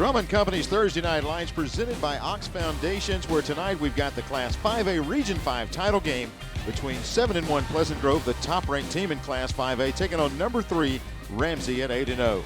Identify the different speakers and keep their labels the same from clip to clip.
Speaker 1: Drummond Company's Thursday Night Lights presented by Ox Foundations, where tonight we've got the Class 5A Region 5 title game between 7-1 Pleasant Grove, the top-ranked team in Class 5A, taking on number 3 Ramsay at 8-0.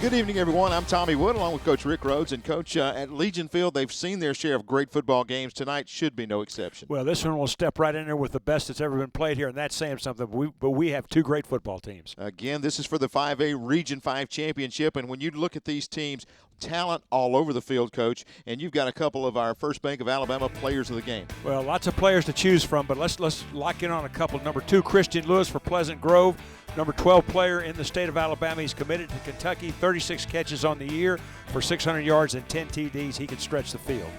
Speaker 1: Good evening, everyone. I'm Tommy Wood, along with Coach Rick Rhodes. And, Coach, at Legion Field, they've seen their share of great football games. Tonight should be no exception.
Speaker 2: Well, this one will step right in there with the best that's ever been played here, and that's saying something. But we have two great football teams.
Speaker 1: Again, this is for the 5A Region 5 championship. And when you look at these teams, talent all over the field, Coach, and you've got a couple of our First Bank of Alabama players of the game.
Speaker 2: Well, lots of players to choose from, but let's lock in on a couple. Number 2, Christian Lewis for Pleasant Grove. Number 12 player in the state of Alabama. He's committed to Kentucky, 36 catches on the year for 600 yards and 10 TDs. He can stretch the field.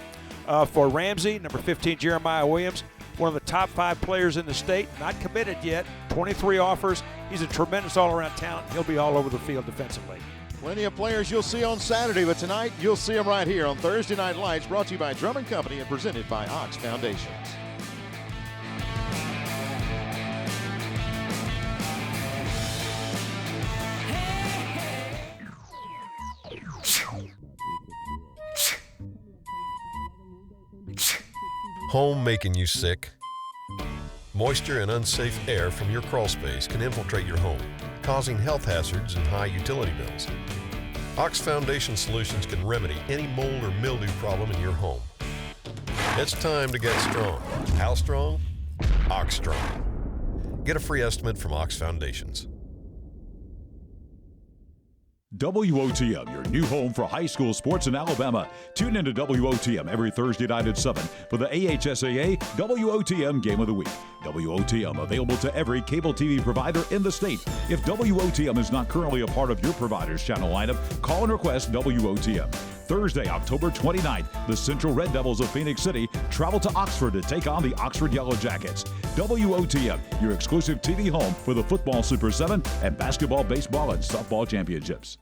Speaker 2: For Ramsay, number 15, Jeremiah Williams, one of the top 5 players in the state, not committed yet, 23 offers. He's a tremendous all-around talent. He'll be all over the field defensively.
Speaker 1: Plenty of players you'll see on Saturday, but tonight you'll see them right here on Thursday Night Lights, brought to you by Drummond Company and presented by Ox Foundations.
Speaker 3: Home making you sick? Moisture and unsafe air from your crawl space can infiltrate your home, causing health hazards and high utility bills. Ox Foundation Solutions can remedy any mold or mildew problem in your home. It's time to get strong. How strong? Ox Strong. Get a free estimate from Ox Foundations.
Speaker 4: WOTM, your new home for high school sports in Alabama. Tune into WOTM every Thursday night at 7 for the AHSAA WOTM Game of the Week. WOTM available to every cable TV provider in the state. If WOTM is not currently a part of your provider's channel lineup, call and request WOTM. Thursday, October 29th, the Central Red Devils of Phoenix City travel to Oxford to take on the Oxford Yellow Jackets. WOTM, your exclusive TV home for the football Super 7 and basketball, baseball, and softball championships.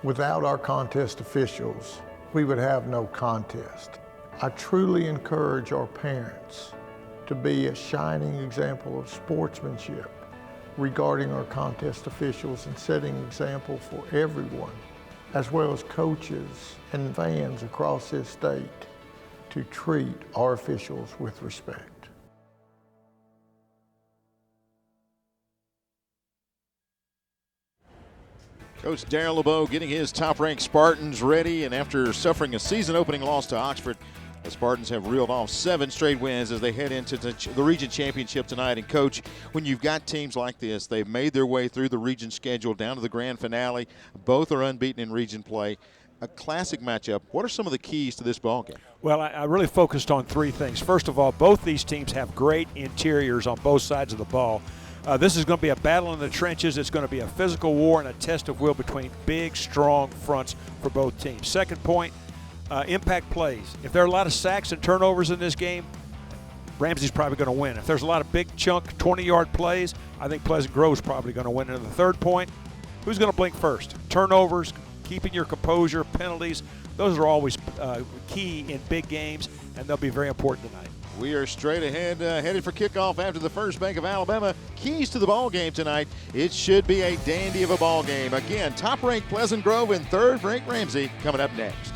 Speaker 5: Without our contest officials, we would have no contest. I truly encourage our parents to be a shining example of sportsmanship regarding our contest officials and setting example for everyone, as well as coaches and fans across this state, to treat our officials with respect.
Speaker 1: Coach Darryl LeBeau getting his top-ranked Spartans ready, and after suffering a season-opening loss to Oxford, the Spartans have reeled off 7 straight wins as they head into the region championship tonight. And, Coach, when you've got teams like this, they've made their way through the region schedule down to the grand finale. Both are unbeaten in region play. A classic matchup. What are some of the keys to this ballgame?
Speaker 2: Well, I really focused on 3 things. First of all, both these teams have great interiors on both sides of the ball. This is going to be a battle in the trenches. It's going to be a physical war and a test of will between big, strong fronts for both teams. Second point, impact plays. If there are a lot of sacks and turnovers in this game, Ramsay's probably going to win. If there's a lot of big chunk 20-yard plays, I think Pleasant Grove's probably going to win. And the third point, who's going to blink first? Turnovers, keeping your composure, penalties, those are always key in big games, and they'll be very important tonight.
Speaker 1: We are straight ahead, headed for kickoff after the First Bank of Alabama. Keys to the ball game tonight. It should be a dandy of a ball game. Again, top-ranked Pleasant Grove and third-ranked Ramsay coming up next.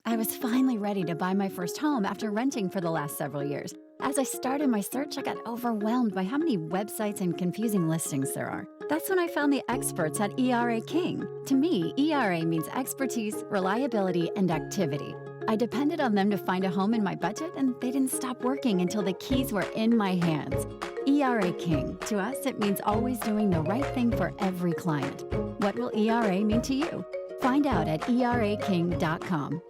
Speaker 6: I was finally ready to buy my first home after renting for the last several years. As I started my search, I got overwhelmed by how many websites and confusing listings there are. That's when I found the experts at ERA King. To me, ERA means expertise, reliability, and activity. I depended on them to find a home in my budget, and they didn't stop working until the keys were in my hands. ERA King. To us, it means always doing the right thing for every client. What will ERA mean to you? Find out at eraking.com.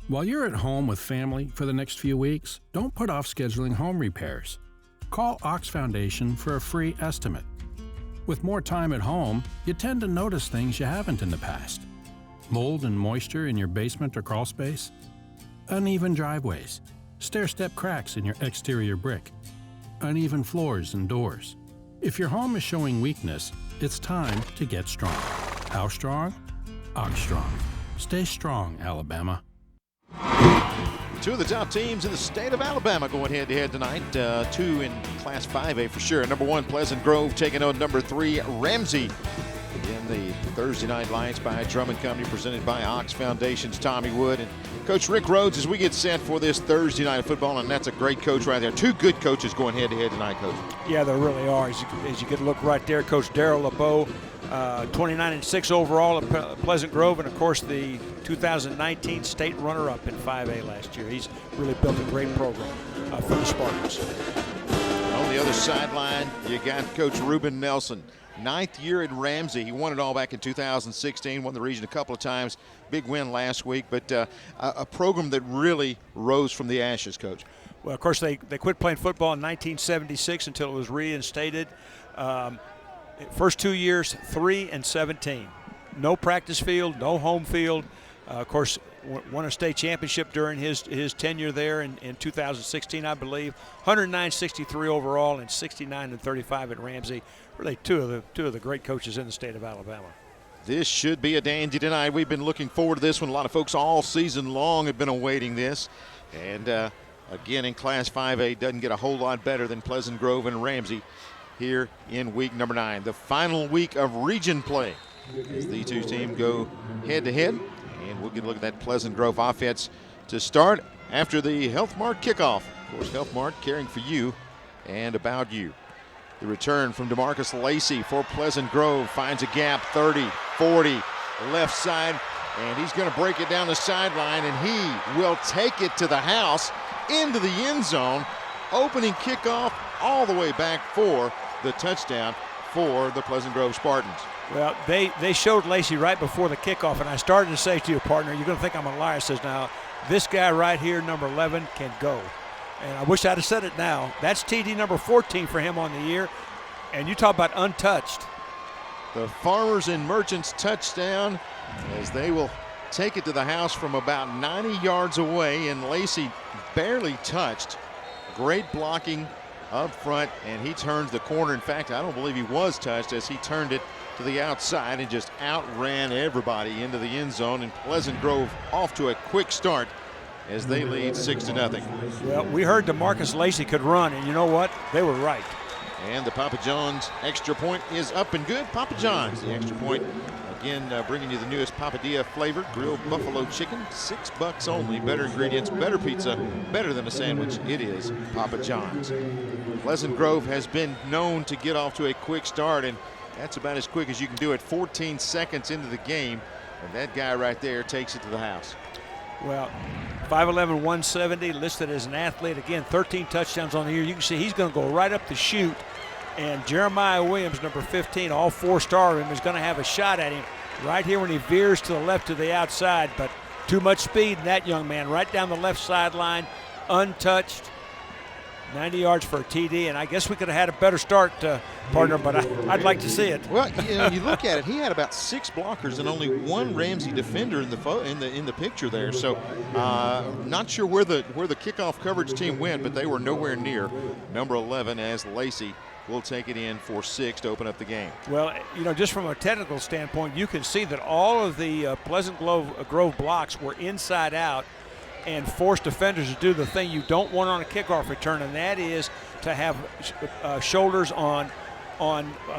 Speaker 7: While you're at home with family for the next few weeks, don't put off scheduling home repairs. Call Ox Foundation for a free estimate. With more time at home, you tend to notice things you haven't in the past. Mold and moisture in your basement or crawl space, uneven driveways, stair-step cracks in your exterior brick, uneven floors and doors. If your home is showing weakness, it's time to get strong. How strong? Ox Strong. Stay strong, Alabama.
Speaker 1: Two of the top teams in the state of Alabama going head-to-head tonight. Two in Class 5A for sure. Number 1, Pleasant Grove taking on number 3, Ramsay. In the Thursday night Lions by Drummond Company, presented by Ox Foundation's Tommy Wood. And Coach Rick Rhodes, as we get set for this Thursday night of football, and that's a great coach right there. Two good coaches going head-to-head tonight, Coach.
Speaker 2: Yeah, there really are. As you get a look right there, Coach Darrell LeBeau, 29-6 overall at Pleasant Grove, and of course the 2019 state runner-up in 5A last year. He's really built a great program for the Spartans.
Speaker 1: On the other sideline, you got Coach Ruben Nelson. 9th year at Ramsay. He won it all back in 2016, won the region a couple of times. Big win last week, but a program that really rose from the ashes, Coach.
Speaker 2: Well, of course, they quit playing football in 1976 until it was reinstated. First 2 years, 3-17. No practice field, no home field. Of course, won a state championship during his tenure there in 2016, I believe. 109-63 overall and 69-35 at Ramsay. Really two of the great coaches in the state of Alabama.
Speaker 1: This should be a dandy tonight. We've been looking forward to this one. A lot of folks all season long have been awaiting this. And again, in Class 5A, doesn't get a whole lot better than Pleasant Grove and Ramsay here in week number 9. The final week of region play as the two teams go head-to-head. And we'll get a look at that Pleasant Grove offense to start after the Health Mart kickoff. Of course, Health Mart caring for you and about you. The return from DeMarcus Lacey for Pleasant Grove finds a gap, 30, 40, left side, and he's going to break it down the sideline, and he will take it to the house into the end zone. Opening kickoff all the way back for the touchdown for the Pleasant Grove Spartans.
Speaker 2: Well, they showed Lacey right before the kickoff, and I started to say to you, partner, you're going to think I'm a liar. Says, now, this guy right here, number 11, can go. And I wish I'd have said it now. That's TD number 14 for him on the year. And you talk about untouched.
Speaker 1: The Farmers and Merchants touchdown as they will take it to the house from about 90 yards away, and Lacey barely touched. Great blocking up front, and he turns the corner. In fact, I don't believe he was touched as he turned it to the outside and just outran everybody into the end zone, and Pleasant Grove off to a quick start as they lead 6-0.
Speaker 2: Well, we heard DeMarcus Lacey could run, and you know what? They were right.
Speaker 1: And the Papa John's extra point is up and good. Papa John's, the extra point, again, bringing you the newest papadilla flavored grilled buffalo chicken. $6 only. Better ingredients, better pizza, better than a sandwich. It is Papa John's. Pleasant Grove has been known to get off to a quick start, and that's about as quick as you can do it. 14 seconds into the game, and that guy right there takes it to the house.
Speaker 2: Well, 5'11", 170, listed as an athlete. Again, 13 touchdowns on the year. You can see he's going to go right up the chute. And Jeremiah Williams, number 15, all 4-star him, is going to have a shot at him right here when he veers to the left to the outside. But too much speed in that young man. Right down the left sideline, untouched. 90 yards for a TD, and I guess we could have had a better start, partner, but I'd like to see it.
Speaker 1: Well, you look at it, he had about 6 blockers and only 1 Ramsay defender in the picture there. So not sure where the kickoff coverage team went, but they were nowhere near number 11 as Lacey will take it in for 6 to open up the game.
Speaker 2: Well, just from a technical standpoint, you can see that all of the Pleasant Grove blocks were inside out and force defenders to do the thing you don't want on a kickoff return, and that is to have shoulders on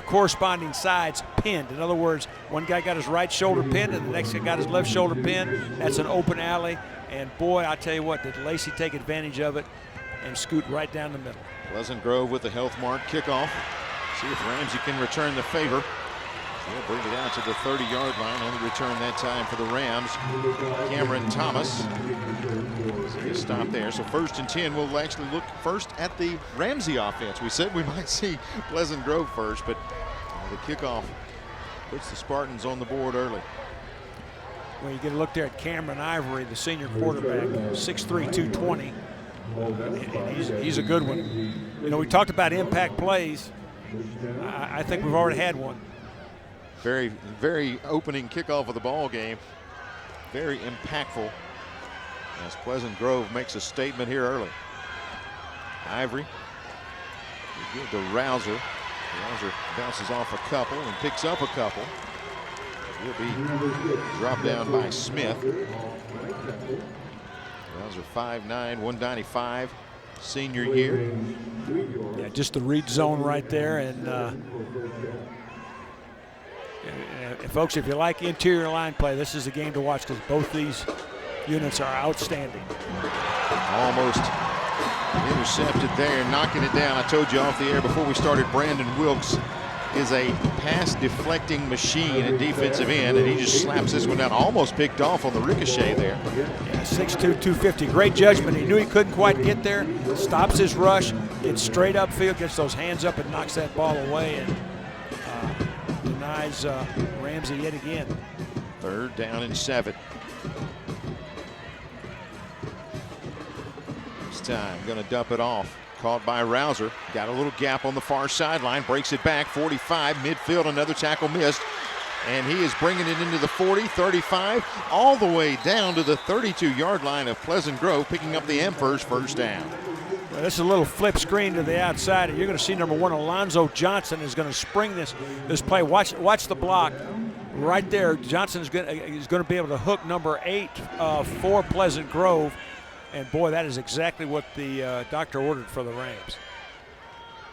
Speaker 2: corresponding sides pinned. In other words, one guy got his right shoulder pinned and the next guy got his left shoulder pinned. That's an open alley, and boy, I tell you what, did Lacey take advantage of it and scoot right down the middle.
Speaker 1: Pleasant Grove with the Health Mart kickoff. See if Ramsay can return the favor. He'll bring it out to the 30-yard line. Only return that time for the Rams. Cameron Thomas. So he'll stop there. So 1st and 10. We'll actually look first at the Ramsay offense. We said we might see Pleasant Grove first, but the kickoff puts the Spartans on the board early.
Speaker 2: When you get a look there at Cameron Ivory, the senior quarterback, 6'3", 220. And he's a good one. You know, we talked about impact plays. I think we've already had one.
Speaker 1: Very, very opening kickoff of the ball game. Very impactful as Pleasant Grove makes a statement here early. Ivory, we give to Rouser. Rouser bounces off a couple and picks up a couple. Will be dropped down by Smith. Rouser 5'9", 195, senior year.
Speaker 2: Yeah, just the read zone right there. And folks, if you like interior line play, this is a game to watch because both these units are outstanding.
Speaker 1: Almost intercepted there, knocking it down. I told you off the air before we started, Brandon Wilkes is a pass deflecting machine at defensive end, and he just slaps this one down. Almost picked off on the ricochet there.
Speaker 2: Yeah, 6'2", 250. Great judgment. He knew he couldn't quite get there. Stops his rush, gets straight upfield, gets those hands up and knocks that ball away, and denies Ramsay yet again.
Speaker 1: 3rd down and 7. This time going to dump it off. Caught by Rouser. Got a little gap on the far sideline. Breaks it back. 45. Midfield. Another tackle missed. And he is bringing it into the 40, 35, all the way down to the 32-yard line of Pleasant Grove, picking up the Emperor's first down.
Speaker 2: Well, this is a little flip screen to the outside, and you're going to see number 1, Alonzo Johnson, is going to spring this play. Watch the block right there. Johnson is going to be able to hook number 8 for Pleasant Grove. And boy, that is exactly what the doctor ordered for the Rams.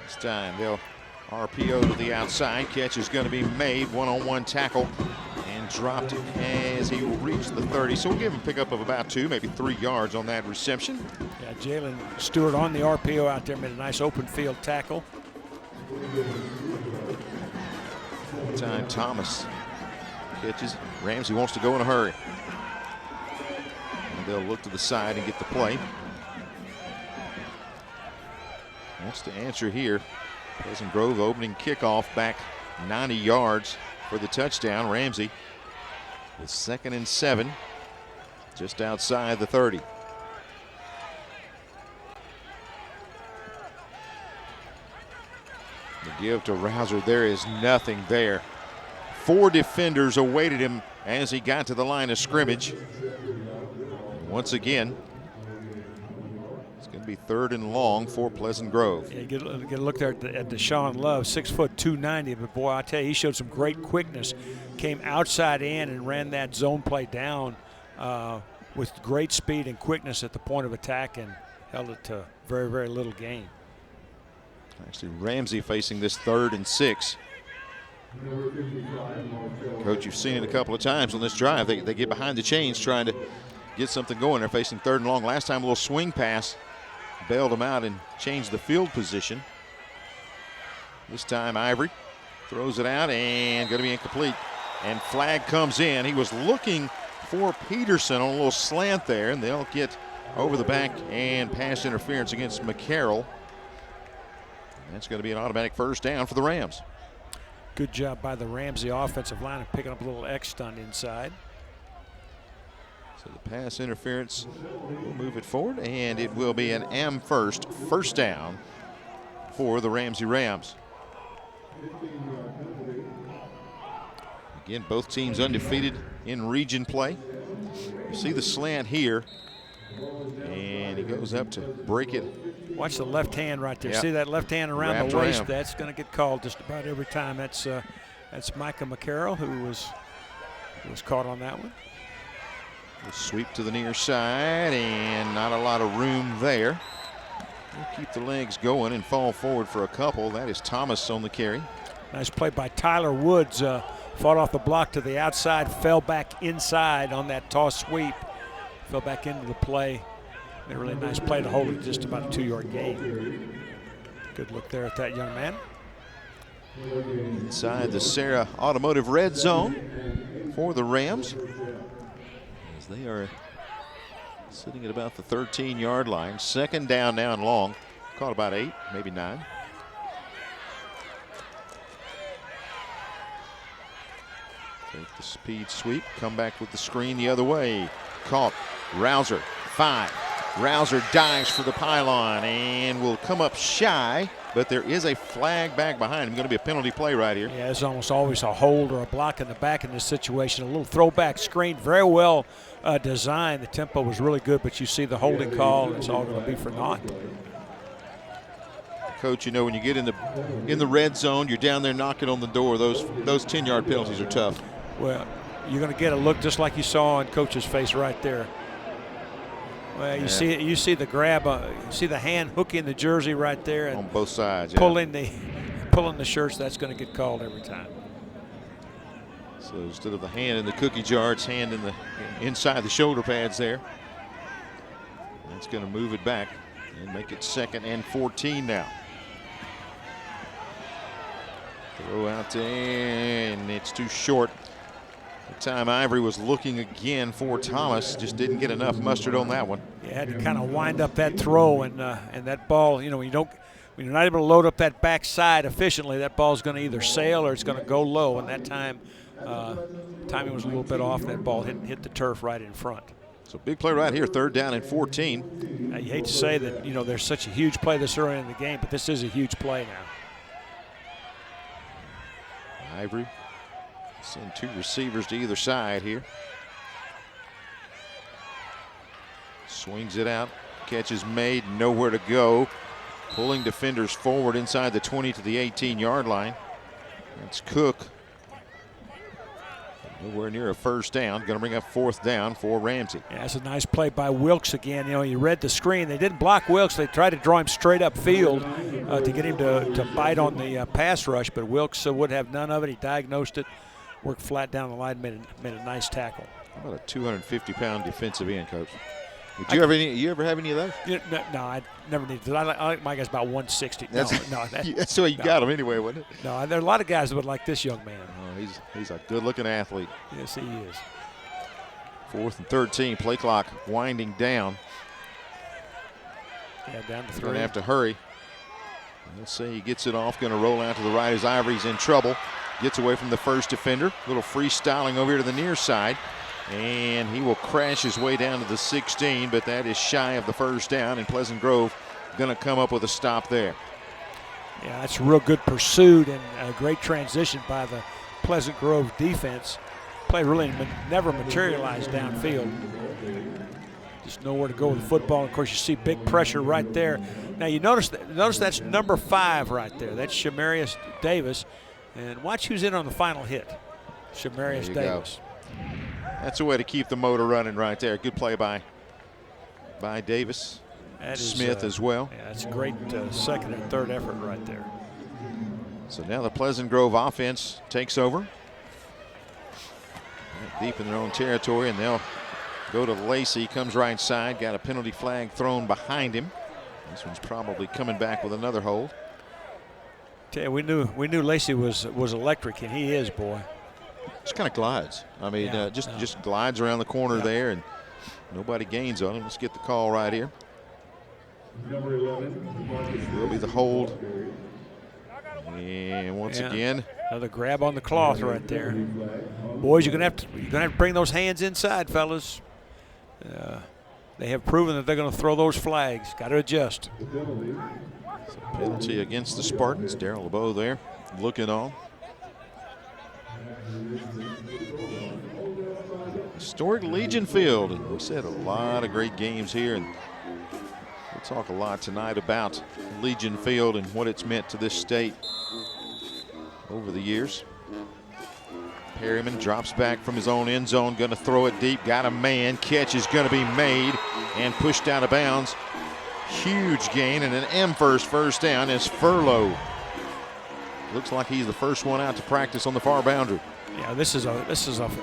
Speaker 1: This time they'll RPO to the outside. Catch is going to be made. One-on-one tackle and dropped as he will reach the 30. So we'll give him a pickup of about 2, maybe 3 yards on that reception.
Speaker 2: Yeah, Jalen Stewart on the RPO out there made a nice open field tackle.
Speaker 1: Time Thomas catches. Ramsay wants to go in a hurry. They'll look to the side and get the play. Wants to answer here. Pleasant Grove opening kickoff back 90 yards for the touchdown. Ramsay with 2nd and 7, just outside the 30. The give to Rouser. There is nothing there. 4 defenders awaited him as he got to the line of scrimmage. Once again, it's going to be 3rd and long for Pleasant Grove.
Speaker 2: Yeah, get a look there at Deshaun Love, 6 foot 290. But boy, I tell you, he showed some great quickness. Came outside in and ran that zone play down with great speed and quickness at the point of attack and held it to very, very little gain.
Speaker 1: Actually, Ramsay facing this 3rd and 6. Coach, you've seen it a couple of times on this drive. They get behind the chains trying to get something going. They're facing 3rd and long. Last time a little swing pass bailed them out and changed the field position. This time Ivory throws it out and going to be incomplete. And flag comes in. He was looking for Peterson on a little slant there, and they'll get over the back and pass interference against McCarroll. That's going to be an automatic first down for the Rams.
Speaker 2: Good job by the Ramsay offensive line of picking up a little X stunt inside.
Speaker 1: So the pass interference will move it forward, and it will be an first down for the Ramsay Rams. Again, both teams undefeated in region play. You see the slant here, and he goes up to break it.
Speaker 2: Watch the left hand right there.
Speaker 1: Yep.
Speaker 2: See that left hand around
Speaker 1: Wrapped
Speaker 2: the waist?
Speaker 1: around.
Speaker 2: That's going to get called just about every time. That's Micah McCarroll who was caught on that one.
Speaker 1: The sweep to the near side, and not a lot of room there. We'll keep the legs going and fall forward for a couple. That is Thomas on the carry.
Speaker 2: Nice play by Tyler Woods. Fought off the block to the outside, fell back inside on that toss sweep. Fell back into the play. A really nice play to hold it just about a 2-yard gain. Good look there at that young man.
Speaker 1: Inside the Sarah Automotive red zone for the Rams, as they are sitting at about the 13-yard line. 2nd down now and long. Caught about 8, maybe 9. Take the Speed sweep, come back with the screen the other way. Caught. Rouser, 5. Rouser dives for the pylon and will come up shy, but there is a flag back behind him. Going to be a penalty play right here.
Speaker 2: Yeah, it's almost always a hold or a block in the back in this situation. A little throwback screen, very well designed. The tempo was really good, but you see the holding call, and it's all going to be for naught.
Speaker 1: Coach, you know, when you get in the red zone, you're down there knocking on the door. Those 10-yard penalties are tough.
Speaker 2: Well, you're going to get a look just like you saw on Coach's face right there. Well, you see it. You see the grab. You see the hand hooking the jersey right there, and
Speaker 1: on both sides,
Speaker 2: pulling the shirts. That's going to get called every time.
Speaker 1: So instead of the hand in the cookie jar, it's hand in the inside the shoulder pads there. That's going to move it back and make it 2nd and 14 now. Throw out there, and it's too short. The time Ivory was looking again for Thomas, just didn't get enough mustard on that one.
Speaker 2: You had to kind of wind up that throw, and that ball, you know, when you're not able to load up that backside efficiently, that ball's going to either sail or it's going to go low. And that time, timing was a little bit off. That ball hit the turf right in front.
Speaker 1: So big play right here, 3rd down and 14.
Speaker 2: Now, you hate to say that, you know, there's such a huge play this early in the game, but this is a huge play now.
Speaker 1: Ivory send 2 receivers to either side here. Swings it out. Catch is made. Nowhere to go. Pulling defenders forward inside the 20 to the 18-yard line. That's Cook. Nowhere near a 1st down. Going to bring up 4th down for Ramsay.
Speaker 2: Yeah, that's a nice play by Wilkes again. You know, you read the screen. They didn't block Wilkes. They tried to draw him straight up field to get him to bite on the pass rush, but Wilkes would have none of it. He diagnosed it, worked flat down the line, made a nice tackle.
Speaker 1: How about a 250-pound defensive end, Coach? You ever have any of those?
Speaker 2: No, I never needed. I like my guys about 160.
Speaker 1: That's the way you got him anyway, wasn't it?
Speaker 2: No, there are a lot of guys that would like this young man.
Speaker 1: Oh, he's a good-looking athlete.
Speaker 2: Yes, he is.
Speaker 1: 4th and 13. Play clock winding down.
Speaker 2: Yeah, down to 3.
Speaker 1: Going to have to hurry. Let's say he gets it off. Going to roll out to the right as Ivory's in trouble. Gets away from the first defender. A little freestyling over here to the near side. And he will crash his way down to the 16, but that is shy of the 1st down, and Pleasant Grove going to come up with a stop there.
Speaker 2: Yeah, that's real good pursuit and a great transition by the Pleasant Grove defense. Play really never materialized downfield. Just nowhere to go with the football. Of course, you see big pressure right there. Now you notice that's number 5 right there. That's Shamarius Davis, and watch who's in on the final hit. Shamarius Davis.
Speaker 1: Go. That's a way to keep the motor running right there. Good play by Davis. Smith as well.
Speaker 2: Yeah, that's a great 2nd and 3rd effort right there.
Speaker 1: So now the Pleasant Grove offense takes over. Deep in their own territory, and they'll go to Lacey. Comes right side. Got a penalty flag thrown behind him. This one's probably coming back with another hold.
Speaker 2: We knew Lacey was electric, and he is, boy.
Speaker 1: Just kind of glides. I mean, just glides around the corner there, and nobody gains on him. Let's get the call right here. Will be the hold. And once again,
Speaker 2: another grab on the cloth right there. Boys, you're gonna have to bring those hands inside, fellas. They have proven that they're going to throw those flags. Got to adjust.
Speaker 1: So penalty against the Spartans. Darrell LeBeau there, looking on. Historic Legion Field. And we said a lot of great games here, and we'll talk a lot tonight about Legion Field and what it's meant to this state over the years. Perryman drops back from his own end zone, going to throw it deep, got a man. Catch is going to be made and pushed out of bounds. Huge gain and an first down as Furlow. Looks like he's the first one out to practice on the far boundary.
Speaker 2: Yeah, this is a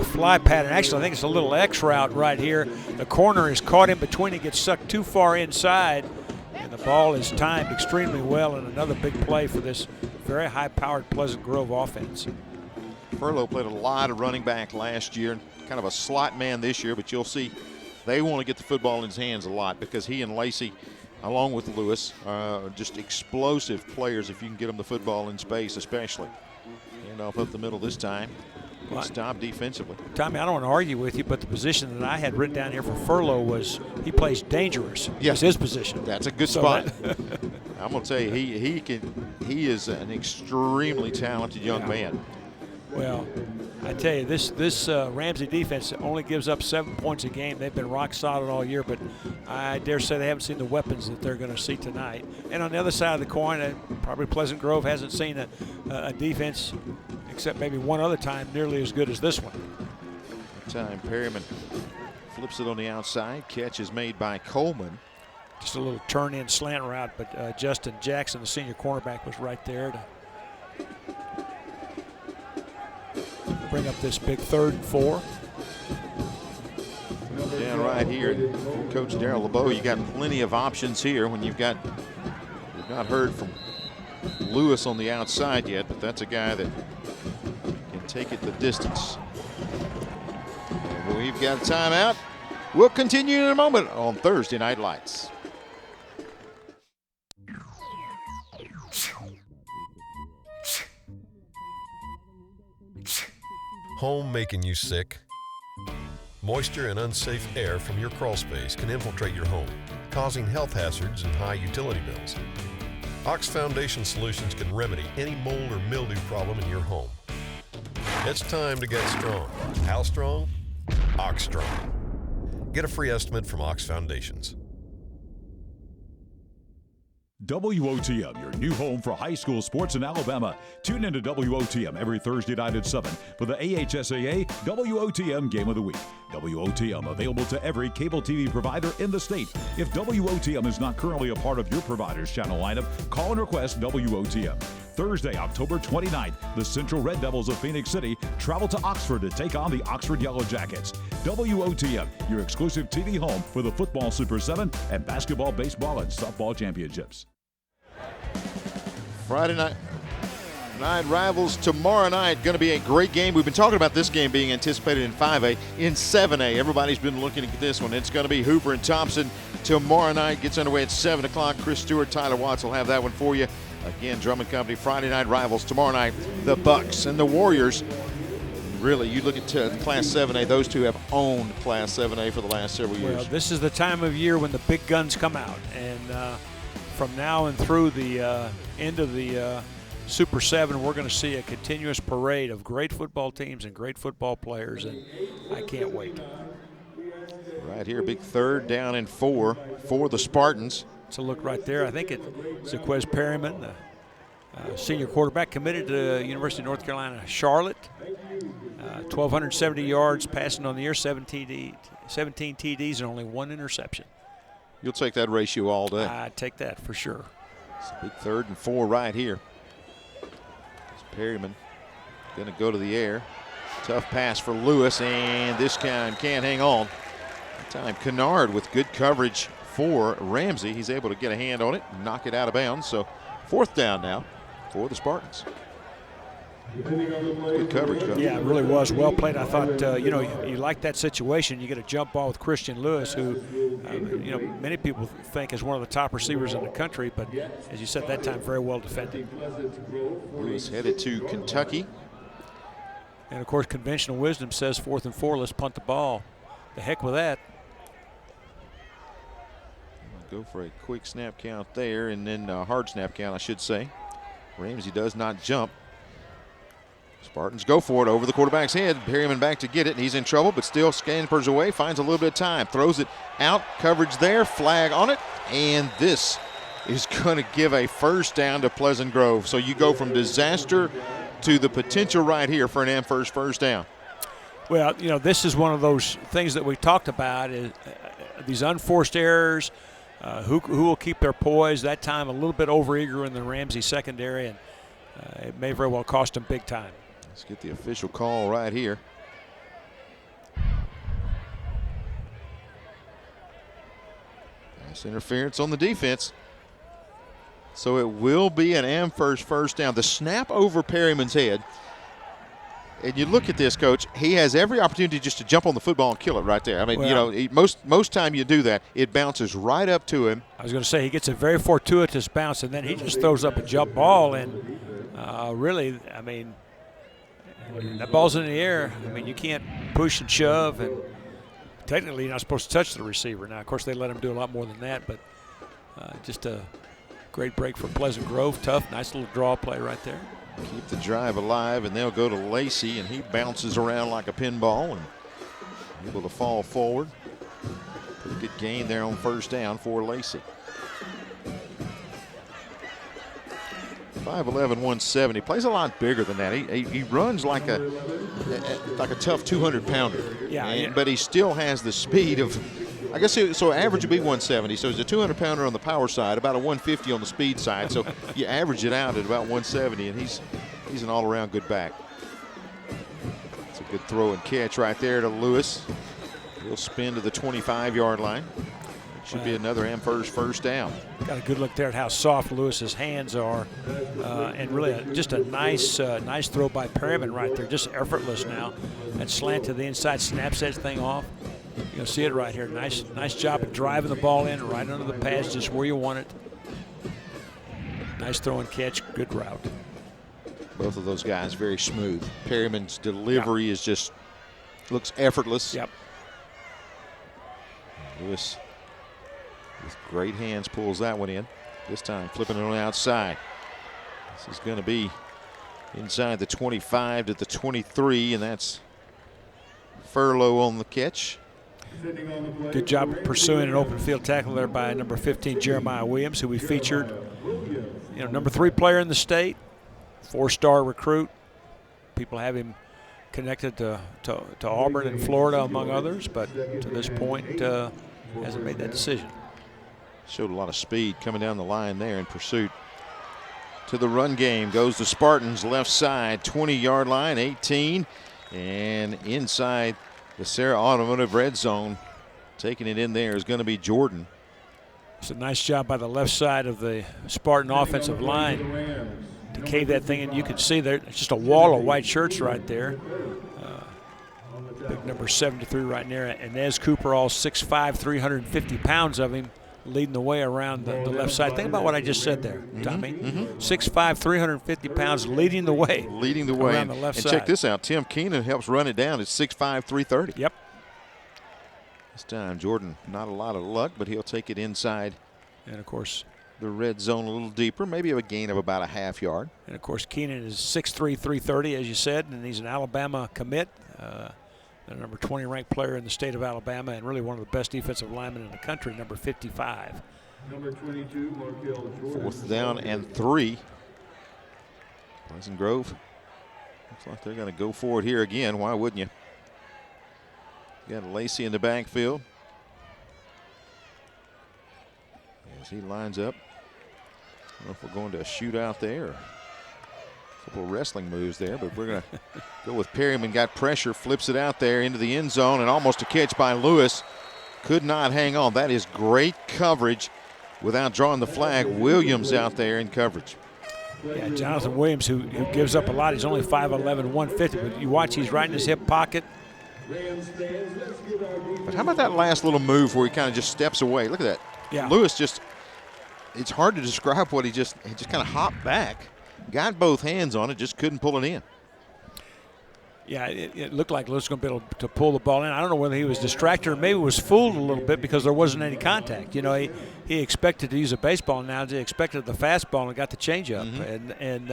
Speaker 2: fly pattern. Actually, I think it's a little X route right here. The corner is caught in between. It gets sucked too far inside, and the ball is timed extremely well. And another big play for this very high-powered Pleasant Grove offense.
Speaker 1: Furlow played a lot of running back last year, kind of a slot man this year, but you'll see they want to get the football in his hands a lot because he and Lacey, along with Lewis, are just explosive players if you can get them the football in space especially. Hand off up the middle this time. Good stop defensively.
Speaker 2: Tommy, I don't want to argue with you, but the position that I had written down here for Furlow was he plays dangerous.
Speaker 1: Yeah.
Speaker 2: It's his position.
Speaker 1: That's a good spot. I'm going to tell you, he is an extremely talented young man.
Speaker 2: Well, I tell you, this Ramsay defense only gives up 7 points a game. They've been rock solid all year, but I dare say they haven't seen the weapons that they're going to see tonight. And on the other side of the coin, probably Pleasant Grove hasn't seen a defense, except maybe one other time, nearly as good as this one.
Speaker 1: Time Perryman flips it on the outside. Catch is made by Coleman.
Speaker 2: Just a little turn-in slant route, but Justin Jackson, the senior cornerback, was right there to bring up this big 3rd and 4.
Speaker 1: Down right here, Coach Darrell LeBeau, you got plenty of options here when you've not heard from Lewis on the outside yet, but that's a guy that can take it the distance. And we've got a timeout. We'll continue in a moment on Thursday Night Lights.
Speaker 3: Home making you sick? Moisture and unsafe air from your crawl space can infiltrate your home, causing health hazards and high utility bills. Ox Foundation Solutions can remedy any mold or mildew problem in your home. It's time to get strong. How strong? Ox Strong. Get a free estimate from Ox Foundations.
Speaker 4: WOTM, your new home for high school sports in Alabama. Tune into WOTM every Thursday night at 7 for the AHSAA WOTM Game of the Week. WOTM available to every cable TV provider in the state. If WOTM is not currently a part of your provider's channel lineup, call and request WOTM. Thursday, October 29th, the Central Red Devils of Phoenix City travel to Oxford to take on the Oxford Yellow Jackets. WOTM, your exclusive TV home for the football Super 7 and basketball, baseball, and softball championships.
Speaker 1: Friday night rivals tomorrow night. Going to be a great game. We've been talking about this game being anticipated in 5A. In 7A, everybody's been looking at this one. It's going to be Hoover and Thompson tomorrow night. Gets underway at 7 o'clock. Chris Stewart, Tyler Watts will have that one for you. Again, Drummond Company, Friday night rivals tomorrow night. The Bucks and the Warriors. Really, you look at Class 7A, those two have owned Class 7A for the last several years.
Speaker 2: Well, this is the time of year when the big guns come out. And from now and through the end of the Super 7, we're going to see a continuous parade of great football teams and great football players, and I can't wait.
Speaker 1: Right here, big 3rd down and 4 for the Spartans.
Speaker 2: It's a look right there. I think it's Zaquez Perryman, the senior quarterback, committed to University of North Carolina, Charlotte. 1,270 yards passing on the year, 17 TDs, and only 1 interception.
Speaker 1: You'll take that ratio all day.
Speaker 2: I'd take that for sure.
Speaker 1: It's a big 3rd and 4 right here. It's Perryman going to go to the air. Tough pass for Lewis, and this time can't hang on. That time Kennard with good coverage for Ramsay. He's able to get a hand on it and knock it out of bounds. So 4th down now for the Spartans. Good coverage, Coach.
Speaker 2: Yeah, it really was well played. I thought, you like that situation. You get a jump ball with Christian Lewis, who, many people think is one of the top receivers in the country, but as you said, that time very well defended.
Speaker 1: Lewis headed to Kentucky.
Speaker 2: And, of course, conventional wisdom says 4th and 4, let's punt the ball. The heck with that.
Speaker 1: Go for a quick snap count there, and then a hard snap count, I should say. Ramsay does not jump. Spartans go for it over the quarterback's head. Perryman back to get it, and he's in trouble, but still scampers away, finds a little bit of time, throws it out, coverage there, flag on it, and this is going to give a 1st down to Pleasant Grove. So you go from disaster to the potential right here for an first down.
Speaker 2: Well, this is one of those things that we talked about, is these unforced errors, who will keep their poise. That time a little bit overeager in the Ramsay secondary, and it may very well cost them big time.
Speaker 1: Let's get the official call right here. Nice interference on the defense. So it will be an first down. The snap over Perryman's head. And you look at this, Coach, he has every opportunity just to jump on the football and kill it right there. I mean, most time you do that, it bounces right up to him.
Speaker 2: I was going to say, he gets a very fortuitous bounce, and then he just throws up a jump ball. And really, I mean, That ball's in the air. I mean, you can't push and shove, and technically you're not supposed to touch the receiver. Now, of course, they let him do a lot more than that, but just a great break for Pleasant Grove. Tough, nice little draw play right there.
Speaker 1: Keep the drive alive, and they'll go to Lacey, and he bounces around like a pinball and able to fall forward. Pretty good gain there on first down for Lacey. 5'11", 170. Plays a lot bigger than that. He runs like a tough 200-pounder.
Speaker 2: Yeah,
Speaker 1: But he still has the speed of, I guess, so average would be 170. So he's a 200-pounder on the power side, about a 150 on the speed side. So you average it out at about 170, and he's an all-around good back. It's a good throw and catch right there to Lewis. He'll spin to the 25-yard line. It should be another Amherst first down.
Speaker 2: Got a good look there at how soft Lewis's hands are, and really just a nice throw by Perryman right there, just effortless now. That slant to the inside snaps that thing off. You'll see it right here. Nice job of driving the ball in right under the pads, just where you want it. Nice throw and catch, good route.
Speaker 1: Both of those guys very smooth. Perryman's delivery is just looks effortless.
Speaker 2: Yep.
Speaker 1: Lewis with great hands pulls that one in. This time flipping it on the outside. This is going to be inside the 25 to the 23, and that's Furlow on the catch.
Speaker 2: Good job of pursuing an open field tackle there by number 15, Jeremiah Williams, who we featured. Number 3 player in the state, 4-star recruit. People have him connected to Auburn and Florida, among others, but to this point hasn't made that decision.
Speaker 1: Showed a lot of speed coming down the line there in pursuit. To the run game goes the Spartans, left side, 20-yard line, 18, and inside the Sarah Automotive red zone. Taking it in there is going to be Jordan.
Speaker 2: It's a nice job by the left side of the Spartan offensive line to cave that thing in. You can see there, it's just a wall of white shirts right there. Big number 73 right there. Inez Cooper, all 6'5", 350 pounds of him, leading the way around the left side. Think about what I just said there, Tommy. 6'5", 350 pounds, leading the way.
Speaker 1: Leading the way.
Speaker 2: Around the left side.
Speaker 1: Check this out. Tim Keenan helps run it down. It's 6'5", 330.
Speaker 2: Yep.
Speaker 1: This time Jordan, not a lot of luck, but he'll take it inside.
Speaker 2: And, of course,
Speaker 1: the red zone a little deeper, maybe a gain of about a half yard.
Speaker 2: And, of course, Keenan is 6'3", 330, as you said, and he's an Alabama commit. The number 20 ranked player in the state of Alabama, and really one of the best defensive linemen in the country, number 55.
Speaker 8: Number 22, Markel Jordan.
Speaker 1: 4th down and 3. Pleasant Grove. Looks like they're going to go for it here again. Why wouldn't you? Got Lacey in the backfield. As he lines up. I don't know if we're going to a shootout there. Or a couple of wrestling moves there, but we're going to go with Perryman. Got pressure, flips it out there into the end zone, and almost a catch by Lewis. Could not hang on. That is great coverage without drawing the flag. Williams out there in coverage.
Speaker 2: Yeah, Jonathan Williams, who gives up a lot. He's only 5'11", 150, but you watch, he's right in his hip pocket.
Speaker 1: But how about that last little move where he kind of just steps away? Look at that.
Speaker 2: Yeah.
Speaker 1: Lewis just, it's hard to describe what he just kind of hopped back, got both hands on it, just couldn't pull it in.
Speaker 2: Yeah, it looked like Lewis was going to be able to pull the ball in. I don't know whether he was distracted or maybe was fooled a little bit because there wasn't any contact. You know, he expected to use a baseball now. He expected the fastball and got the changeup, and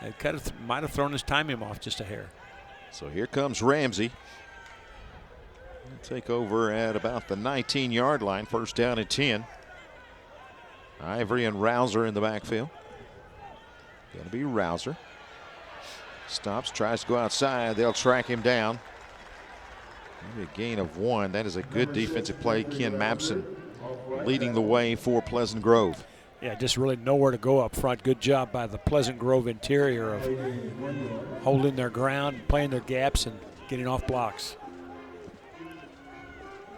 Speaker 2: it kind of might have thrown his timing off just a hair.
Speaker 1: So here comes Ramsay. He'll take over at about the 19-yard line, 1st down and 10. Ivory and Rouser in the backfield. Going to be Rouser. Stops, tries to go outside. They'll track him down. Maybe a gain of 1. That is a good defensive play. Ken Mapson leading the way for Pleasant Grove.
Speaker 2: Yeah, just really nowhere to go up front. Good job by the Pleasant Grove interior of holding their ground, playing their gaps, and getting off blocks.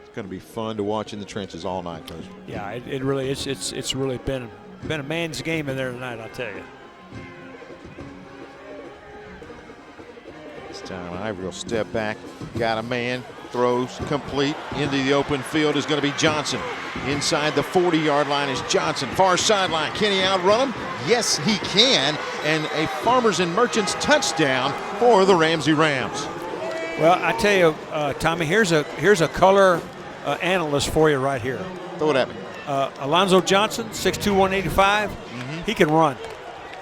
Speaker 1: It's going to be fun to watch in the trenches all night, Coach.
Speaker 2: Yeah, it really is. It's really been a man's game in there tonight, I'll tell you.
Speaker 1: This time Ivory will step back, got a man, Throws complete into the open field is going to be Johnson. Inside the 40-yard line is Johnson. Far sideline. Can he outrun him? Yes, he can. And a Farmers and Merchants touchdown for the Ramsay Rams.
Speaker 2: Well, I tell you, Tommy, here's a color analyst for you right here.
Speaker 1: Throw it at me.
Speaker 2: Alonzo Johnson, 6'2", 185. He can run.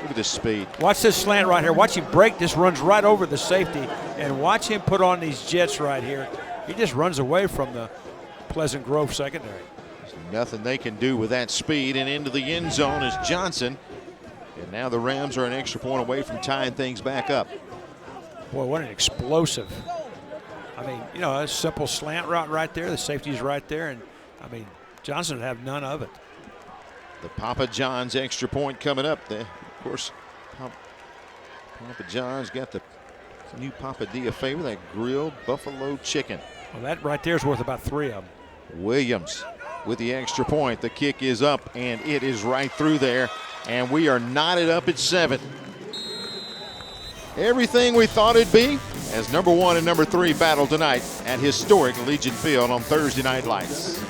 Speaker 1: Look at this speed.
Speaker 2: Watch this slant right here. Watch him break. This runs right over the safety. And watch him put on these jets right here. He just runs away from the Pleasant Grove secondary.
Speaker 1: There's nothing they can do with that speed. And into the end zone is Johnson. And now the Rams are an extra point away from tying things back up.
Speaker 2: Boy, what an explosive. I mean, you know, a simple slant route right there. The safety's right there. And, I mean, Johnson would have none of it.
Speaker 1: The Papa John's extra point coming up there. Of course, Papa John's got the new Papadilla flavor, that grilled buffalo chicken.
Speaker 2: Well, that right there is worth about 3 of them.
Speaker 1: Williams with the extra point. The kick is up, and it is right through there. And we are knotted up at 7. Everything we thought it'd be as number 1 and number 3 battle tonight at historic Legion Field on Thursday Night Lights.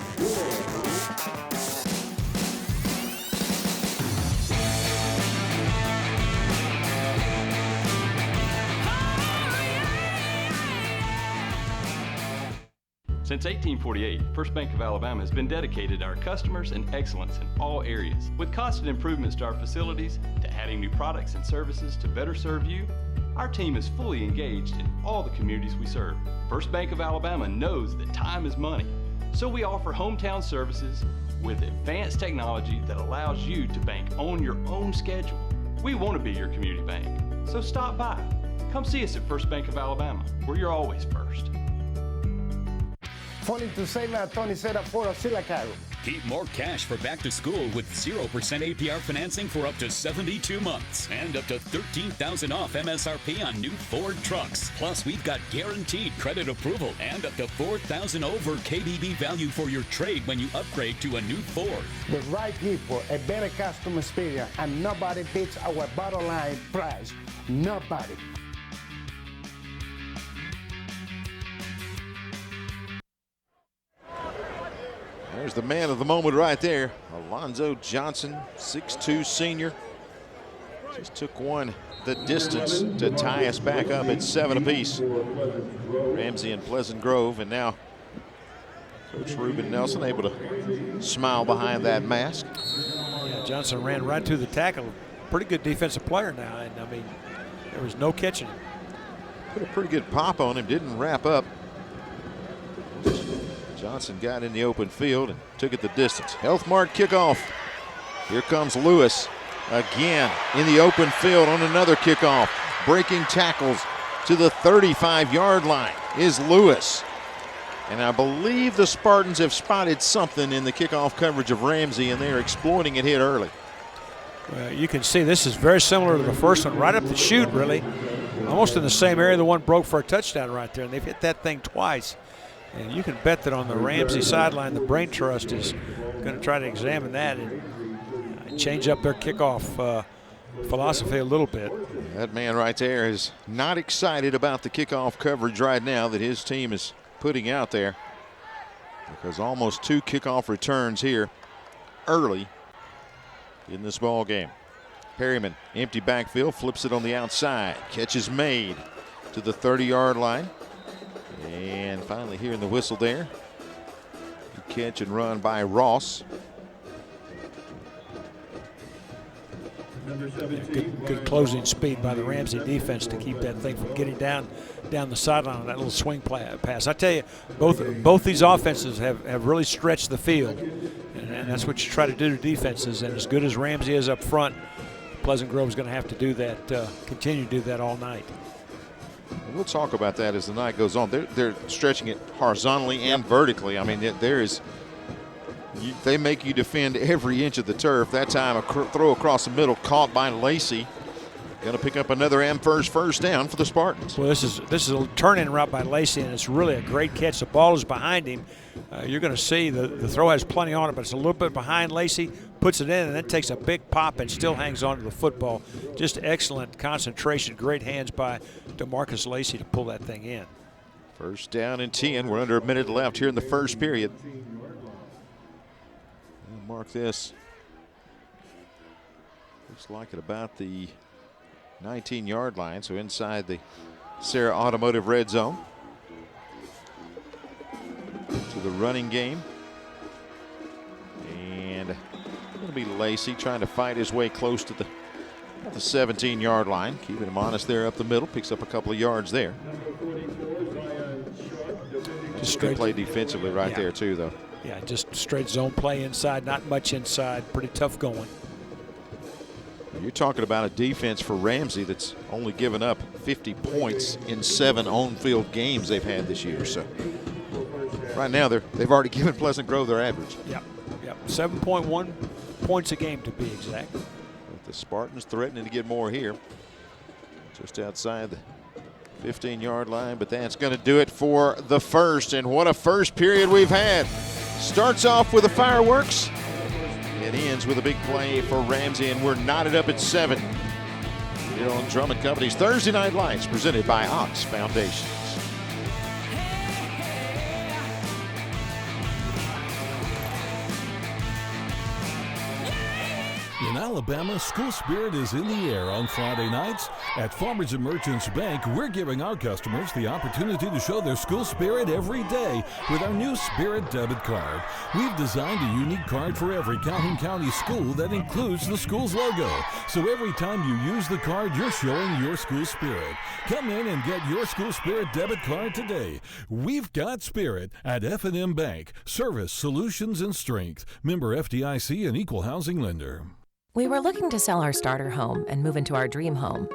Speaker 9: Since 1848, First Bank of Alabama has been dedicated to our customers and excellence in all areas. With constant improvements to our facilities, to adding new products and services to better serve you, our team is fully engaged in all the communities we serve. First Bank of Alabama knows that time is money, so we offer hometown services with advanced technology that allows you to bank on your own schedule. We want to be your community bank, so stop by. Come see us at First Bank of Alabama, where you're always first.
Speaker 10: Phone to say na Tony said for a Silicago.
Speaker 11: Keep more cash for back to school with 0% APR financing for up to 72 months and up to $13,000 off MSRP on new Ford trucks. Plus, we've got guaranteed credit approval and up to $4,000 over KBB value for your trade when you upgrade to a new Ford.
Speaker 10: The right people, a better customer experience, and nobody beats our bottom line price. Nobody.
Speaker 1: There's the man of the moment right there, Alonzo Johnson, 6'2" senior. Just took one the distance to tie us back up at 7 apiece. Ramsay and Pleasant Grove, and now Coach Ruben Nelson able to smile behind that mask.
Speaker 2: Yeah, Johnson ran right through the tackle. Pretty good defensive player now, and I mean, there was no catching him.
Speaker 1: Put a pretty good pop on him, didn't wrap up. Johnson got in the open field and took it the distance. Health Mart kickoff. Here comes Lewis again in the open field on another kickoff. Breaking tackles to the 35-yard line is Lewis. And I believe the Spartans have spotted something in the kickoff coverage of Ramsay, and they're exploiting it hit early.
Speaker 2: Well, you can see this is very similar to the first one, right up the chute, really. Almost in the same area. The one broke for a touchdown right there, and they've hit that thing twice. And you can bet that on the Ramsay sideline, the Brain Trust is going to try to examine that and change up their kickoff philosophy a little bit.
Speaker 1: That man right there is not excited about the kickoff coverage right now that his team is putting out there, because almost 2 kickoff returns here early in this ball game. Perryman, empty backfield, flips it on the outside. Catch is made to the 30-yard line. And finally hearing the whistle there. Good catch and run by Ross.
Speaker 2: Good closing speed by the Ramsay defense to keep that thing from getting down the sideline on that little swing pass. I tell you, both these offenses have really stretched the field, and that's what you try to do to defenses. And as good as Ramsay is up front, Pleasant Grove is going to have to do that, continue to do that all night.
Speaker 1: We'll talk about that as the night goes on. They're stretching it horizontally and vertically. I mean, they make you defend every inch of the turf. That time a throw across the middle caught by Lacey. Going to pick up another first down for the Spartans.
Speaker 2: Well, this is a turn-in route by Lacey, and it's really a great catch. The ball is behind him. You're going to see the throw has plenty on it, but it's a little bit behind Lacey. Puts it in and then takes a big pop and still hangs on to the football. Just excellent concentration, great hands by DeMarcus Lacey to pull that thing in.
Speaker 1: First down and 10. We're under a minute left here in the first period. We'll mark this. Looks like at about the 19-yard line, so inside the Sarah Automotive red zone. To the running game. And going to be Lacey trying to fight his way close to the 17-yard line. Keeping him honest there up the middle. Picks up a couple of yards there.
Speaker 2: Just
Speaker 1: good play defensively right there too, though.
Speaker 2: Yeah, just straight zone play inside, not much inside. Pretty tough going.
Speaker 1: You're talking about a defense for Ramsay that's only given up 50 points in 7 on-field games they've had this year. So right now they've already given Pleasant Grove their average.
Speaker 2: Yep. 7.1 points a game to be exact.
Speaker 1: With the Spartans threatening to get more here. Just outside the 15-yard line, but that's going to do it for the first. And what a first period we've had. Starts off with the fireworks. It ends with a big play for Ramsay, and we're knotted up at 7. Here on Drummond Company's Thursday Night Lights, presented by Ox Foundations.
Speaker 12: In Alabama, school spirit is in the air on Friday nights. At Farmers and Merchants Bank, we're giving our customers the opportunity to show their school spirit every day with our new Spirit debit card. We've designed a unique card for every Calhoun County school that includes the school's logo. So every time you use the card, you're showing your school spirit. Come in and get your school spirit debit card today. We've got spirit at F&M Bank. Service, solutions, and strength. Member FDIC and equal housing lender.
Speaker 13: We were looking to sell our starter home and move into our dream home.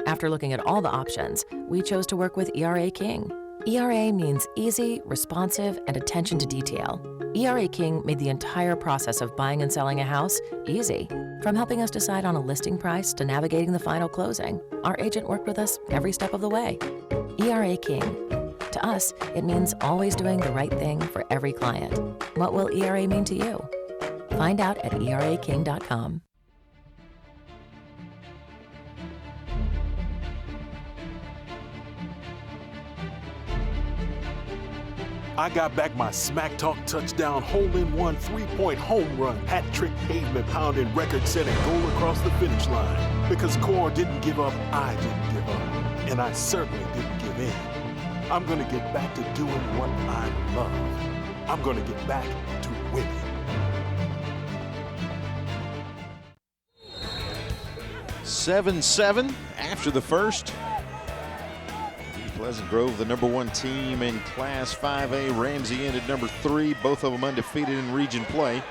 Speaker 13: After looking at all the options, we chose to work with ERA King. ERA means easy, responsive, and attention to detail. ERA King made the entire process of buying and selling a house easy. From helping us decide on a listing price to navigating the final closing, our agent worked with us every step of the way. ERA King. To us, it means always doing the right thing for every client. What will ERA mean to you? Find out at eraking.com.
Speaker 14: I got back my smack talk touchdown, hole-in-one, 3-point home run, hat trick, pavement pounding, record-setting goal across the finish line. Because Core didn't give up, I didn't give up, and I certainly didn't give in. I'm gonna get back to doing what I love. I'm gonna get back to winning.
Speaker 1: Seven after the first. Pleasant Grove, the #1 team in Class 5A. Ramsay in at #3, both of them undefeated in region play.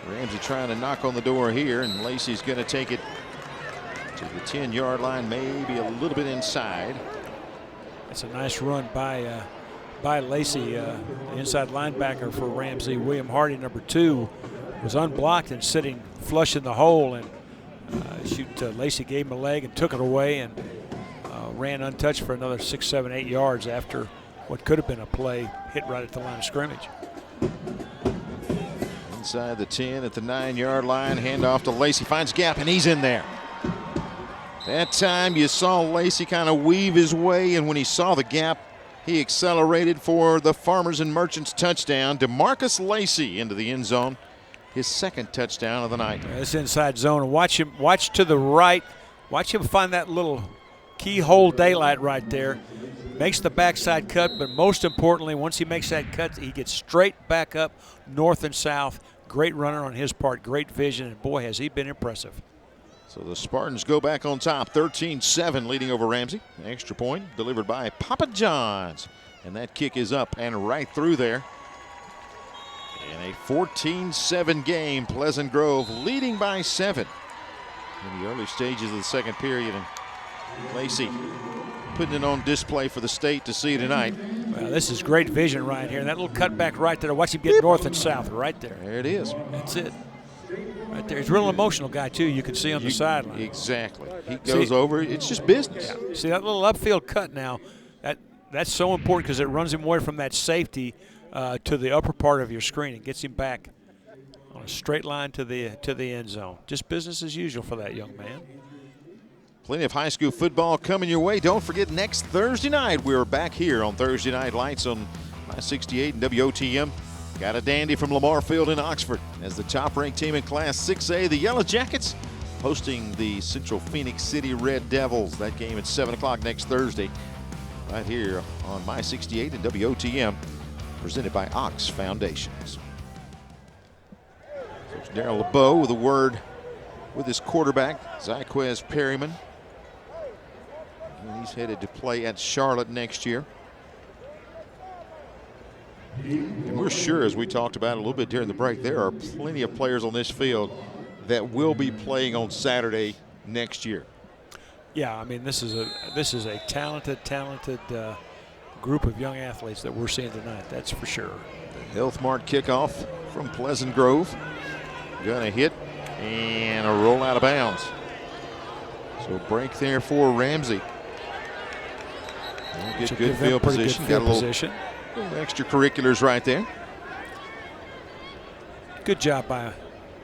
Speaker 1: Ramsay trying to knock on the door here, and Lacey's going to take it to the 10-yard line, maybe a little bit inside.
Speaker 2: That's a nice run by Lacey, inside linebacker for Ramsay. William Hardy, #2, was unblocked and sitting flush in the hole, and Lacey gave him a leg and took it away, and ran untouched for another 6, 7, 8 yards after what could have been a play hit right at the line of scrimmage.
Speaker 1: Inside the 10 at the 9-yard line, handoff to Lacey, finds gap, and he's in there. That time you saw Lacey kind of weave his way, and when he saw the gap, he accelerated for the Farmers and Merchants touchdown. DeMarcus Lacey into the end zone, his 2nd touchdown of the night.
Speaker 2: This inside zone, and watch to the right. Watch him find that little keyhole daylight right there. Makes the backside cut, but most importantly, once he makes that cut, he gets straight back up north and south. Great runner on his part, great vision, and boy, has he been impressive.
Speaker 1: So the Spartans go back on top, 13-7, leading over Ramsay. An extra point delivered by Papa John's, and that kick is up and right through there. In a 14-7 game, Pleasant Grove leading by 7 in the early stages of the second period. And Lacey putting it on display for the state to see tonight.
Speaker 2: Well, this is great vision right here. And that little cutback right there. Watch him get north and south right there.
Speaker 1: There it is.
Speaker 2: That's it. Right there. He's a real emotional guy, too. You can see on the sideline.
Speaker 1: Exactly. He goes over. It's just business.
Speaker 2: Yeah. See that little upfield cut now? That's so important because it runs him away from that safety to the upper part of your screen. It gets him back on a straight line to the end zone. Just business as usual for that young man.
Speaker 1: Plenty of high school football coming your way. Don't forget, next Thursday night, we're back here on Thursday Night Lights on My 68 and WOTM. Got a dandy from Lamar Field in Oxford as the top-ranked team in Class 6A, the Yellow Jackets, hosting the Central Phoenix City Red Devils. That game at 7 o'clock next Thursday, right here on My 68 and WOTM, presented by Ox Foundations. Coach Darryl LeBeau with a word with his quarterback, Zyquez Perryman. And he's headed to play at Charlotte next year. And we're sure, as we talked about a little bit during the break, there are plenty of players on this field that will be playing on Saturday next year.
Speaker 2: Yeah, I mean, this is a talented group of young athletes that we're seeing tonight. That's for sure.
Speaker 1: The Health Mart kickoff from Pleasant Grove. Gonna hit and a roll out of bounds. So break there for Ramsay. Get good field position. Got a little extracurriculars right there.
Speaker 2: Good job by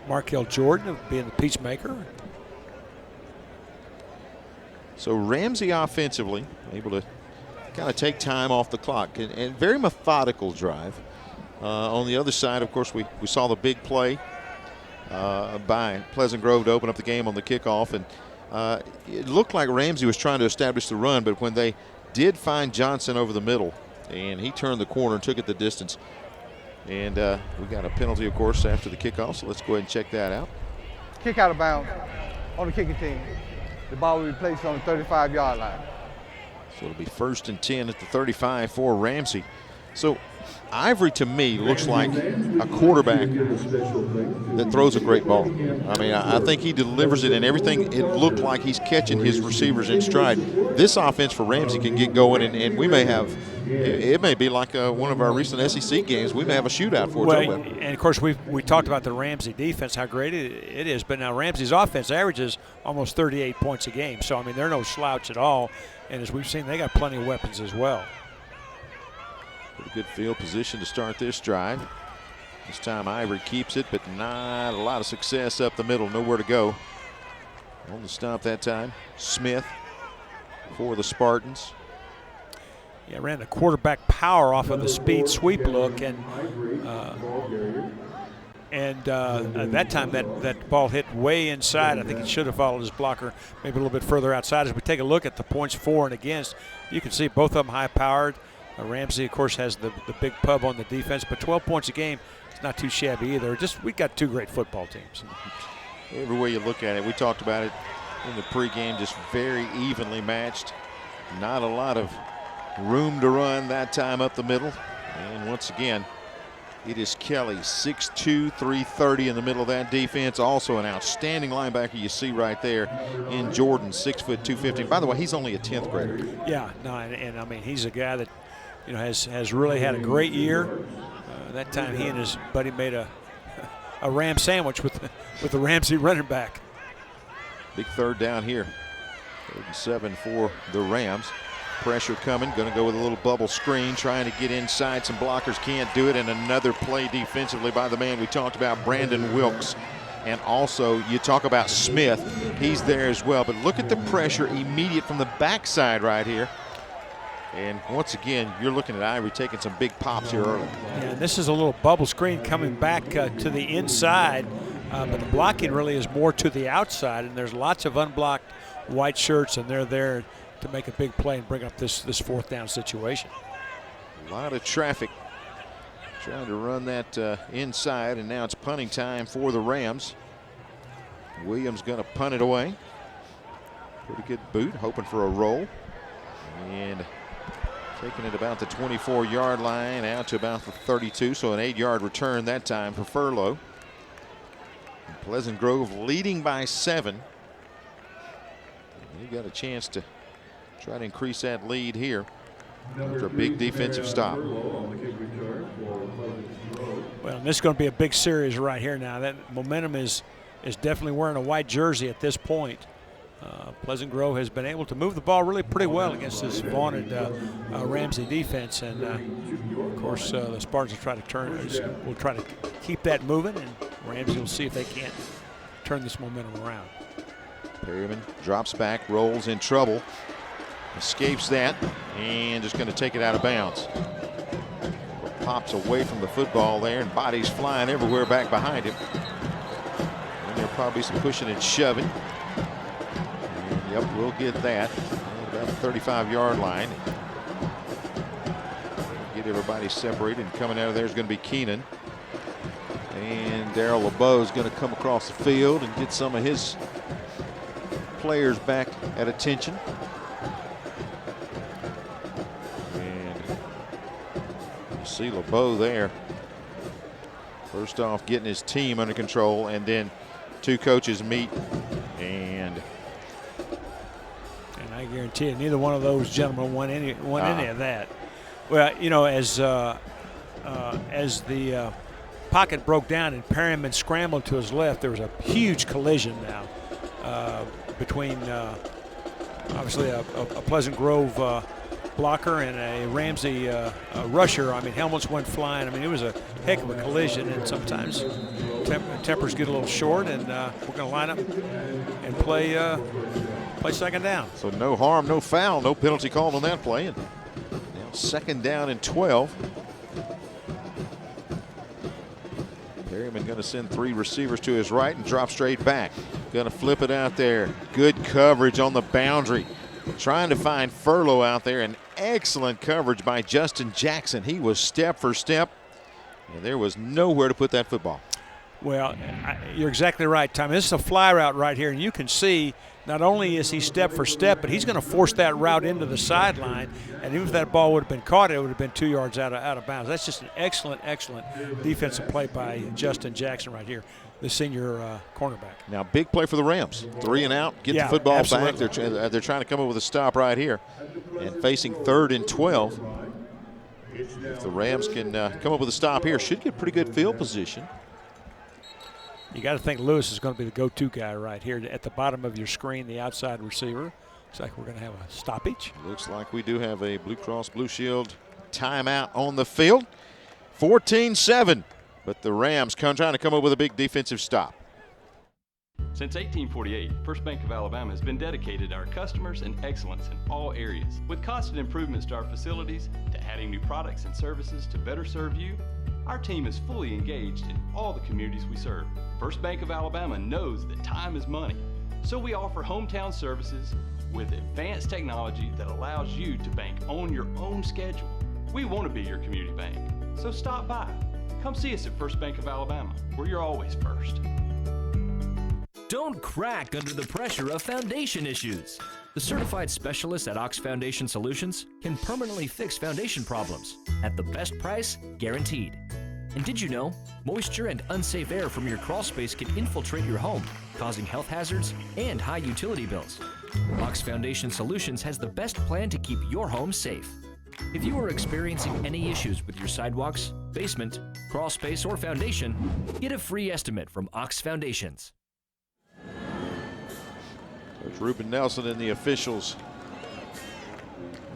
Speaker 2: Markel Jordan of being the peacemaker.
Speaker 1: So Ramsay offensively able to kind of take time off the clock and very methodical drive. On the other side, of course, we saw the big play by Pleasant Grove to open up the game on the kickoff, and it looked like Ramsay was trying to establish the run, but when they did find Johnson over the middle, and he turned the corner and took it the distance. And we got a penalty, of course, after the kickoff, so let's go ahead and check that out.
Speaker 15: Kick out of bounds on the kicking team. The ball will be placed on the 35-yard line.
Speaker 1: So it'll be 1st and 10 at the 35 for Ramsay. So Ivory, to me, looks like a quarterback that throws a great ball. I mean, I think he delivers it, and everything, it looked like he's catching his receivers in stride. This offense for Ramsay can get going, and we may have, it may be like one of our recent SEC games. We may have a shootout for it.
Speaker 2: Well, and, of course, we talked about the Ramsay defense, how great it is, but now Ramsay's offense averages almost 38 points a game. So, I mean, they're no slouch at all, and as we've seen, they got plenty of weapons as well.
Speaker 1: Pretty good field position to start this drive. This time Ivory keeps it, but not a lot of success up the middle. Nowhere to go. On the stop that time, Smith for the Spartans.
Speaker 2: Yeah, ran the quarterback power off of the speed sweep look, and that time that ball hit way inside. I think he should have followed his blocker maybe a little bit further outside. As we take a look at the points for and against, you can see both of them high-powered. Ramsay, of course, has the big pub on the defense, but 12 points a game is not too shabby either. We got two great football teams.
Speaker 1: Every way you look at it, we talked about it in the pregame, just very evenly matched. Not a lot of room to run that time up the middle. And once again, it is Kelly, 6'2", 330 in the middle of that defense. Also an outstanding linebacker you see right there in Jordan, 6', 250. By the way, he's only a 10th grader.
Speaker 2: Yeah, no, and I mean, he's a guy that, you know, has really had a great year. That time he and his buddy made a ram sandwich with the Ramsay running back.
Speaker 1: Big third down here. 3rd and 7 for the Rams. Pressure coming, going to go with a little bubble screen, trying to get inside. Some blockers can't do it, and another play defensively by the man we talked about, Brandon Wilkes. And also, you talk about Smith, he's there as well. But look at the pressure immediate from the backside right here. And once again, you're looking at Ivory taking some big pops here early.
Speaker 2: Yeah, and this is a little bubble screen coming back to the inside, but the blocking really is more to the outside, and there's lots of unblocked white shirts, and they're there to make a big play and bring up this 4th down situation.
Speaker 1: A lot of traffic trying to run that inside, and now it's punting time for the Rams. Williams going to punt it away. Pretty good boot, hoping for a roll. And taking it about the 24-yard line out to about the 32, so an 8-yard return that time for Furlow. And Pleasant Grove leading by 7. You got a chance to try to increase that lead here after a big defensive stop.
Speaker 2: Well, this is going to be a big series right here now. That momentum is definitely wearing a white jersey at this point. Pleasant Grove has been able to move the ball really pretty well against this vaunted Ramsay defense, and of course the Spartans will try to keep that moving, and Ramsay will see if they can't turn this momentum around.
Speaker 1: Perryman drops back, rolls in trouble, escapes that, and just going to take it out of bounds. Pops away from the football there, and bodies flying everywhere back behind him. And there'll probably be some pushing and shoving. And yep, we'll get that. About the 35-yard line. Get everybody separated, and coming out of there is going to be Keenan. And Darrell LeBeau is going to come across the field and get some of his players back at attention. See LeBeau there. First off, getting his team under control, and then two coaches meet, and
Speaker 2: I guarantee you, neither one of those gentlemen won any of that. Well, you know, as the pocket broke down and Perryman scrambled to his left, there was a huge collision now between obviously a Pleasant Grove blocker and a Ramsay rusher. I mean, helmets went flying. I mean, it was a heck of a collision, and sometimes tempers get a little short, and we're going to line up and play second down.
Speaker 1: So no harm, no foul, no penalty called on that play. And now second down and 12. Perryman going to send three receivers to his right and drop straight back. Going to flip it out there. Good coverage on the boundary. Trying to find Furlow out there, and excellent coverage by Justin Jackson. He was step for step, and there was nowhere to put that football.
Speaker 2: Well, you're exactly right, Tom. This is a fly route right here, and you can see not only is he step for step, but he's going to force that route into the sideline, and even if that ball would have been caught, it would have been 2 yards out of bounds. That's just an excellent defensive play by Justin Jackson right here, the senior cornerback.
Speaker 1: Now, big play for the Rams. 3 and out, get the football
Speaker 2: absolutely
Speaker 1: back. They're trying to come up with a stop right here, and facing 3rd and 12. If the Rams can come up with a stop here, should get pretty good field position.
Speaker 2: You got to think Lewis is going to be the go-to guy right here at the bottom of your screen, the outside receiver. Looks like we're going to have a stoppage.
Speaker 1: Looks like we do have a Blue Cross Blue Shield timeout on the field. 14-7, but the Rams trying to come up with a big defensive stop.
Speaker 9: Since 1848, First Bank of Alabama has been dedicated to our customers and excellence in all areas. With constant improvements to our facilities, to adding new products and services to better serve you, our team is fully engaged in all the communities we serve. First Bank of Alabama knows that time is money, so we offer hometown services with advanced technology that allows you to bank on your own schedule. We want to be your community bank, so stop by. Come see us at First Bank of Alabama, where you're always first.
Speaker 16: Don't crack under the pressure of foundation issues. The certified specialists at Ox Foundation Solutions can permanently fix foundation problems at the best price guaranteed. And did you know, moisture and unsafe air from your crawl space can infiltrate your home, causing health hazards and high utility bills. Ox Foundation Solutions has the best plan to keep your home safe. If you are experiencing any issues with your sidewalks, basement, crawl space, or foundation, get a free estimate from Ox Foundations.
Speaker 1: Coach Ruben Nelson and the officials.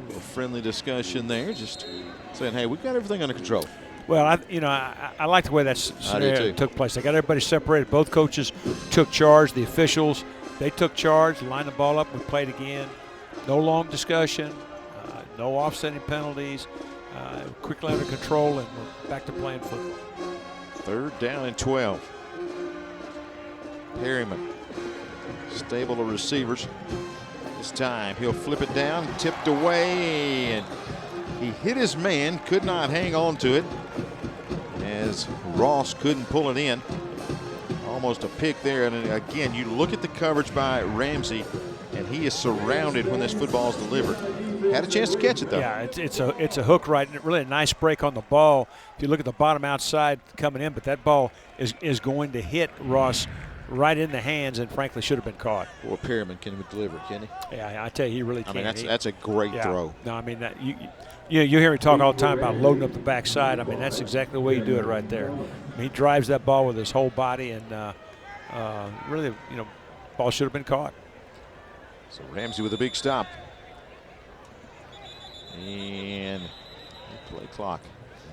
Speaker 1: A little friendly discussion there, just saying, hey, we've got everything under control.
Speaker 2: Well, I like the way that scenario took place. They got everybody separated. Both coaches took charge. The officials, they took charge, lined the ball up, we played again. No long discussion, no offsetting penalties, quickly under control, and we're back to playing football. 3rd down and 12.
Speaker 1: Perryman, stable of receivers. This time he'll flip it down, tipped away, and he hit his man, could not hang on to it as Ross couldn't pull it in. Almost a pick there, and again, you look at the coverage by Ramsay, and he is surrounded when this football is delivered. Had a chance to catch it, though.
Speaker 2: Yeah, it's a hook right, really a nice break on the ball. If you look at the bottom outside coming in, but that ball is going to hit Ross right in the hands, and frankly should have been caught.
Speaker 1: Well, Perryman can even deliver, can he?
Speaker 2: Yeah, I tell you, he really can.
Speaker 1: I mean, that's a great throw.
Speaker 2: No, I mean, you hear me talk all the time about loading up the backside. I mean, that's exactly the way you do it right there. I mean, he drives that ball with his whole body, and really, ball should have been caught.
Speaker 1: So Ramsay with a big stop. And the play clock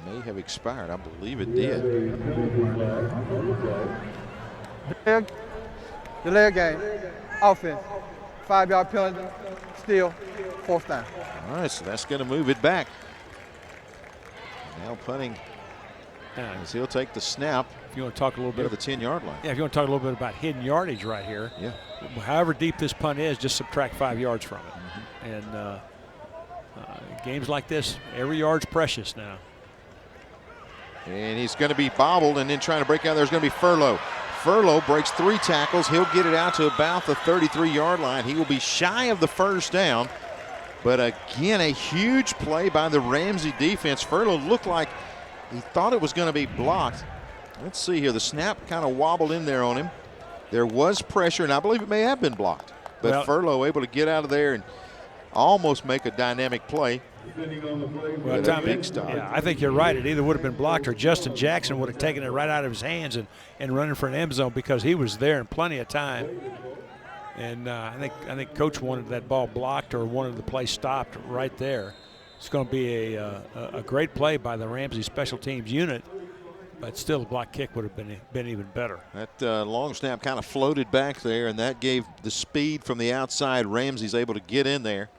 Speaker 1: may have expired. I believe it did.
Speaker 15: delay game, offense, 5-yard penalty, still, 4th down.
Speaker 1: All right, so that's going to move it back. Now punting, as he'll take the snap.
Speaker 2: If you want to talk a little bit
Speaker 1: of the 10-yard line.
Speaker 2: Yeah, if you want to talk a little bit about hidden yardage right here.
Speaker 1: Yeah.
Speaker 2: However deep this punt is, just subtract 5 yards from it. And games like this, every yard's precious now.
Speaker 1: And he's going to be bobbled, and then trying to break out. There's going to be Furlow. Furlow breaks 3 tackles. He'll get it out to about the 33-yard line. He will be shy of the 1st down. But again, a huge play by the Ramsay defense. Furlow looked like he thought it was going to be blocked. Let's see here. The snap kind of wobbled in there on him. There was pressure, and I believe it may have been blocked. But Furlow able to get out of there and almost make a dynamic play.
Speaker 2: Well, Tom, big stop. Yeah, I think you're right. It either would have been blocked or Justin Jackson would have taken it right out of his hands and running for an end zone, because he was there in plenty of time. And I think Coach wanted that ball blocked or wanted the play stopped right there. It's going to be a great play by the Ramsay special teams unit, but still the block kick would have been even better.
Speaker 1: That long snap kind of floated back there, and that gave the speed from the outside. Ramsay's able to get in there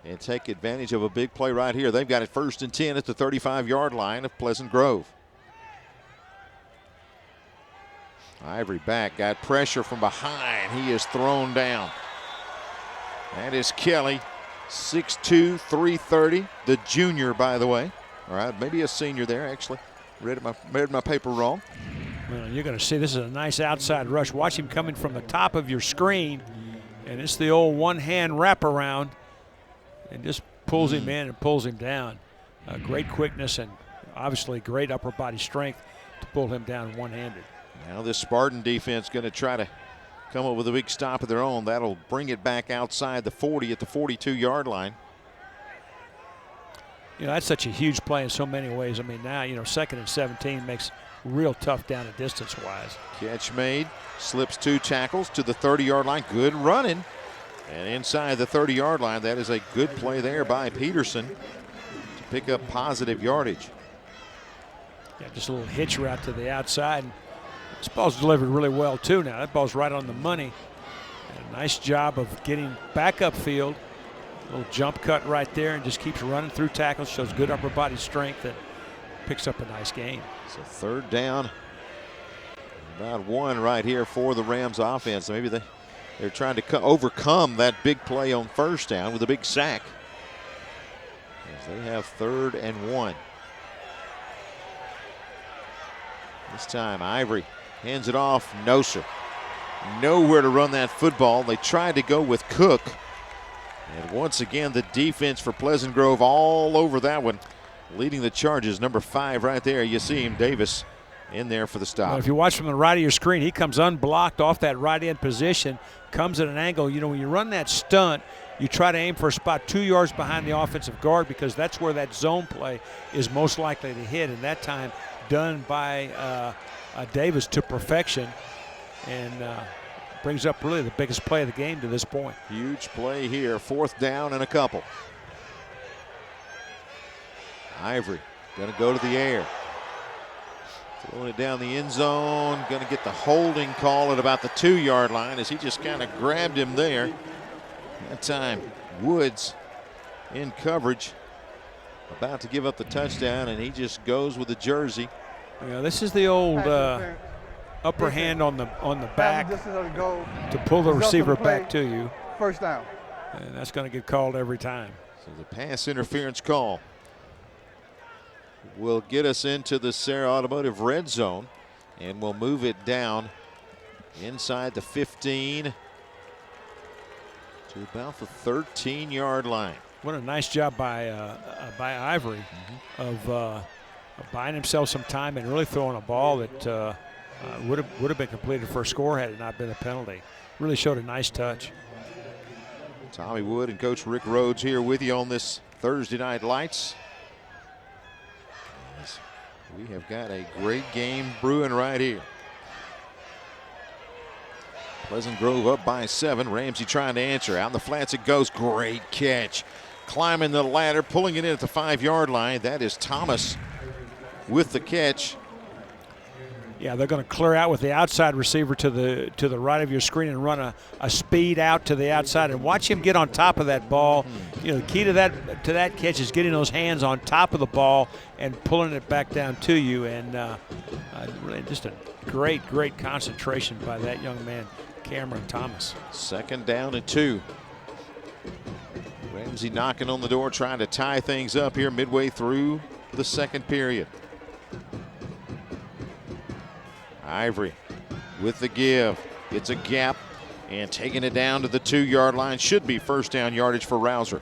Speaker 1: and take advantage of a big play right here. They've got it 1st and 10 at the 35-yard line of Pleasant Grove. Ivory back, got pressure from behind. He is thrown down. That is Kelly, 6'2", 330, the junior, by the way. All right, maybe a senior there, actually. Read my paper wrong.
Speaker 2: Well, you're going to see this is a nice outside rush. Watch him coming from the top of your screen, and it's the old one-hand wraparound, and just pulls him in and pulls him down. Great quickness and obviously great upper body strength to pull him down one-handed.
Speaker 1: Now this Spartan defense going to try to come up with a big stop of their own. That'll bring it back outside the 40 at the 42-yard line.
Speaker 2: You know, that's such a huge play in so many ways. I mean, now, 2nd and 17 makes real tough down and distance-wise.
Speaker 1: Catch made, slips 2 tackles to the 30-yard line. Good running. And inside the 30-yard line, that is a good play there by Peterson to pick up positive yardage.
Speaker 2: Yeah, just a little hitch route to the outside. This ball's delivered really well, too, now. That ball's right on the money. And a nice job of getting back upfield. A little jump cut right there and just keeps running through tackles, shows good upper body strength, and picks up a nice gain.
Speaker 1: So 3rd down. About 1 right here for the Rams offense. Maybe they're trying to overcome that big play on 1st down with a big sack. As they have 3rd and 1. This time Ivory hands it off. No, sir. Nowhere to run that football. They tried to go with Cook. And once again, the defense for Pleasant Grove all over that one. Leading the charges, number 5 right there. You see him, Davis, in there for the stop.
Speaker 2: Well, if you watch from the right of your screen, he comes unblocked off that right end position, comes at an angle. When you run that stunt, you try to aim for a spot 2 yards behind the offensive guard, because that's where that zone play is most likely to hit. And that time done by Davis to perfection, and brings up really the biggest play of the game to this point.
Speaker 1: Huge play here, 4th down and a couple. Ivory going to go to the air. Throwing it down the end zone. Going to get the holding call at about the 2-yard line as he just kind of grabbed him there. That time, Woods in coverage. About to give up the touchdown, and he just goes with the jersey.
Speaker 2: This is the old upper hand on the back to pull the receiver back to you.
Speaker 15: 1st down.
Speaker 2: And that's going to get called every time.
Speaker 1: So the pass interference call will get us into the Sarah Automotive red zone, and we'll move it down inside the 15 to about the 13-yard line.
Speaker 2: What a nice job by Ivory of buying himself some time and really throwing a ball that would have been completed for a score had it not been a penalty. Really showed a nice touch.
Speaker 1: Tommy Wood and Coach Rick Rhodes here with you on this Thursday Night Lights. We have got a great game brewing right here. Pleasant Grove up by 7. Ramsay trying to answer. Out in the flats it goes. Great catch. Climbing the ladder, pulling it in at the 5-yard line. That is Thomas with the catch.
Speaker 2: Yeah, they're going to clear out with the outside receiver to the right of your screen and run a speed out to the outside, and watch him get on top of that ball. You know, the key to that catch is getting those hands on top of the ball and pulling it back down to you. And really just a great concentration by that young man, Cameron Thomas.
Speaker 1: 2nd down and 2. Ramsay knocking on the door, trying to tie things up here midway through the 2nd period. Ivory with the give. It's a gap and taking it down to the 2-yard line. Should be 1st down yardage for Rouser.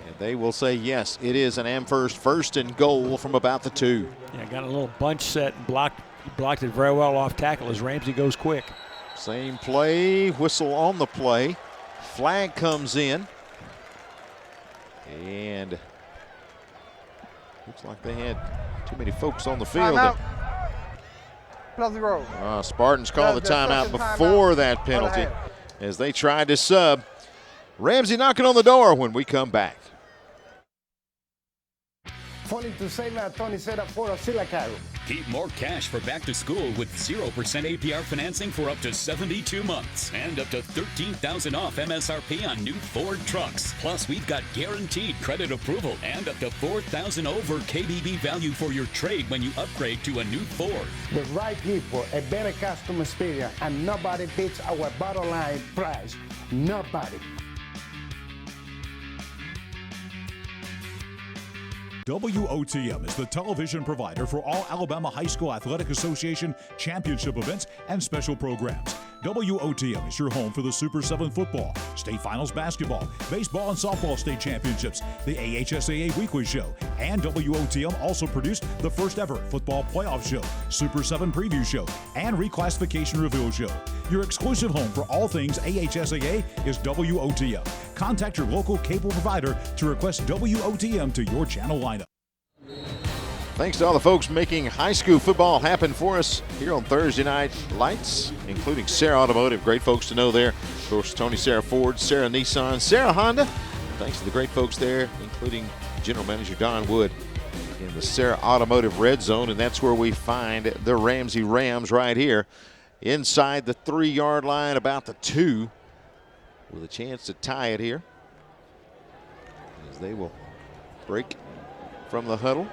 Speaker 1: And they will say yes, it is an Amherst 1st and goal from about the 2.
Speaker 2: Yeah, got a little bunch set and blocked it very well off tackle as Ramsay goes quick.
Speaker 1: Same play, whistle on the play. Flag comes in. And looks like they had too many folks on the field. Spartans call the timeout before that penalty as they tried to sub. Ramsay knocking on the door when we come back.
Speaker 11: Keep more cash for back to school with 0% APR financing for up to 72 months and up to $13,000 off MSRP on new Ford trucks. Plus, we've got guaranteed credit approval and up to $4,000 over KBB value for your trade when you upgrade to a new Ford.
Speaker 10: The right people, a better customer experience, and nobody beats our bottom line price. Nobody.
Speaker 4: WOTM is the television provider for all Alabama High School Athletic Association championship events and special programs. WOTM is your home for the Super 7 football, state finals basketball, baseball and softball state championships, the AHSAA weekly show, and WOTM also produced the first ever football playoff show, Super 7 preview show, and reclassification reveal show. Your exclusive home for all things AHSAA is WOTM. Contact your local cable provider to request WOTM to your channel lineup.
Speaker 1: Thanks to all the folks making high school football happen for us here on Thursday Night Lights, including Sarah Automotive. Great folks to know there. Of course, Tony Sarah Ford, Sarah Nissan, Sarah Honda. Thanks to the great folks there, including General Manager Don Wood in the Sarah Automotive Red Zone. And that's where we find the Ramsay Rams right here inside the 3-yard line, about the 2, with a chance to tie it here as they will break from the huddle.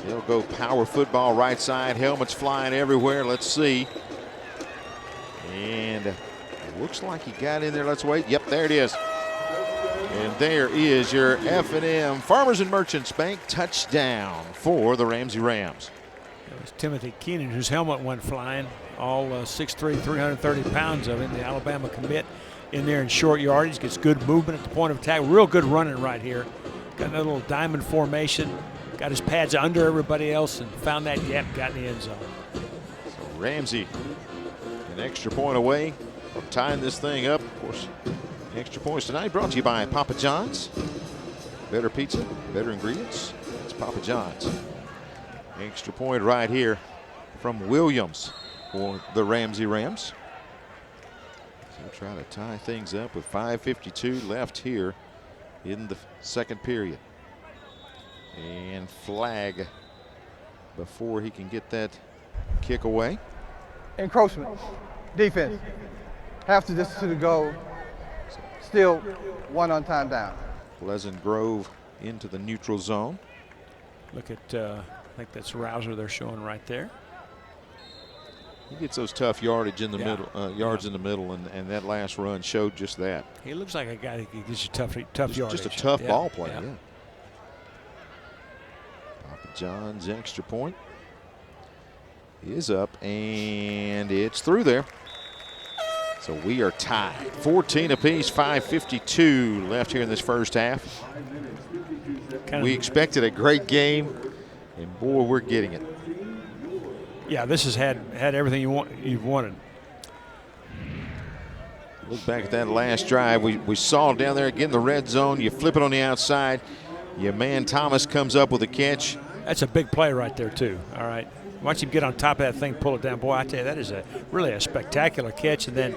Speaker 1: They'll go power football right side, helmets flying everywhere. Let's see. And it looks like he got in there. Let's wait. Yep, there it is. And there is your F&M Farmers and Merchants Bank touchdown for the Ramsay Rams.
Speaker 2: It was Timothy Keenan whose helmet went flying. All 6'3", 330 pounds of him. The Alabama commit in there in short yardage. Gets good movement at the point of attack. Real good running right here. Got that little diamond formation. Got his pads under everybody else and found that gap, got in the end zone.
Speaker 1: So Ramsay, an extra point away from tying this thing up. Of course, extra points tonight brought to you by Papa John's. Better pizza, better ingredients. It's Papa John's. Extra point right here from Williams for the Ramsay Rams. So we'll try to tie things up with 5:52 left here in the 2nd period. And flag before he can get that kick away.
Speaker 15: Encroachment, defense. Half the distance to the goal, still 1 on time down.
Speaker 1: Pleasant Grove into the neutral zone.
Speaker 2: Look at, I think that's Rouser they're showing right there.
Speaker 1: He gets those tough yardage in the middle, yards in the middle, and that last run showed just that.
Speaker 2: He looks like a guy that gives you tough yardage.
Speaker 1: Just a tough ball play, yeah. Papa John's extra point is up, and it's through there. So we are tied. 14 apiece, 5:52 left here in this first half. We expected a great game, and boy, we're getting it.
Speaker 2: Yeah, this has had everything you've wanted.
Speaker 1: Look back at that last drive. We saw down there again the red zone. You flip it on the outside. Your man Thomas comes up with a catch.
Speaker 2: That's a big play right there too. All right, watch him get on top of that thing, pull it down. Boy, I tell you, that is really a spectacular catch. And then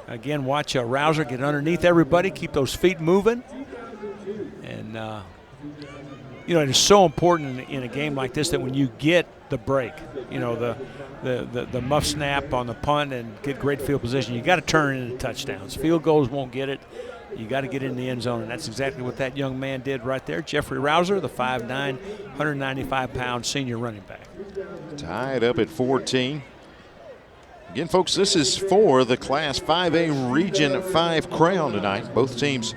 Speaker 2: again, watch Rouser get underneath everybody, keep those feet moving, and You know, it is so important in a game like this that when you get the break, you know, the muff snap on the punt and get great field position, you got to turn it into touchdowns. Field goals won't get it. You got to get in the end zone, and that's exactly what that young man did right there. Jeffrey Rouser, the 5'9", 195-pound senior running back.
Speaker 1: Tied up at 14. Again, folks, this is for the Class 5A Region 5 crown tonight. Both teams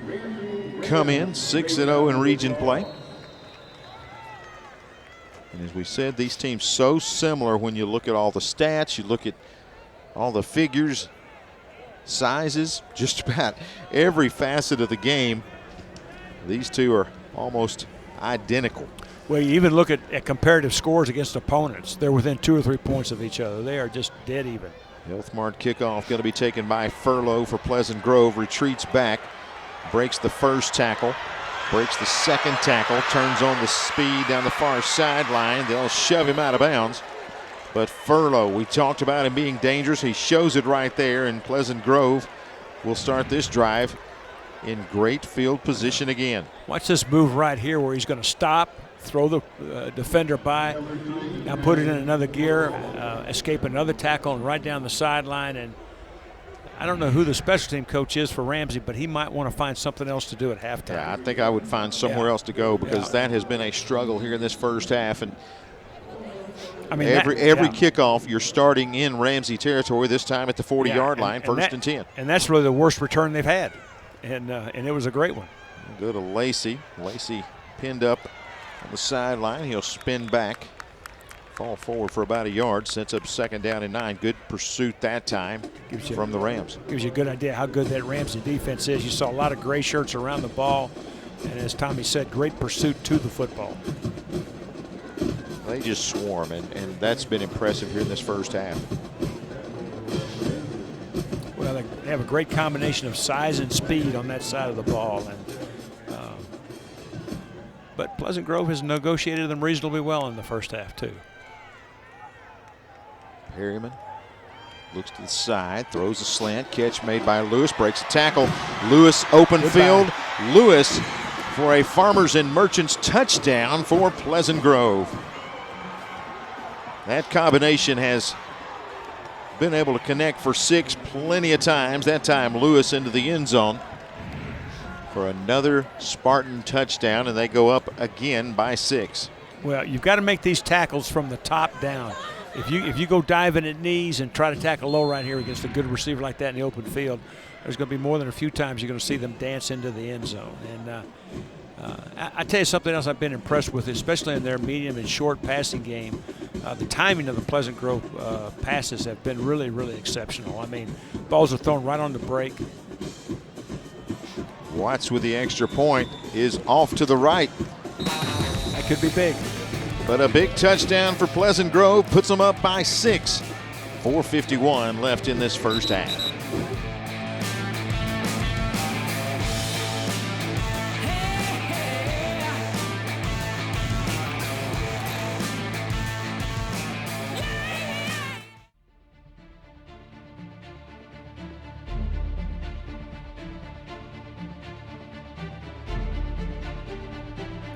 Speaker 1: come in 6-0 in region play. And as we said, these teams so similar when you look at all the stats, you look at all the figures, sizes, just about every facet of the game. These two are almost identical.
Speaker 2: Well, you even look at comparative scores against opponents. They're within 2 or 3 points of each other. They are just dead even.
Speaker 1: Healthmart kickoff going to be taken by Furlow for Pleasant Grove. Retreats back, breaks the first tackle, breaks the second tackle, turns on the speed down the far sideline. They'll shove him out of bounds. But Furlow, we talked about him being dangerous. He shows it right there, and Pleasant Grove will start this drive in great field position again.
Speaker 2: Watch this move right here where he's going to stop, throw the defender by, now put it in another gear, escape another tackle, and right down the sideline. And I don't know who the special team coach is for Ramsay, but he might want to find something else to do at halftime.
Speaker 1: Yeah, I think I would find somewhere else to go because that has been a struggle here in this first half. And
Speaker 2: I mean,
Speaker 1: every kickoff, you're starting in Ramsay territory, this time at the 40-yard line, first and 10.
Speaker 2: And that's really the worst return they've had. And it was a great one.
Speaker 1: Go to Lacey. Lacey pinned up on the sideline. He'll spin back, fall forward for about a yard, sets up 2nd down and 9. Good pursuit that time from the Rams.
Speaker 2: Gives you a good idea how good that Ramsay defense is. You saw a lot of gray shirts around the ball. And as Tommy said, great pursuit to the football.
Speaker 1: They just swarm, and that's been impressive here in this first half.
Speaker 2: Well, they have a great combination of size and speed on that side of the ball. But Pleasant Grove has negotiated them reasonably well in the first half, too.
Speaker 1: Perryman looks to the side, throws a slant, catch made by Lewis, breaks a tackle. Lewis open field. Lewis for a Farmers and Merchants touchdown for Pleasant Grove. That combination has been able to connect for 6 plenty of times. That time Lewis into the end zone for another Spartan touchdown, and they go up again by 6.
Speaker 2: Well, you've got to make these tackles from the top down. If you go diving at knees and try to tackle low right here against a good receiver like that in the open field, there's going to be more than a few times you're going to see them dance into the end zone. And I tell you something else I've been impressed with, especially in their medium and short passing game. The timing of the Pleasant Grove passes have been really, really exceptional. I mean, balls are thrown right on the break.
Speaker 1: Watts with the extra point is off to the right.
Speaker 2: That could be big.
Speaker 1: But a big touchdown for Pleasant Grove puts them up by 6. 4:51 left in this first half.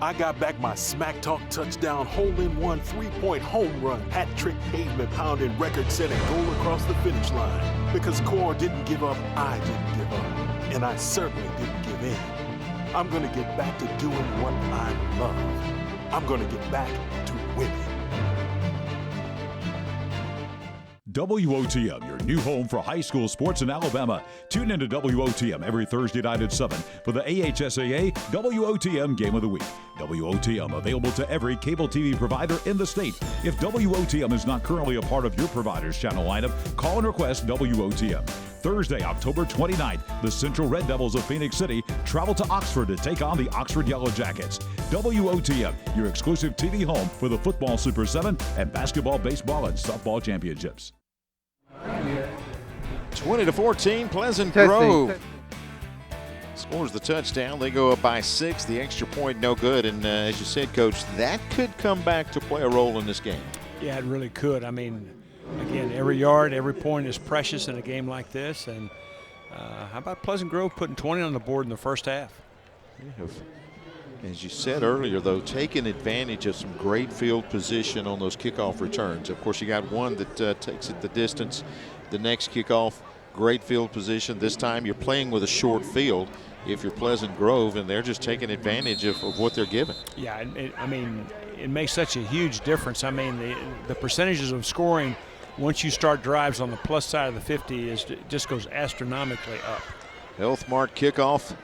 Speaker 14: I got back my smack talk touchdown hole-in-one 3-point home run, hat trick pavement pounding record-setting goal across the finish line. Because Core didn't give up, I didn't give up, and I certainly didn't give in. I'm gonna get back to doing what I love. I'm gonna get back to winning.
Speaker 4: WOTM, your new home for high school sports in Alabama. Tune into WOTM every Thursday night at 7 for the AHSAA WOTM Game of the Week. WOTM available to every cable TV provider in the state. If WOTM is not currently a part of your provider's channel lineup, call and request WOTM. Thursday, October 29th, the Central Red Devils of Phoenix City travel to Oxford to take on the Oxford Yellow Jackets. WOTM, your exclusive TV home for the football Super 7 and basketball, baseball, and softball championships.
Speaker 1: 20-14, Pleasant Grove scores the touchdown. They go up by 6. The extra point no good. And as you said, Coach, that could come back to play a role in this game.
Speaker 2: Yeah, it really could. I mean, again, every yard, every point is precious in a game like this. And how about Pleasant Grove putting 20 on the board in the first half?
Speaker 1: They have As you said earlier, though, taking advantage of some great field position on those kickoff returns. Of course, you got one that takes it the distance. The next kickoff, great field position. This time you're playing with a short field if you're Pleasant Grove, and they're just taking advantage of what they're given.
Speaker 2: Yeah, I mean, it makes such a huge difference. I mean, the percentages of scoring once you start drives on the plus side of the 50 just goes astronomically up.
Speaker 1: Health Mart kickoff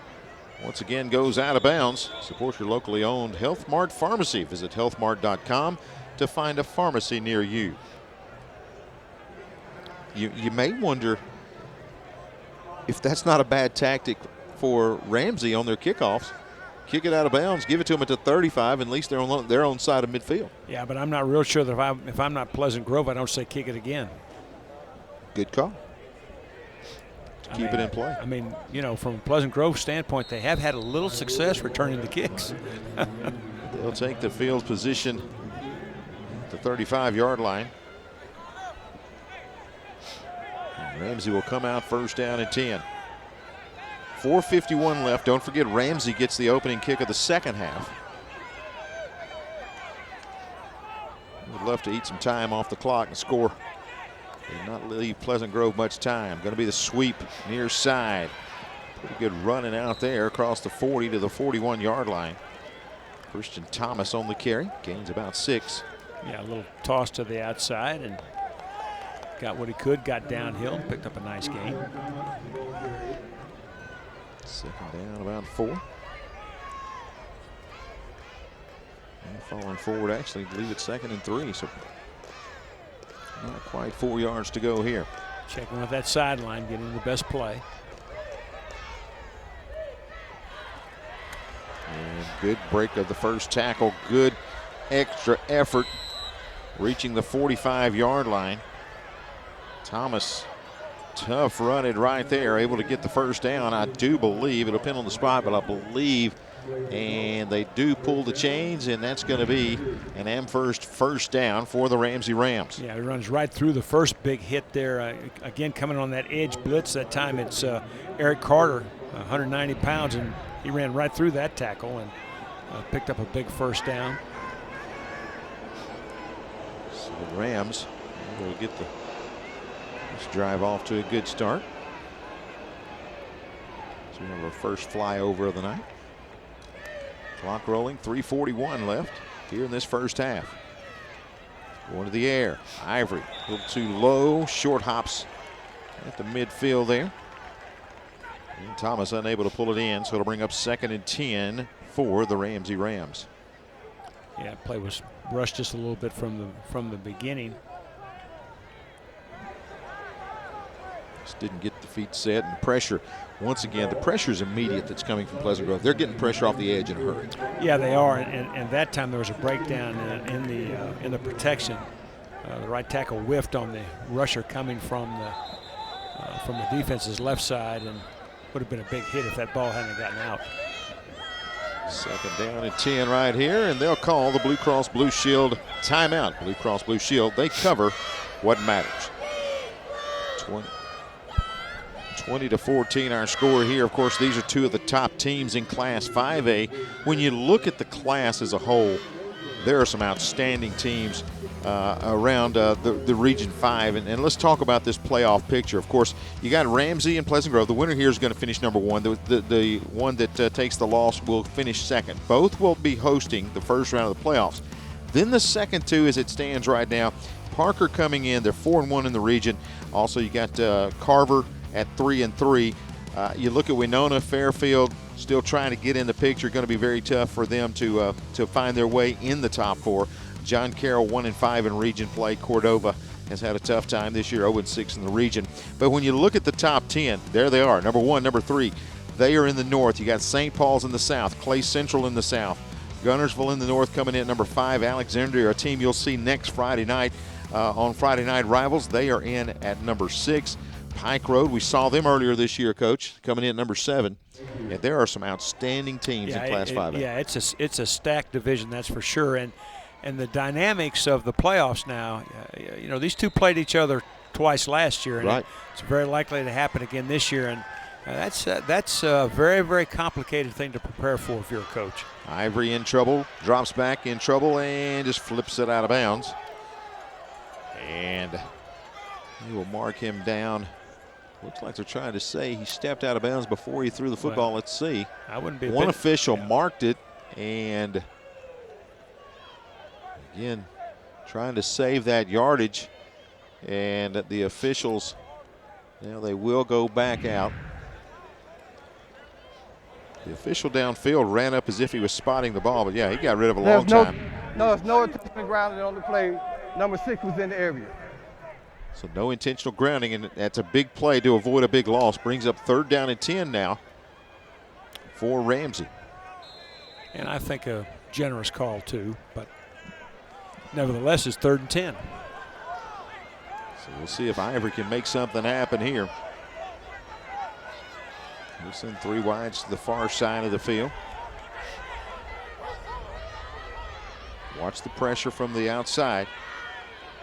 Speaker 1: once again goes out of bounds. Support your locally owned Health Mart pharmacy. Visit healthmart.com to find a pharmacy near you. You may wonder if that's not a bad tactic for Ramsay on their kickoffs. Kick it out of bounds, give it to them at the 35, and at least they're on their own side of midfield.
Speaker 2: Yeah, but I'm not real sure that if I'm not Pleasant Grove, I don't say kick it again.
Speaker 1: Good call. Keep it in play.
Speaker 2: I mean, you know, from a Pleasant Grove standpoint, they have had a little success returning the kicks.
Speaker 1: They'll take the field position at the 35-yard line. Ramsay will come out first down and 10. 4:51 left. Don't forget, Ramsay gets the opening kick of the second half. Would love to eat some time off the clock and score. Did not leave Pleasant Grove much time. Going to be the sweep near side. Pretty good running out there across the 40 to the 41-yard line. Christian Thomas on the carry. Gains about 6.
Speaker 2: Yeah, a little toss to the outside and got what he could, got downhill, picked up a nice gain.
Speaker 1: Second down, about 4. And falling forward, actually leave it 2nd and 3. So not quite 4 yards to go here.
Speaker 2: Checking with that sideline, getting the best play.
Speaker 1: And good break of the first tackle. Good extra effort reaching the 45-yard line. Thomas, tough running right there, able to get the first down. I do believe, it'll depend on the spot, but I believe, and they do pull the chains, and that's going to be an Amherst first down for the Ramsay Rams.
Speaker 2: Yeah, he runs right through the first big hit there. Again, coming on that edge blitz. That time it's Eric Carter, 190 pounds, and he ran right through that tackle and picked up a big first down.
Speaker 1: So the Rams will get this drive off to a good start. So we have our first flyover of the night. Clock rolling, 3:41 left here in this first half. Going to the air. Ivory, a little too low. Short hops at the midfield there. And Thomas unable to pull it in, so it'll bring up 2nd and 10 for the Ramsay Rams.
Speaker 2: Yeah, play was rushed just a little bit from the beginning.
Speaker 1: Just didn't get the feet set, and pressure. Once again, the pressure is immediate that's coming from Pleasant Grove. They're getting pressure off the edge in a hurry.
Speaker 2: Yeah, they are, and that time there was a breakdown in the protection. The right tackle whiffed on the rusher coming from the defense's left side, and would have been a big hit if that ball hadn't gotten out.
Speaker 1: 2nd down and 10 right here, and they'll call the Blue Cross Blue Shield timeout. Blue Cross Blue Shield, they cover what matters. 20-14 our score here. Of course, these are two of the top teams in Class 5A. When you look at the class as a whole, there are some outstanding teams around the Region 5. And let's talk about this playoff picture. Of course, you got Ramsay and Pleasant Grove. The winner here is going to finish number 1. The one that takes the loss will finish 2nd. Both will be hosting the first round of the playoffs. Then the second two, as it stands right now, Parker coming in. They're 4-1 in the region. Also, you got Carver at 3-3. You look at Winona, Fairfield, still trying to get in the picture. Going to be very tough for them to find their way in the top 4. John Carroll 1-5 in region play. Cordova has had a tough time this year, 0-6 in the region. But when you look at the top 10, there they are. Number 1, number 3, they are in the north. You got St. Paul's in the south, Clay Central in the south, Gunnersville in the north coming in at number 5. Alexandria, a team you'll see next Friday night on Friday Night Rivals. They are in at number 6. Pike Road, we saw them earlier this year, Coach, coming in at number 7. Yeah, there are some outstanding teams in Class 5A.
Speaker 2: Yeah, it's a stacked division, that's for sure. And the dynamics of the playoffs now, these two played each other twice last year, and
Speaker 1: right.
Speaker 2: It's very likely to happen again this year. And That's a very, very complicated thing to prepare for if you're a coach.
Speaker 1: Ivory in trouble, drops back in trouble, and just flips it out of bounds. And he will mark him down. Looks like they're trying to say he stepped out of bounds before he threw the football. Let's see.
Speaker 2: I wouldn't be.
Speaker 1: One official marked it, and again, trying to save that yardage. And the officials, now they will go back out. The official downfield ran up as if he was spotting the ball, but yeah, he got rid of a long time.
Speaker 15: No, there's no intentional grounding on the play. Number 6 was in the area.
Speaker 1: So no intentional grounding, and that's a big play to avoid a big loss. Brings up 3rd down and 10 now for Ramsay.
Speaker 2: And I think a generous call too, but nevertheless it's 3rd and 10.
Speaker 1: So we'll see if Ivory can make something happen here. We'll send 3 wides to the far side of the field. Watch the pressure from the outside.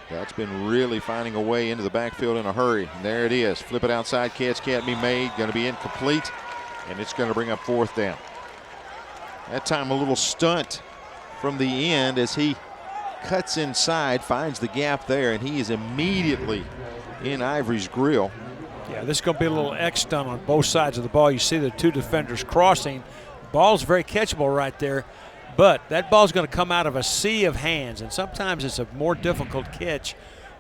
Speaker 1: That's been really finding a way into the backfield in a hurry. And there it is. Flip it outside. Catch can't be made. Going to be incomplete. And it's going to bring up 4th down. That time a little stunt from the end as he cuts inside, finds the gap there, and he is immediately in Ivory's grill.
Speaker 2: Yeah, this is going to be a little X stunt on both sides of the ball. You see the 2 defenders crossing. Ball's very catchable right there, but that ball's going to come out of a sea of hands, and sometimes it's a more difficult catch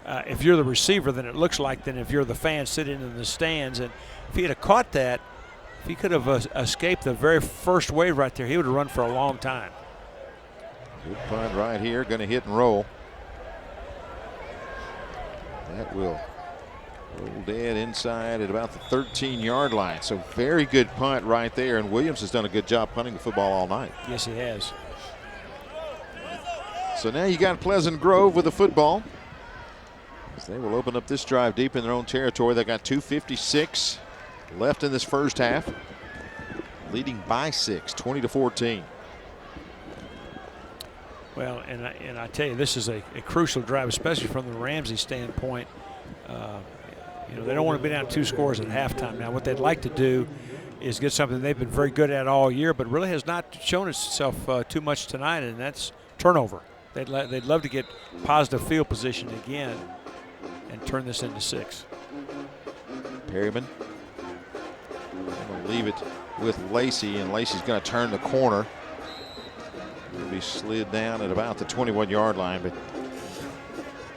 Speaker 2: if you're the receiver than it looks like than if you're the fan sitting in the stands. And if he had caught that, if he could have escaped the very first wave right there, he would have run for a long time.
Speaker 1: Good punt right here, going to hit and roll. That will roll dead inside at about the 13-yard line. So very good punt right there, and Williams has done a good job punting the football all night.
Speaker 2: Yes, he has.
Speaker 1: So now you got Pleasant Grove with the football. As they will open up this drive deep in their own territory. They got 2:56 left in this first half. Leading by 6, 20-14.
Speaker 2: Well, and I tell you, this is a crucial drive, especially from the Ramsay standpoint. You know, they don't want to be down 2 scores at halftime. Now, what they'd like to do is get something they've been very good at all year, but really has not shown itself too much tonight, and that's turnover. They'd love to get positive field position again and turn this into 6.
Speaker 1: Perryman going to leave it with Lacey, and Lacey's going to turn the corner. He'll be slid down at about the 21-yard line, but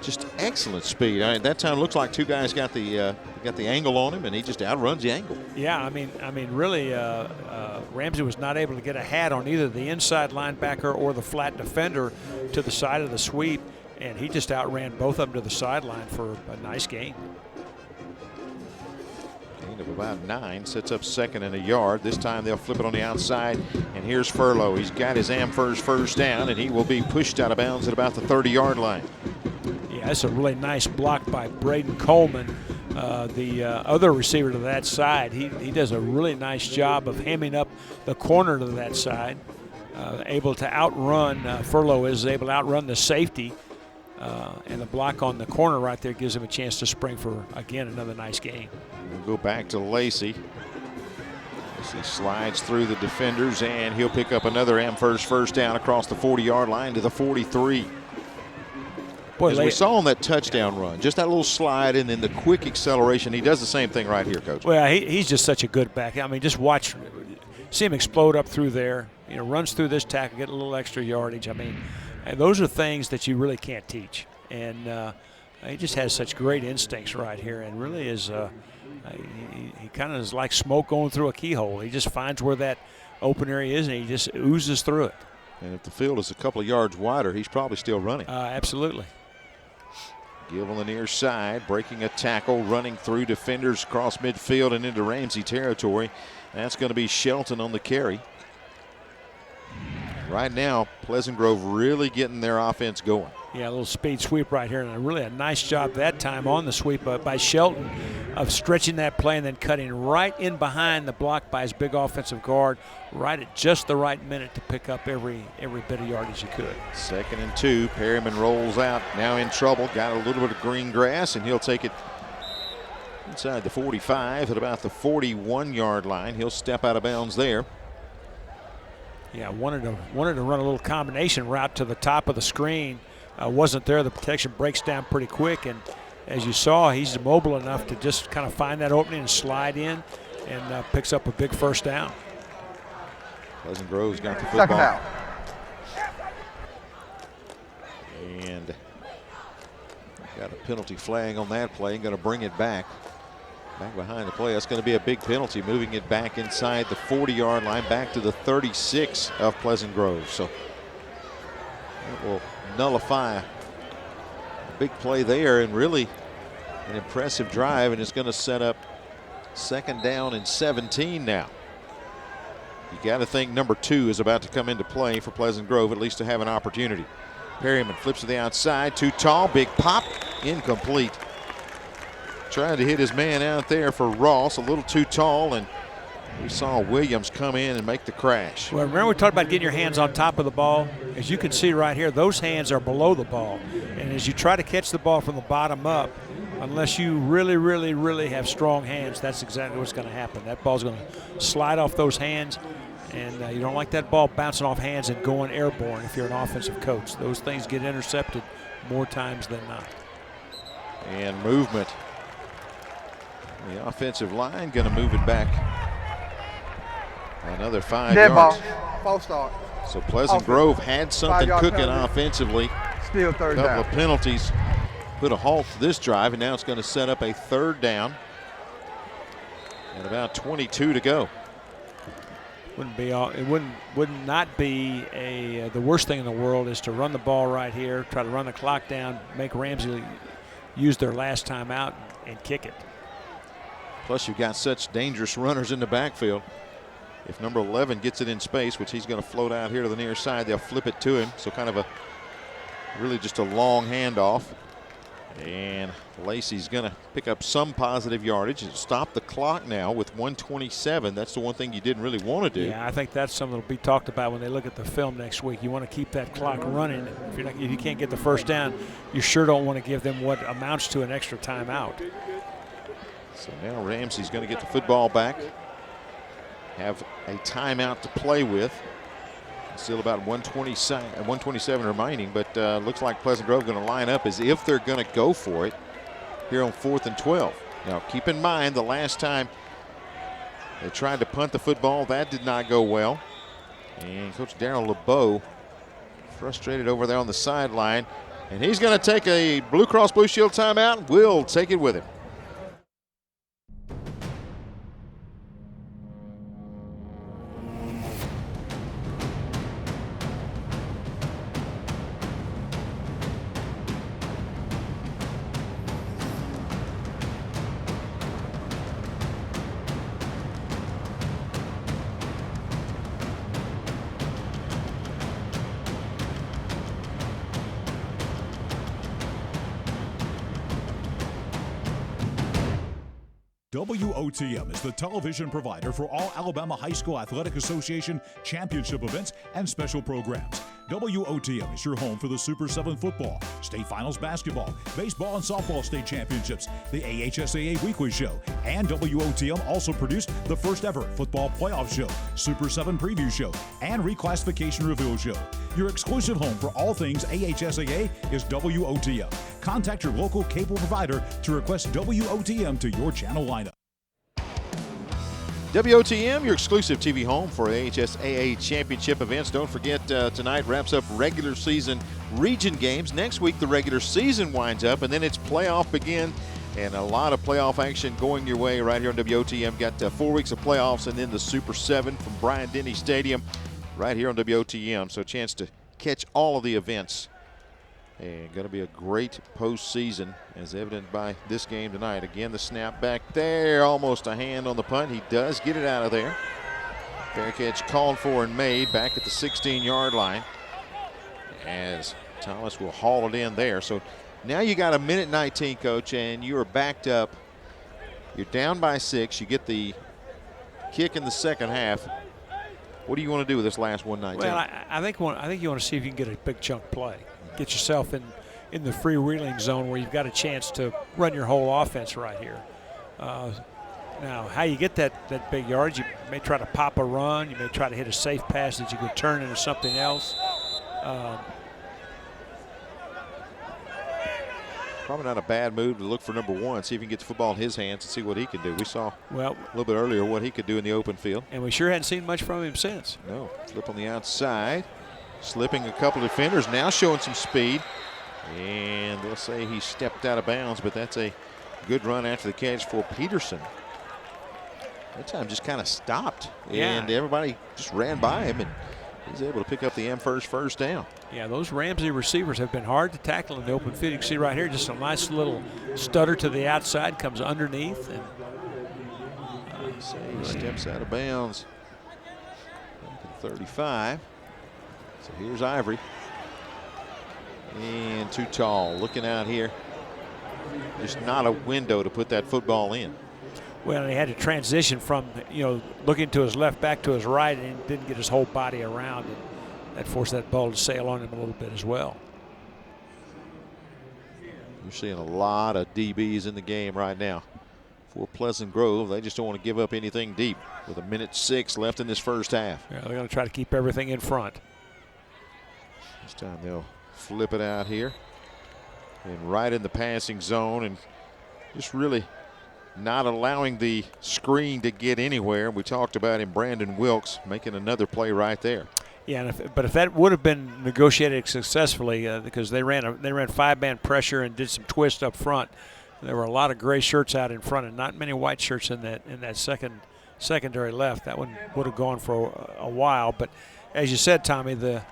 Speaker 1: just excellent speed. That time looks like 2 guys got the angle on him, and he just outruns the angle.
Speaker 2: Yeah, I mean, really, Ramsay was not able to get a hat on either the inside linebacker or the flat defender to the side of the sweep, and he just outran both of them to the sideline for a nice gain.
Speaker 1: Gain of about 9, sets up 2nd and a yard. This time they'll flip it on the outside, and here's Furlow. He's got his first down, and he will be pushed out of bounds at about the 30-yard line.
Speaker 2: Yeah, that's a really nice block by Braden Coleman, the other receiver to that side. He does a really nice job of hamming up the corner to that side, able to outrun, Furlow is able to outrun the safety, and the block on the corner right there gives him a chance to spring for, again, another nice gain.
Speaker 1: We'll go back to Lacey. Lacey slides through the defenders, and he'll pick up another first down across the 40-yard line to the 43.
Speaker 2: Boy,
Speaker 1: as we saw on that touchdown run, just that little slide and then the quick acceleration, he does the same thing right here, Coach.
Speaker 2: Well, he's just such a good back. I mean, just see him explode up through there, you know, runs through this tackle, get a little extra yardage. I mean, and those are things that you really can't teach. And he just has such great instincts right here, and really is he kind of is like smoke going through a keyhole. He just finds where that open area is, and he just oozes through it.
Speaker 1: And if the field is a couple of yards wider, he's probably still running.
Speaker 2: Absolutely.
Speaker 1: Give on the near side, breaking a tackle, running through defenders across midfield and into Ramsay territory. That's going to be Shelton on the carry. Right now, Pleasant Grove really getting their offense going.
Speaker 2: Yeah, a little speed sweep right here, and really a nice job that time on the sweep by Shelton of stretching that play and then cutting right in behind the block by his big offensive guard, right at just the right minute to pick up every bit of yardage he could.
Speaker 1: 2nd and 2. Perryman rolls out, now in trouble, got a little bit of green grass, and he'll take it Inside the 45 at about the 41-yard line. He'll step out of bounds there.
Speaker 2: Yeah, wanted to run a little combination route to the top of the screen. Wasn't there. The protection breaks down pretty quick, and as you saw, he's mobile enough to just kind of find that opening and slide in, and picks up a big first down.
Speaker 1: Pleasant Grove's got the football.
Speaker 15: Second down.
Speaker 1: And got a penalty flag on that play. Going to bring it back behind the play. That's going to be a big penalty, moving it back inside the 40-yard line, back to the 36 of Pleasant Grove. So that will nullify a big play there, and really an impressive drive, and it's going to set up 2nd down and 17 now. You got to think number 2 is about to come into play for Pleasant Grove, at least to have an opportunity. Perryman flips to the outside, too tall, big pop, incomplete. Trying to hit his man out there for Ross, a little too tall, and we saw Williams come in and make the crash.
Speaker 2: Well, remember we talked about getting your hands on top of the ball? As you can see right here, those hands are below the ball. And as you try to catch the ball from the bottom up, unless you really, really, really have strong hands, that's exactly what's going to happen. That ball's going to slide off those hands, and you don't like that ball bouncing off hands and going airborne if you're an offensive coach. Those things get intercepted more times than not.
Speaker 1: And movement. The offensive line going to move it back another 5
Speaker 15: Dead
Speaker 1: yards.
Speaker 15: ball. False start.
Speaker 1: So Pleasant Grove had something
Speaker 15: 5-yard
Speaker 1: cooking
Speaker 15: penalty.
Speaker 1: offensively.
Speaker 15: Still third
Speaker 1: A couple
Speaker 15: down.
Speaker 1: of penalties put a halt to this drive, and now it's going to set up a 3rd down and about 22 to go.
Speaker 2: Would not be the worst thing in the world is to run the ball right here, try to run the clock down, make Ramsay use their last time out and kick it.
Speaker 1: Plus, you've got such dangerous runners in the backfield. If number 11 gets it in space, which he's going to float out here to the near side, they'll flip it to him. So kind of really just a long handoff. And Lacey's going to pick up some positive yardage and stop the clock now with 1:27. That's the one thing you didn't really want to do.
Speaker 2: Yeah, I think that's something that'll be talked about when they look at the film next week. You want to keep that clock running. If you can't get the first down, you sure don't want to give them what amounts to an extra timeout.
Speaker 1: So now Ramsey's going to get the football back. Have a timeout to play with. Still about 127 remaining, but looks like Pleasant Grove going to line up as if they're going to go for it here on 4th and 12. Now keep in mind the last time they tried to punt the football, that did not go well. And Coach Darryl LeBeau frustrated over there on the sideline, and he's going to take a Blue Cross Blue Shield timeout. We'll take it with him.
Speaker 4: WOTM is the television provider for all Alabama High School Athletic Association championship events and special programs. WOTM is your home for the Super 7 football, state finals basketball, baseball and softball state championships, the AHSAA weekly show, and WOTM also produced the first ever football playoff show, Super 7 preview show, and reclassification reveal show. Your exclusive home for all things AHSAA is WOTM. Contact your local cable provider to request WOTM to your channel lineup.
Speaker 1: WOTM, your exclusive TV home for AHSAA championship events. Don't forget, tonight wraps up regular season region games. Next week, the regular season winds up, and then it's playoff begin, and a lot of playoff action going your way right here on WOTM. Got 4 weeks of playoffs, and then the Super 7 from Bryant-Denny Stadium right here on WOTM. So a chance to catch all of the events. And going to be a great postseason, as evident by this game tonight. Again, the snap back there, almost a hand on the punt. He does get it out of there. Fair catch called for and made back at the 16-yard line, as Thomas will haul it in there. So now you got a minute 19, Coach, and you are backed up. You're down by 6. You get the kick in the second half. What do you want to do with this last 119?
Speaker 2: Well, I think you want to see if you can get a big chunk play. Get yourself in the freewheeling zone where you've got a chance to run your whole offense right here. Now, how you get that big yardage, you may try to pop a run. You may try to hit a safe pass that you could turn into something else.
Speaker 1: Probably not a bad move to look for number 1, see if he can get the football in his hands and see what he can do. We saw a little bit earlier what he could do in the open field.
Speaker 2: And we sure hadn't seen much from him since.
Speaker 1: No, flip on the outside, slipping a couple of defenders, now showing some speed. And they'll say he stepped out of bounds, but that's a good run after the catch for Peterson. That time just kind of stopped, and everybody just ran by him, and he's able to pick up the first down.
Speaker 2: Yeah, those Ramsay receivers have been hard to tackle in the open field. You can see right here just a nice little stutter to the outside, comes underneath. And
Speaker 1: he steps out of bounds. 35. So here's Ivory. And too tall, looking out here. Just not a window to put that football in.
Speaker 2: Well, he had to transition from, looking to his left back to his right, and didn't get his whole body around, and that forced that ball to sail on him a little bit as well.
Speaker 1: You're seeing a lot of DBs in the game right now for Pleasant Grove. They just don't want to give up anything deep with 1:06 left in this first half.
Speaker 2: Yeah, they're going to try to keep everything in front.
Speaker 1: This time they'll flip it out here and right in the passing zone, and just really not allowing the screen to get anywhere. We talked about him, Brandon Wilkes, making another play right there.
Speaker 2: Yeah, but if that would have been negotiated successfully, because they ran 5-man pressure and did some twist up front, there were a lot of gray shirts out in front and not many white shirts in that secondary left. That one would have gone for a while, but as you said, Tommy, the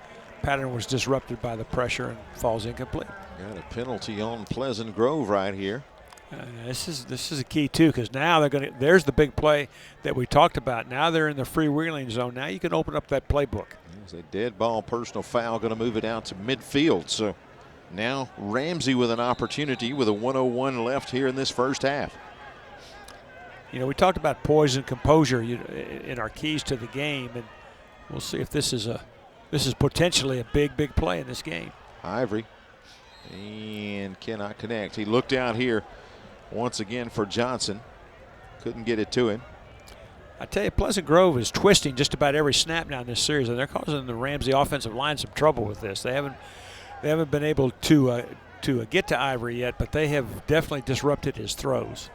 Speaker 2: pattern was disrupted by the pressure and falls incomplete.
Speaker 1: Got a penalty on Pleasant Grove right here.
Speaker 2: This is a key too, because now there's the big play that we talked about. Now they're in the freewheeling zone. Now you can open up that playbook.
Speaker 1: There's a dead ball personal foul, going to move it out to midfield. So now Ramsay with an opportunity with a 1:01 left here in this first half.
Speaker 2: We talked about poise and composure in our keys to the game, and we'll see if this is potentially a big play in this game.
Speaker 1: Ivory and cannot connect. He looked out here once again for Johnson. Couldn't get it to him.
Speaker 2: I tell you, Pleasant Grove is twisting just about every snap now in this series, and they're causing the Ramsay offensive line some trouble with this. They haven't been able to get to Ivory yet, but they have definitely disrupted his throws.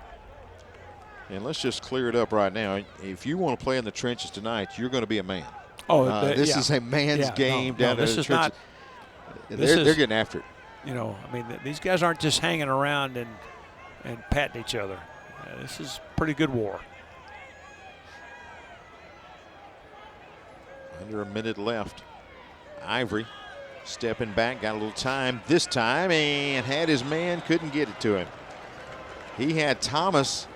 Speaker 1: And let's just clear it up right now. If you want to play in the trenches tonight, you're going to be a man. This is a man's game down in the trenches. They're getting after it.
Speaker 2: These guys aren't just hanging around and patting each other. This is pretty good war.
Speaker 1: Under a minute left. Ivory stepping back, got a little time this time, and had his man, couldn't get it to him. He had Thomas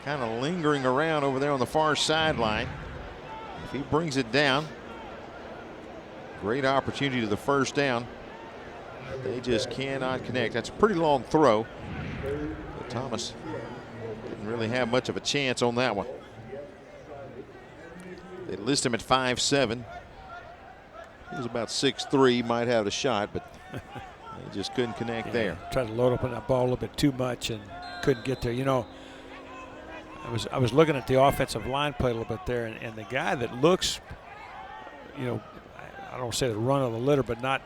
Speaker 1: kind of lingering around over there on the far sideline. If he brings it down, great opportunity to the first down. They just cannot connect. That's a pretty long throw. But Thomas didn't really have much of a chance on that one. They list him at 5'7". He was about 6'3", might have a shot, but they just couldn't connect there.
Speaker 2: Tried to load up on that ball a little bit too much and couldn't get there. I was looking at the offensive line play a little bit there, and the guy that looks, I don't want to say the run of the litter, but not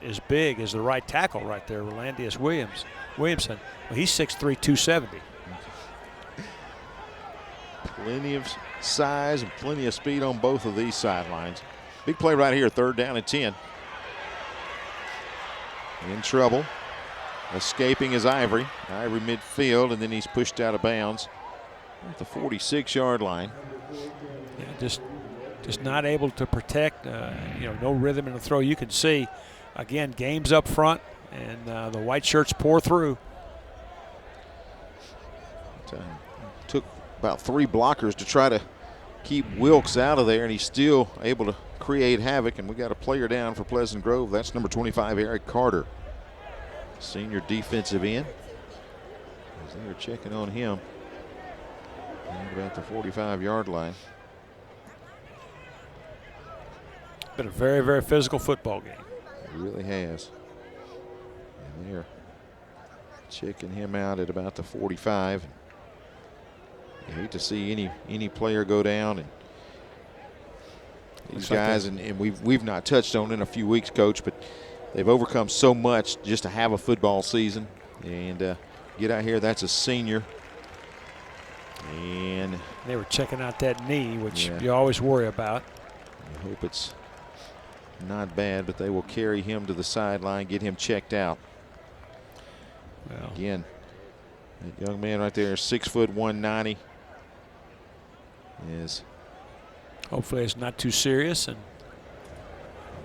Speaker 2: as big as the right tackle right there, Rolandius Williamson. Well, he's 6'3", 270.
Speaker 1: Plenty of size and plenty of speed on both of these sidelines. Big play right here, 3rd down and 10. In trouble. Escaping is Ivory. Ivory midfield, and then he's pushed out of bounds at the 46-yard line.
Speaker 2: Yeah, just not able to protect. No rhythm in the throw. You can see, again, game's up front, and the white shirts pour through.
Speaker 1: Took about 3 blockers to try to keep Wilkes out of there, and he's still able to create havoc. And we got a player down for Pleasant Grove. That's number 25, Eric Carter, senior defensive end. As they were checking on him at about the 45-yard line.
Speaker 2: Been a very, very physical football game.
Speaker 1: It really has. And they're checking him out at about the 45. You hate to see any player go down, and these guys, and we've not touched on it in a few weeks, Coach, but they've overcome so much just to have a football season and get out here. That's a senior. And
Speaker 2: they were checking out that knee, which you always worry about.
Speaker 1: I hope it's not bad, but they will carry him to the sideline, get him checked out.
Speaker 2: Well,
Speaker 1: again, that young man right there, 6 foot 190, is
Speaker 2: hopefully it's not too serious. And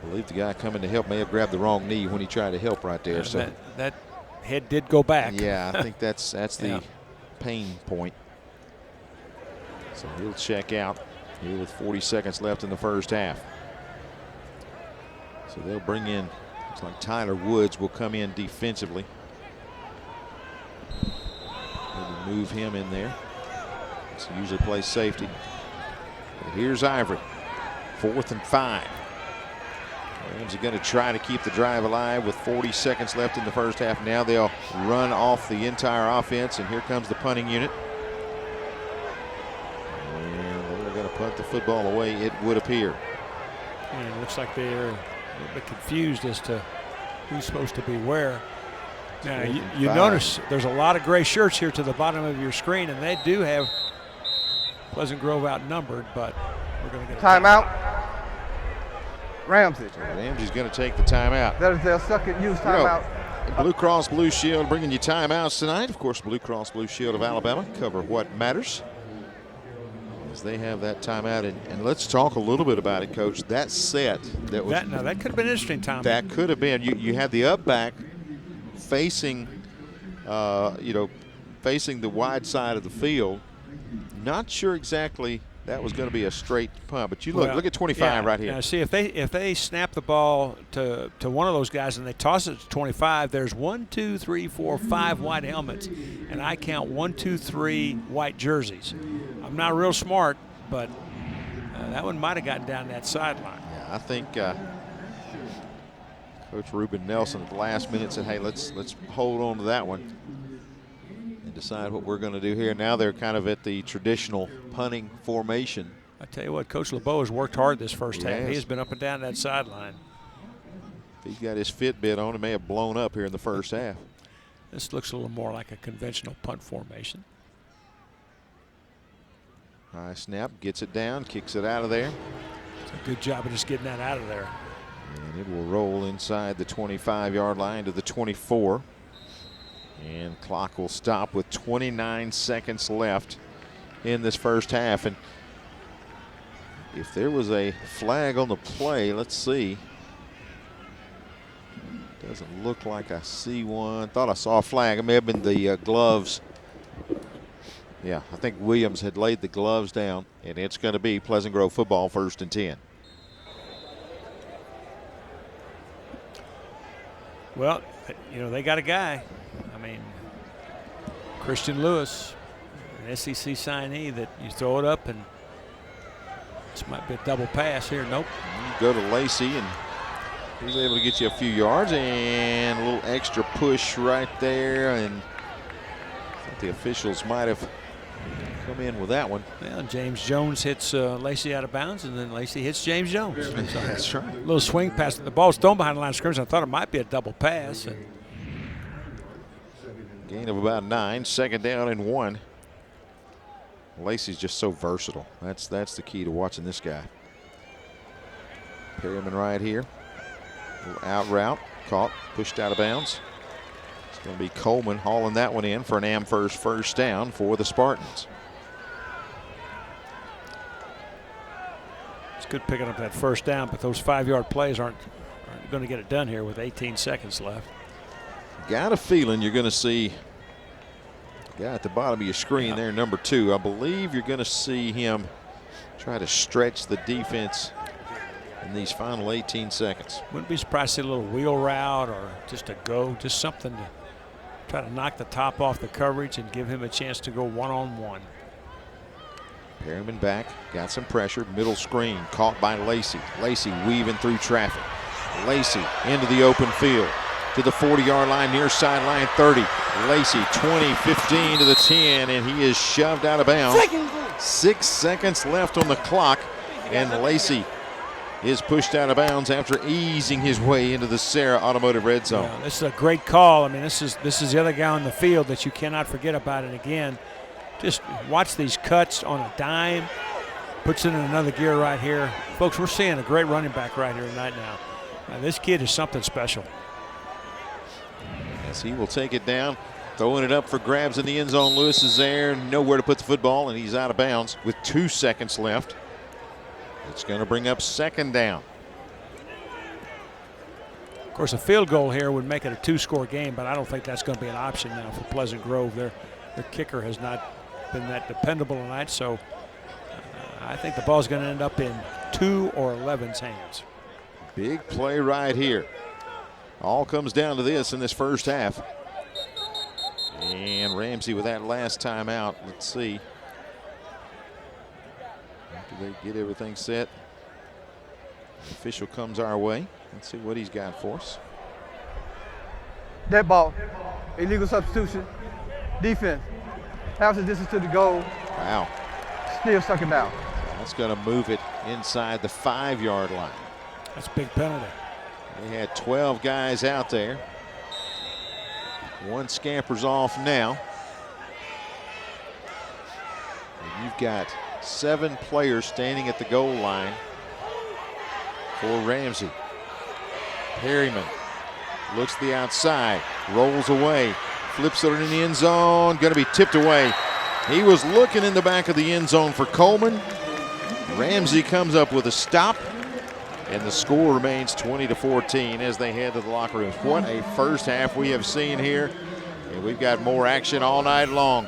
Speaker 1: I believe the guy coming to help may have grabbed the wrong knee when he tried to help right there. So
Speaker 2: that head did go back.
Speaker 1: Yeah, I think that's the pain point. So he'll check out here with 40 seconds left in the first half. So they'll bring in, looks like Tyler Woods will come in defensively. Maybe move him in there. So usually plays safety. But here's Ivory, 4th and 5. Ramsay going to try to keep the drive alive with 40 seconds left in the first half. Now they'll run off the entire offense, and here comes the punting unit. And they're going to punt the football away, it would appear.
Speaker 2: And it looks like they're a little bit confused as to who's supposed to be where. Now, you notice there's a lot of gray shirts here to the bottom of your screen, and they do have Pleasant Grove outnumbered, but we're going to get a
Speaker 15: timeout. Ramsay.
Speaker 1: So Ramsay's going to take the timeout.
Speaker 15: That is their second use timeout.
Speaker 1: Blue Cross Blue Shield bringing you timeouts tonight. Of course, Blue Cross Blue Shield of Alabama cover what matters as they have that timeout. And let's talk a little bit about it, Coach. That set that was
Speaker 2: that could have been interesting, Tom.
Speaker 1: That could have been. You had the up back facing, facing the wide side of the field. Not sure exactly that was going to be a straight punt, but you look at 25 right here.
Speaker 2: Now see, if they snap the ball to one of those guys and they toss it to 25, there's 1, 2, 3, 4, 5 white helmets, and I count 1, 2, 3 white jerseys. I'm not real smart, but that one might have gotten down that sideline.
Speaker 1: Yeah, I think Coach Ruben Nelson at the last minute said, "Hey, let's hold on to that one and decide what we're going to do here." Now they're kind of at the traditional punting formation.
Speaker 2: I tell you what, Coach LeBeau has worked hard this first half. He has been up and down that sideline.
Speaker 1: He's got his Fitbit on. It may have blown up here in the first half.
Speaker 2: This looks a little more like a conventional punt formation.
Speaker 1: High snap, gets it down, kicks it out of there.
Speaker 2: It's a good job of just getting that out of there.
Speaker 1: And it will roll inside the 25-yard line to the 24. And clock will stop with 29 seconds left in this first half. And if there was a flag on the play, let's see. Doesn't look like I see one. Thought I saw a flag. It may have been the gloves. Yeah, I think Williams had laid the gloves down, and it's going to be Pleasant Grove football, 1st and 10.
Speaker 2: Well, they got a guy. I mean, Christian Lewis, an SEC signee that you throw it up, and this might be a double pass here. Nope.
Speaker 1: You go to Lacey, and he's able to get you a few yards, and a little extra push right there, and I think the officials might have come in with that one.
Speaker 2: Well, James Jones hits Lacey out of bounds, and then Lacey hits James Jones. So
Speaker 1: that's right.
Speaker 2: A little swing pass. The ball's thrown behind the line of scrimmage. I thought it might be a double pass. And
Speaker 1: gain of about 9, 2nd down and 1. Lacey's just so versatile. That's the key to watching this guy. Perryman right here. A little out route, caught, pushed out of bounds. It's going to be Coleman hauling that one in for an Amherst first down for the Spartans.
Speaker 2: It's good picking up that first down, but those 5-yard plays aren't going to get it done here with 18 seconds left.
Speaker 1: Got a feeling you're going to see guy at the bottom of your screen there, number 2. I believe you're going to see him try to stretch the defense in these final 18 seconds.
Speaker 2: Wouldn't be surprised to see a little wheel route or just a go, just something to try to knock the top off the coverage and give him a chance to go one-on-one.
Speaker 1: Perryman back, got some pressure, middle screen, caught by Lacey. Lacey weaving through traffic. Lacey into the open field. to the 40-yard line, near sideline 30. Lacey 20, 15 to the 10, and he is shoved out of bounds. 6 seconds left on the clock, and Lacey is pushed out of bounds after easing his way into the Sarah Automotive red zone.
Speaker 2: Yeah, this is a great call. I mean, this is the other guy on the field that you cannot forget about. And again, just watch these cuts on a dime. Puts it in another gear right here. Folks, we're seeing a great running back right here tonight now. This kid is something special.
Speaker 1: As he will take it down, throwing it up for grabs in the end zone. Lewis is there, nowhere to put the football, and he's out of bounds with 2 seconds left. It's going to bring up second down.
Speaker 2: Of course, a field goal here would make it a 2-score game, but I don't think that's going to be an option now for Pleasant Grove. Their kicker has not been that dependable tonight, so I think the ball's going to end up in 2 or 11's hands.
Speaker 1: Big play right here. All comes down to this in this first half. And Ramsay with that last timeout. Let's see. After they get everything set, the official comes our way. Let's see what he's got for us.
Speaker 15: Dead ball, illegal substitution, defense, half the distance to the goal.
Speaker 1: Wow.
Speaker 15: Still sucking down.
Speaker 1: That's going to move it inside the 5-yard line.
Speaker 2: That's a big penalty.
Speaker 1: They had 12 guys out there. One scampers off now. And you've got 7 players standing at the goal line for Ramsay. Perryman looks to the outside, rolls away, flips it in the end zone, going to be tipped away. He was looking in the back of the end zone for Coleman. Ramsay comes up with a stop, and the score remains 20-14 as they head to the locker rooms. What a first half we have seen here, and we've got more action all night long.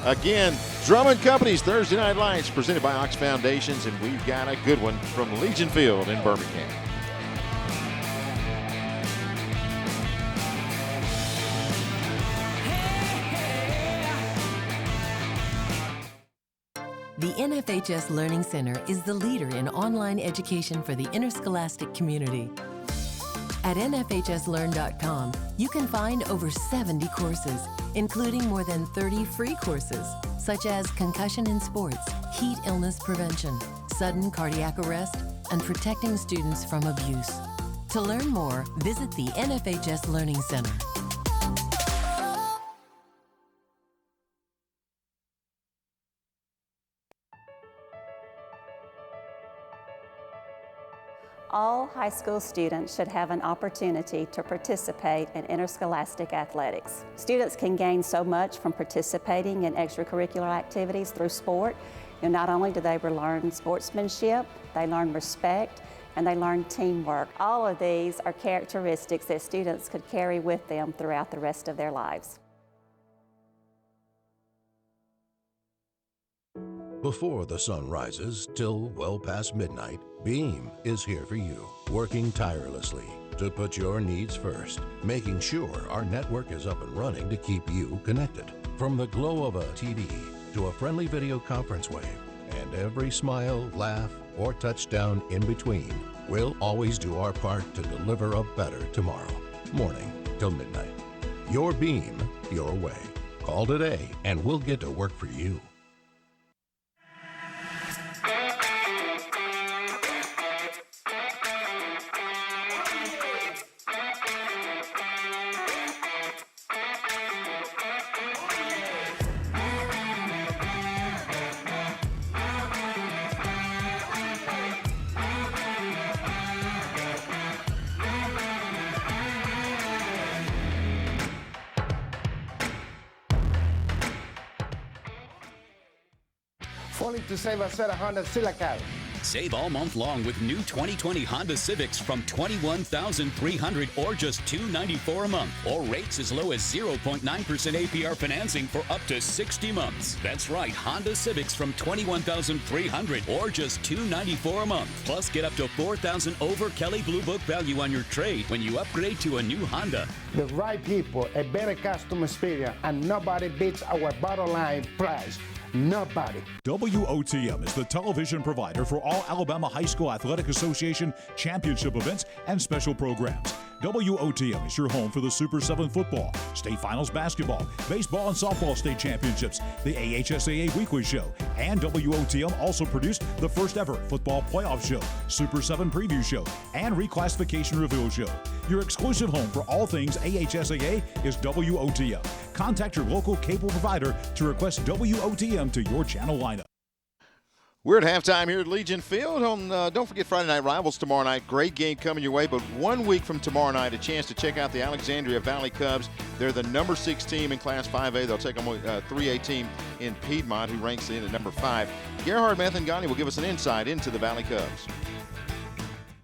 Speaker 1: Again, Drummond Company's Thursday Night Lights presented by Ox Foundations, and we've got a good one from Legion Field in Birmingham.
Speaker 17: The NFHS Learning Center is the leader in online education for the interscholastic community. At nfhslearn.com, you can find over 70 courses, including more than 30 free courses, such as concussion in sports, heat illness prevention, sudden cardiac arrest, and protecting students from abuse. To learn more, visit the NFHS Learning Center.
Speaker 18: All high school students should have an opportunity to participate in interscholastic athletics. Students can gain so much from participating in extracurricular activities through sport. Not only do they learn sportsmanship, they learn respect, and they learn teamwork. All of these are characteristics that students could carry with them throughout the rest of their lives.
Speaker 19: Before the sun rises till well past midnight, Beam is here for you, working tirelessly to put your needs first, making sure our network is up and running to keep you connected. From the glow of a TV to a friendly video conference wave, and every smile, laugh, or touchdown in between, we'll always do our part to deliver a better tomorrow, morning till midnight. Your Beam, your way. Call today and we'll get to work for you.
Speaker 10: Only to save us at a Honda Silicon.
Speaker 11: Save all month long with new 2020 Honda Civics from $21,300 or just $294 a month, or rates as low as 0.9% APR financing for up to 60 months. That's right, Honda Civics from $21,300 or just $294 a month. Plus, get up to $4,000 over Kelley Blue Book value on your trade when you upgrade to a new Honda.
Speaker 10: The right people, a better customer experience, and nobody beats our bottom line price. Nobody.
Speaker 4: WOTM is the television provider for all Alabama High School Athletic Association championship events and special programs. WOTM is your home for the Super 7 football, state finals basketball, baseball and softball state championships, the AHSAA weekly show, and WOTM also produced the first ever football playoff show, Super 7 preview show, and reclassification reveal show. Your exclusive home for all things AHSAA is WOTM. Contact your local cable provider to request WOTM to your channel lineup.
Speaker 1: We're at halftime here at Legion Field. Don't forget Friday Night Rivals tomorrow night. Great game coming your way, but 1 week from tomorrow night, a chance to check out the Alexandria Valley Cubs. They're the number 6 team in Class 5A. They'll take on a 3A team in Piedmont, who ranks in at number 5. Gerhard Mathangani will give us an insight into the Valley Cubs.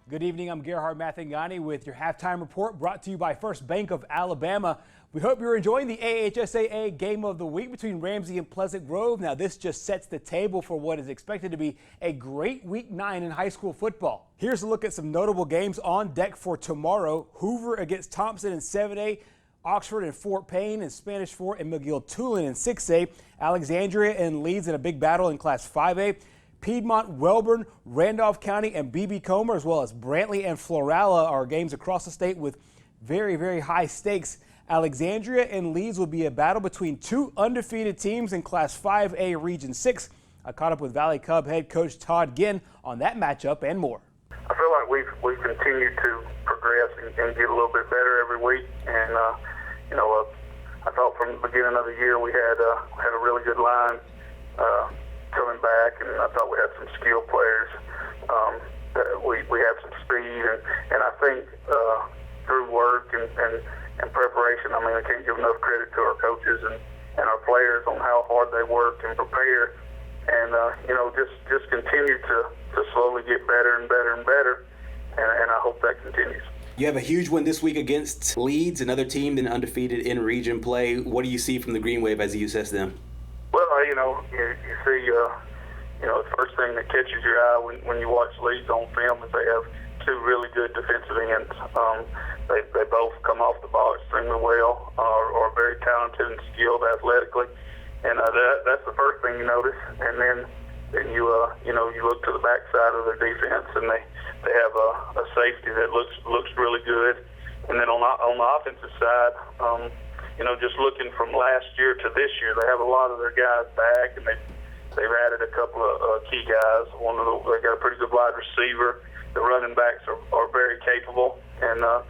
Speaker 20: Good evening. I'm Gerhard Mathangani with your halftime report brought to you by First Bank of Alabama. We hope you're enjoying the AHSAA Game of the Week between Ramsay and Pleasant Grove. Now, this just sets the table for what is expected to be a great Week 9 in high school football. Here's a look at some notable games on deck for tomorrow. Hoover against Thompson in 7A, Oxford and Fort Payne in Spanish Fort, and McGill-Tulane in 6A. Alexandria and Leeds in a big battle in Class 5A. Piedmont, Welborn, Randolph County, and B.B. Comer, as well as Brantley and Florala are games across the state with very, very high stakes. Alexandria and Leeds will be a battle between 2 undefeated teams in Class 5A Region 6. I caught up with Valley Cub head coach Todd Ginn on that matchup and more.
Speaker 21: I feel like we've continued to progress and get a little bit better every week. And I thought from the beginning of the year we had a really good line coming back, and I thought we had some skilled players. We had some speed, and I think through work and preparation, I mean, I can't give enough credit to our coaches and our players on how hard they work and prepare, and just continue to slowly get better and better and better, and I hope that continues.
Speaker 22: You have a huge win this week against Leeds, another team then undefeated in region play. What do you see from the Green Wave as you assess them?
Speaker 21: Well, you see, the first thing that catches your eye when you watch Leeds on film is they have 2 really good defensive ends. They both come off the ball extremely well, are very talented and skilled athletically, and that's the first thing you notice. And then you look to the backside of their defense, and they have a safety that looks really good. And then on the offensive side, just looking from last year to this year, they have a lot of their guys back, and they've added a couple of key guys. They got a pretty good wide receiver. The running backs are very capable, and the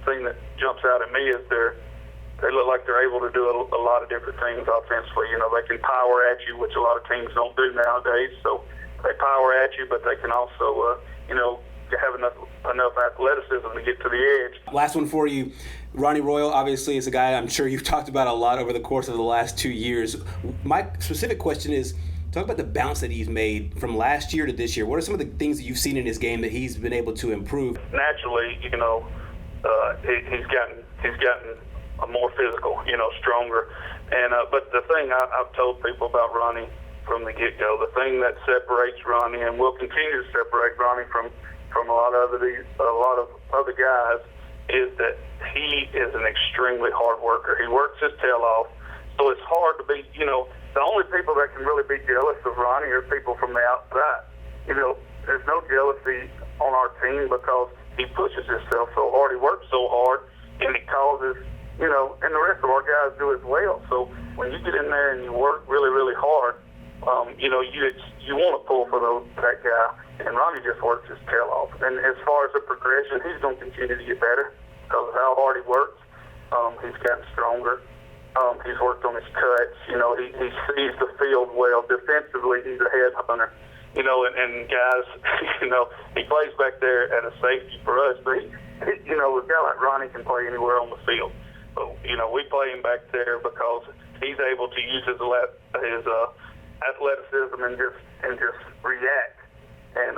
Speaker 21: thing that jumps out at me is they look like they're able to do a lot of different things offensively. They can power at you, which a lot of teams don't do nowadays. So they power at you, but they can also have enough athleticism to get to the edge.
Speaker 22: Last one for you. Ronnie Royal obviously is a guy I'm sure you've talked about a lot over the course of the last 2 years. My specific question is, talk about the bounce that he's made from last year to this year. What are some of the things that you've seen in his game that he's been able to improve?
Speaker 21: Naturally, he's gotten more physical, stronger. And but the thing I've told people about Ronnie from the get-go, the thing that separates Ronnie and will continue to separate Ronnie from a lot of other guys is that he is an extremely hard worker. He works his tail off, so it's hard to be. The only people that can really be jealous of Ronnie are people from the outside. There's no jealousy on our team because he pushes himself so hard, he works so hard, and he causes, and the rest of our guys do as well. So when you get in there and you work really, really hard, you want to pull for that guy, and Ronnie just works his tail off. And as far as the progression, he's going to continue to get better because of how hard he works. He's gotten stronger. He's worked on his touch. He sees the field well. Defensively, he's a headhunter. And guys, he plays back there at a safety for us. But a guy like Ronnie can play anywhere on the field. But we play him back there because he's able to use his athleticism and just react. And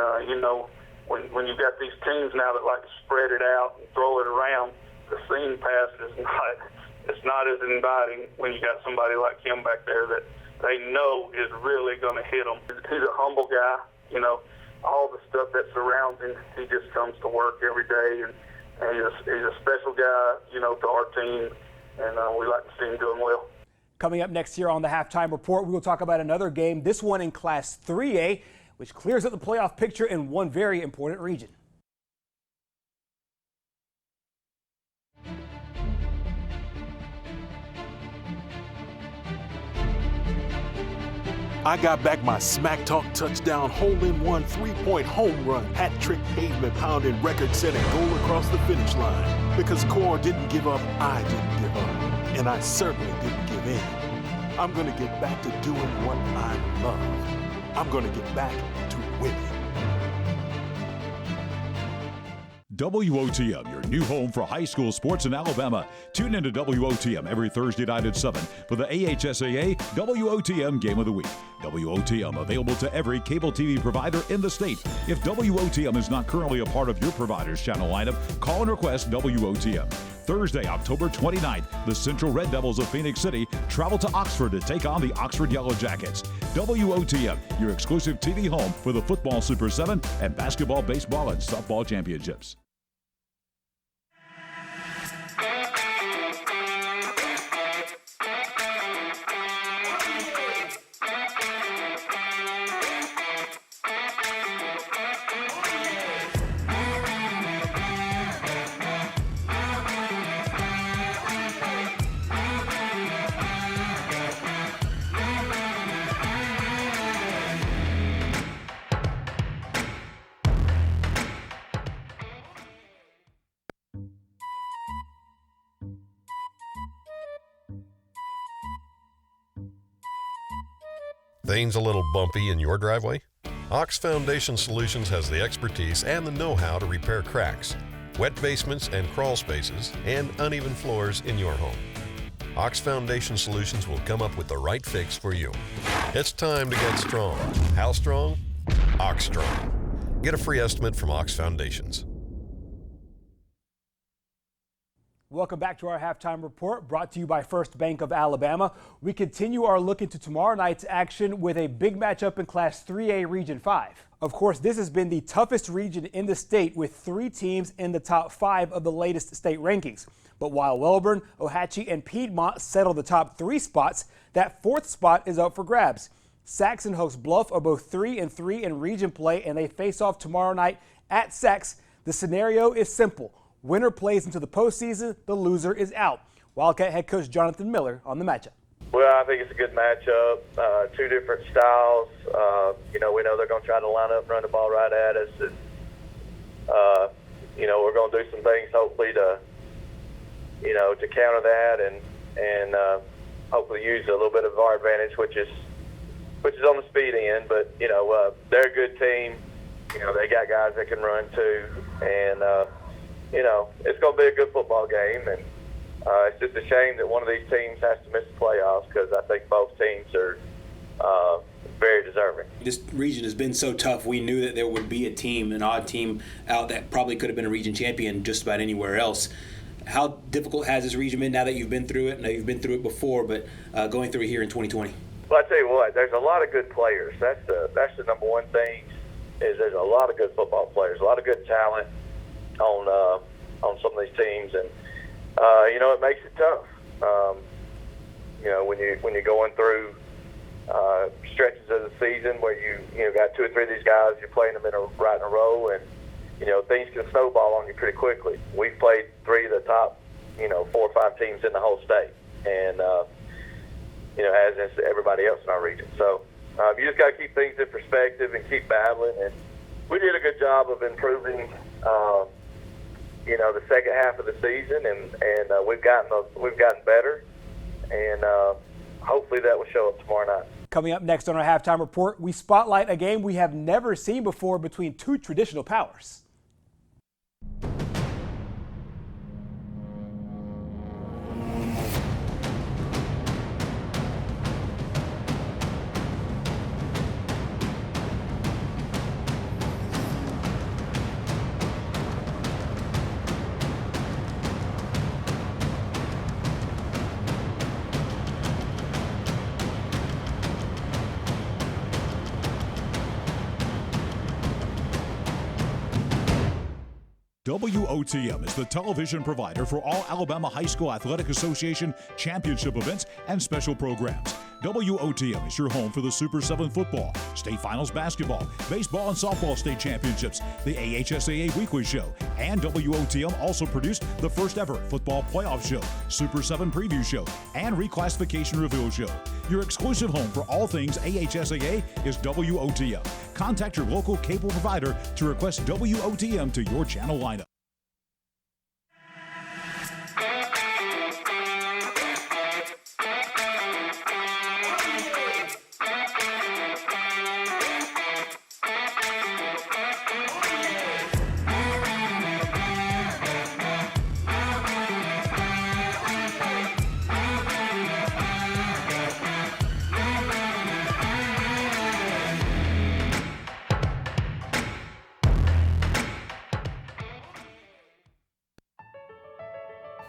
Speaker 21: when you've got these teams now that like to spread it out and throw it around, the seam pass it's not as inviting when you got somebody like him back there that they know is really going to hit them. He's a humble guy. All the stuff that surrounds him, he just comes to work every day, and he's a special guy, to our team, and we like to see him doing well.
Speaker 20: Coming up next year on the Halftime Report, we will talk about another game, this one in Class 3A, which clears up the playoff picture in one very important region.
Speaker 14: I got back my smack talk touchdown, hole-in-one, three-point home run, hat trick, pavement pounding, record-setting goal across the finish line. Because Core didn't give up, I didn't give up, and I certainly didn't give in. I'm gonna get back to doing what I love. I'm gonna get back to winning.
Speaker 4: WOTM, your new home for high school sports in Alabama. Tune into WOTM every Thursday night at 7 for the AHSAA WOTM Game of the Week. WOTM available to every cable TV provider in the state. If WOTM is not currently a part of your provider's channel lineup, call and request WOTM. Thursday, October 29th, the Central Red Devils of Phoenix City travel to Oxford to take on the Oxford Yellow Jackets. WOTM, your exclusive TV home for the football Super 7 and basketball, baseball, and softball championships.
Speaker 3: Things a little bumpy in your driveway? Ox Foundation Solutions has the expertise and the know-how to repair cracks, wet basements and crawl spaces, and uneven floors in your home. Ox Foundation Solutions will come up with the right fix for you. It's time to get strong. How strong? Ox Strong. Get a free estimate from Ox Foundations.
Speaker 20: Welcome back to our halftime report, brought to you by First Bank of Alabama. We continue our look into tomorrow night's action with a big matchup in Class 3A Region 5. Of course, this has been the toughest region in the state, with 3 teams in the top 5 of the latest state rankings. But while Welborn, Ohatchee, and Piedmont settle the top 3 spots, that 4th spot is up for grabs. Sax and Host Bluff are both 3-3 in region play, and they face off tomorrow night at Sax. The scenario is simple. Winner plays into the postseason, the loser is out. Wildcat head coach Jonathan Miller on the matchup.
Speaker 5: Well, I think it's a good matchup. 2 different styles. We know they're going to try to line up and run the ball right at us. And, we're going to do some things hopefully to counter that and hopefully use a little bit of our advantage, which is on the speed end. But, they're a good team. They got guys that can run too. And, it's going to be a good football game, and it's just a shame that one of these teams has to miss the playoffs, because I think both teams are very deserving.
Speaker 22: This region has been so tough. We knew that there would be an odd team out that probably could have been a region champion just about anywhere else. How difficult has this region been now that you've been through it? I know you've been through it before, but going through it here in 2020?
Speaker 5: Well, I tell you what, there's a lot of good players. That's the number one thing, is there's a lot of good football players, a lot of good talent on some of these teams, and it makes it tough. When you're going through stretches of the season where you got 2 or 3 of these guys, you're playing them right in a row, and things can snowball on you pretty quickly. We've played 3 of the top 4 or 5 teams in the whole state, and as is everybody else in our region. So you just got to keep things in perspective and keep battling. And we did a good job of improving the second half of the season, and we've gotten better, and hopefully that will show up tomorrow night.
Speaker 20: Coming up next on our halftime report, we spotlight a game we have never seen before between 2 traditional powers.
Speaker 4: WOTM is the television provider for all Alabama High School Athletic Association championship events and special programs. WOTM is your home for the Super 7 football, state finals basketball, baseball and softball state championships, the AHSAA Weekly Show, and WOTM also produced the first ever football playoff show, Super 7 preview show, and reclassification reveal show. Your exclusive home for all things AHSAA is WOTM. Contact your local cable provider to request WOTM to your channel lineup.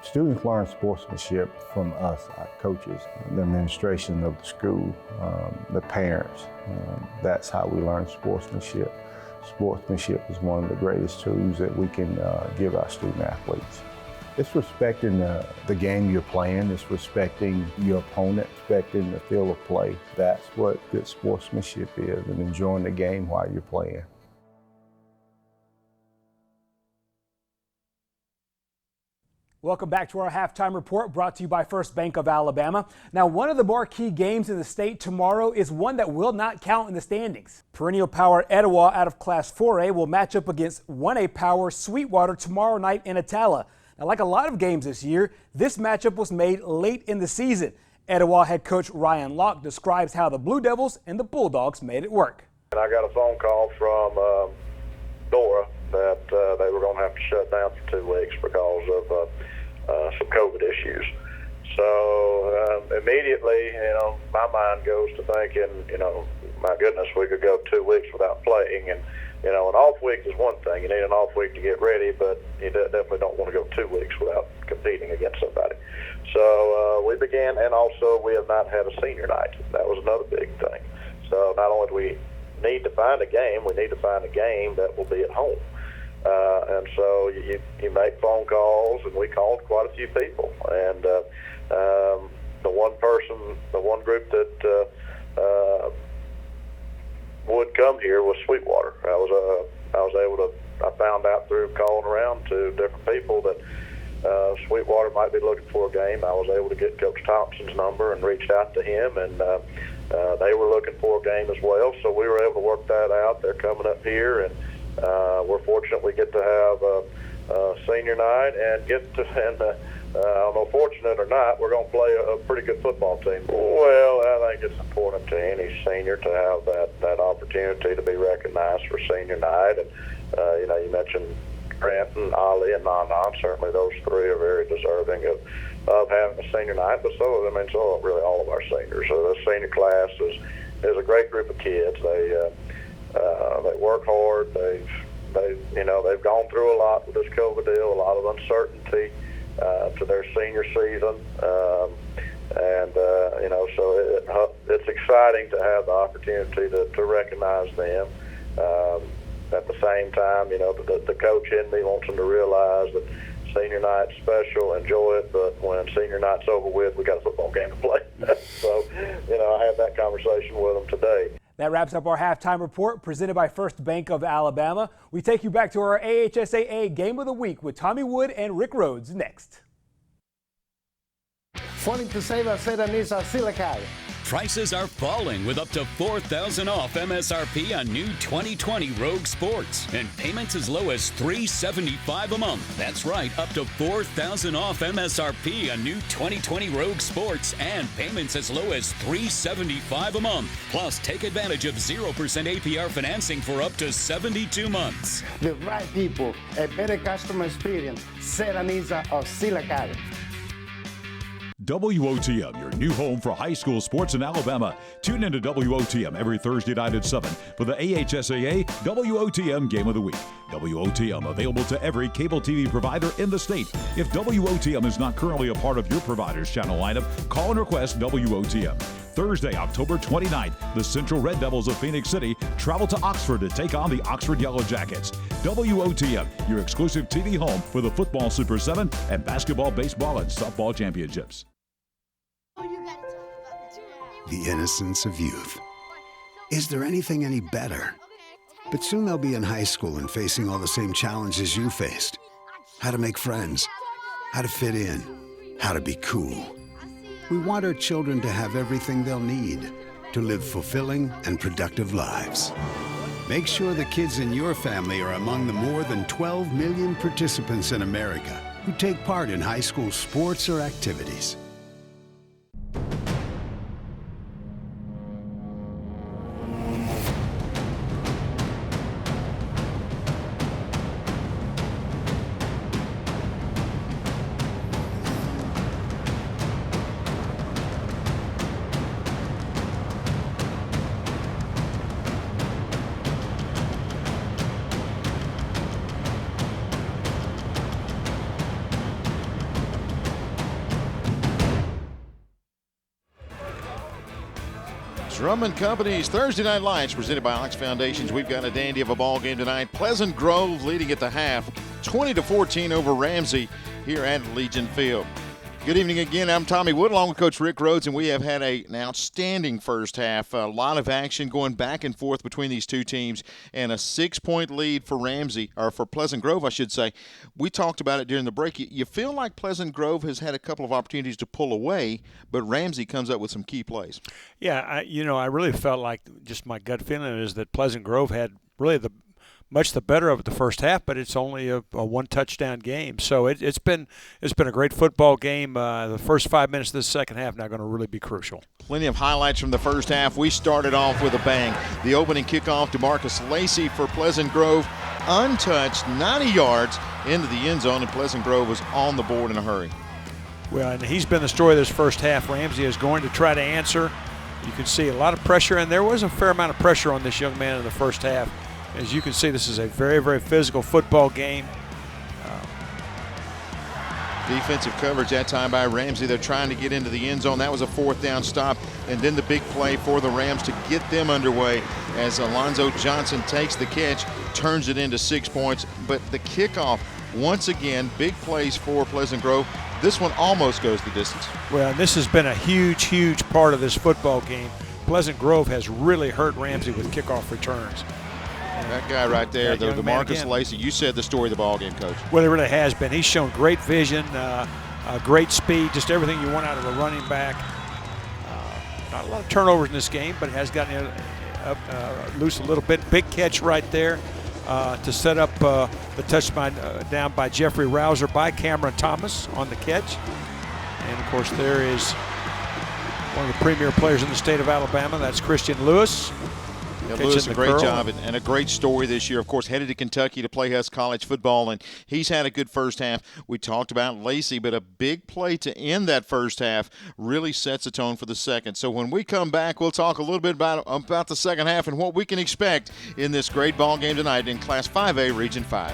Speaker 6: Students learn sportsmanship from us, our coaches, the administration of the school, the parents. That's how we learn sportsmanship. Sportsmanship is one of the greatest tools that we can give our student athletes. It's respecting the game you're playing. It's respecting your opponent, respecting the field of play. That's what good sportsmanship is, and enjoying the game while you're playing.
Speaker 20: Welcome back to our halftime report brought to you by First Bank of Alabama. Now, one of the marquee games in the state tomorrow is one that will not count in the standings. Perennial power Etowah out of Class 4A will match up against 1A power Sweetwater tomorrow night in Attala. Now, like a lot of games this year, this matchup was made late in the season. Etowah head coach Ryan Locke describes how the Blue Devils and the Bulldogs made it work.
Speaker 5: And I got a phone call from Dora that they were going to have to shut down for 2 weeks because of some COVID issues. So immediately, my mind goes to thinking, my goodness, we could go 2 weeks without playing. And, an off week is one thing. You need an off week to get ready, but you definitely don't want to go 2 weeks without competing against somebody. So we began, and also we have not had a senior night. That was another big thing. So not only do we need to find a game, we need to find a game that will be at home. And so you make phone calls, and we called quite a few people. And the one group that would come here was Sweetwater. I found out through calling around to different people that Sweetwater might be looking for a game. I was able to get Coach Thompson's number and reached out to him, and they were looking for a game as well. So we were able to work that out. They're coming up here, and we're fortunate we get to have a senior night and I don't know, fortunate or not, we're going to play a pretty good football team. Well, I think it's important to any senior to have that opportunity to be recognized for senior night. And, you mentioned Grant and Ali and Nana. Certainly those three are very deserving of having a senior night, but so are really all of our seniors. So the senior class is a great group of kids. They work hard. They've gone through a lot with this COVID deal, a lot of uncertainty to their senior season, so it's exciting to have the opportunity to recognize them. At the same time, the coach in me wants them to realize that senior night's special, enjoy it, but when senior night's over with, we got a football game to play. So, I had that conversation with them today.
Speaker 20: That wraps up our halftime report presented by First Bank of Alabama. We take you back to our AHSAA Game of the Week with Tommy Wood and Rick Rhodes next.
Speaker 10: Falling to save our Spartans are Silicon.
Speaker 11: Prices are falling with up to $4,000 off MSRP on new 2020 Rogue Sports and payments as low as $375 a month. That's right, up to $4,000 off MSRP on new 2020 Rogue Sports and payments as low as $375 a month. Plus, take advantage of 0% APR financing for up to 72 months.
Speaker 10: The right people, a better customer experience. Spartans of Silicon.
Speaker 4: WOTM, your new home for high school sports in Alabama. Tune into WOTM every Thursday night at 7 for the AHSAA WOTM Game of the Week. WOTM available to every cable TV provider in the state. If WOTM is not currently a part of your provider's channel lineup, call and request WOTM. Thursday, October 29th, the Central Red Devils of Phoenix City travel to Oxford to take on the Oxford Yellow Jackets. WOTM, your exclusive TV home for the football Super 7 and basketball, baseball, and softball championships.
Speaker 7: the innocence of youth. Is there anything any better? But soon they'll be in high school and facing all the same challenges you faced. How to make friends, how to fit in, how to be cool. We want our children to have everything they'll need to live fulfilling and productive lives. Make sure the kids in your family are among the more than 12 million participants in America who take part in high school sports or activities.
Speaker 1: Drummond Company's Thursday Night Lights presented by Ox Foundations. We've got a dandy of a ball game tonight. Pleasant Grove leading at the half, 20-14 over Ramsay here at Legion Field. Good evening again. I'm Tommy Wood along with Coach Rick Rhodes, and we have had an outstanding first half. A lot of action going back and forth between these two teams, and a 6-point lead for Ramsay, or for Pleasant Grove, I should say. We talked about it during the break. You feel like Pleasant Grove has had a couple of opportunities to pull away, but Ramsay comes up with some key plays.
Speaker 2: Yeah, I really felt like, just my gut feeling is that Pleasant Grove had really much the better of it the first half, but it's only a one-touchdown game. So it's been a great football game. The first 5 minutes of the second half now going to really be crucial.
Speaker 1: Plenty of highlights from the first half. We started off with a bang. The opening kickoff, DeMarcus Lacey for Pleasant Grove, untouched, 90 yards into the end zone, and Pleasant Grove was on the board in a hurry.
Speaker 2: Well, and he's been the story of this first half. Ramsay is going to try to answer. You can see a lot of pressure, and there was a fair amount of pressure on this young man in the first half. As you can see, this is a very, very physical football game.
Speaker 1: Defensive coverage that time by Ramsay. They're trying to get into the end zone. That was a fourth down stop. And then the big play for the Rams to get them underway as Alonzo Johnson takes the catch, turns it into 6 points. But the kickoff, once again, big plays for Pleasant Grove. This one almost goes the distance.
Speaker 2: Well, this has been a huge, huge part of this football game. Pleasant Grove has really hurt Ramsay with kickoff returns.
Speaker 1: That guy right there, though, DeMarcus Lacey, you said the story of the ball game, Coach.
Speaker 2: Well, it really has been. He's shown great vision, great speed, just everything you want out of a running back. Not a lot of turnovers in this game, but has gotten loose a little bit. Big catch right there to set up the touchdown down by Jeffrey Rouser by Cameron Thomas on the catch. And, of course, there is one of the premier players in the state of Alabama. That's Christian Lewis.
Speaker 1: Yeah, Lewis, a great job and a great story this year. Of course, headed to Kentucky to play Husk College football, and he's had a good first half. We talked about Lacey, but a big play to end that first half really sets the tone for the second. So when we come back, we'll talk a little bit about the second half and what we can expect in this great ball game tonight in Class 5A Region 5.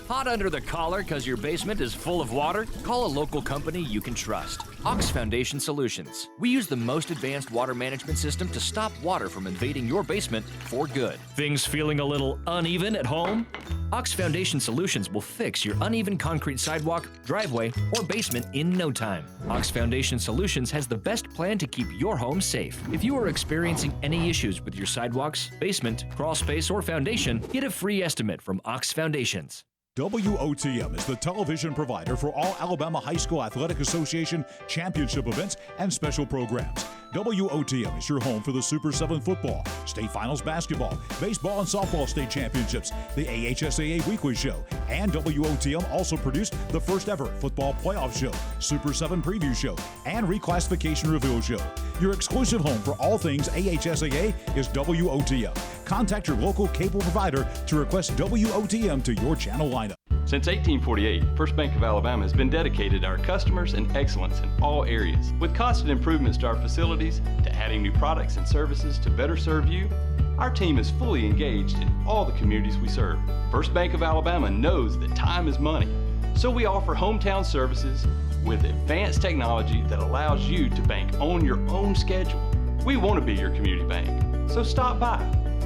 Speaker 16: Hot under the collar because your basement is full of water? Call a local company you can trust. Ox Foundation Solutions. We use the most advanced water management system to stop water from invading your basement for good. Things feeling a little uneven at home? Ox Foundation Solutions will fix your uneven concrete sidewalk, driveway, or basement in no time. Ox Foundation Solutions has the best plan to keep your home safe. If you are experiencing any issues with your sidewalks, basement, crawl space, or foundation, get a free estimate from Ox Foundations.
Speaker 4: WOTM is the television provider for all Alabama High School Athletic Association championship events and special programs. WOTM is your home for the Super 7 football, state finals basketball, baseball and softball state championships, the AHSAA weekly show, and WOTM also produced the first ever football playoff show, Super 7 preview show, and reclassification reveal show. Your exclusive home for all things AHSAA is WOTM. Contact your local cable provider to request WOTM to your channel lineup.
Speaker 9: Since 1848, First Bank of Alabama has been dedicated to our customers and excellence in all areas. With constant improvements to our facilities, to adding new products and services to better serve you, our team is fully engaged in all the communities we serve. First Bank of Alabama knows that time is money, so we offer hometown services with advanced technology that allows you to bank on your own schedule. We want to be your community bank, so stop by.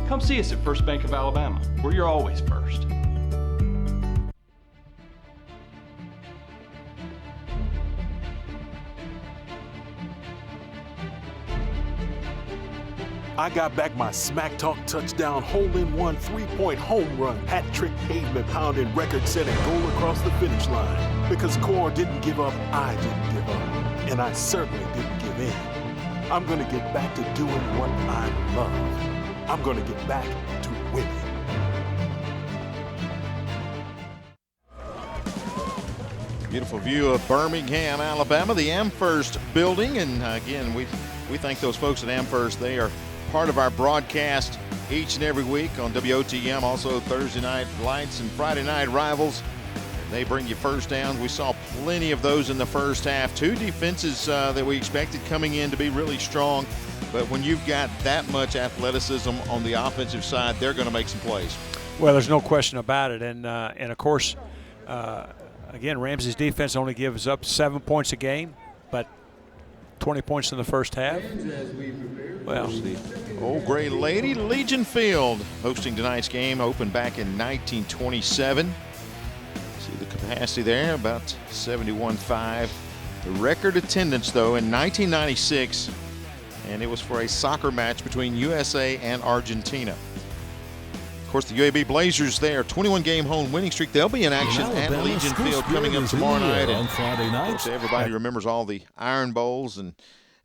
Speaker 9: Come see us at First Bank of Alabama, where you're always first.
Speaker 14: I got back my smack talk touchdown, hole-in-one, three-point home run, hat trick, pavement pounding, record-setting goal across the finish line. Because Core didn't give up, I didn't give up, and I certainly didn't give in. I'm gonna get back to doing what I love. I'm gonna get back to winning.
Speaker 1: Beautiful view of Birmingham, Alabama, the Amherst building. And again, we thank those folks at Amherst. They are part of our broadcast each and every week on WOTM, also Thursday night lights and Friday night rivals. They bring you first downs. We saw plenty of those in the first half. Two defenses that we expected coming in to be really strong. But when you've got that much athleticism on the offensive side, they're going to make some plays.
Speaker 2: Well, there's no question about it. And of course, again, Ramsay's defense only gives up 7 points a game, but 20 points in the first half. Well,
Speaker 1: Old Gray Lady Legion Field hosting tonight's game, opened back in 1927. See the capacity there, about 71.5. The record attendance, though, in 1996, and it was for a soccer match between USA and Argentina. Of course, the UAB Blazers there, 21-game home winning streak. They'll be in action at Legion Field coming up tomorrow night.
Speaker 4: On Friday night.
Speaker 1: Of course, everybody remembers all the Iron Bowls.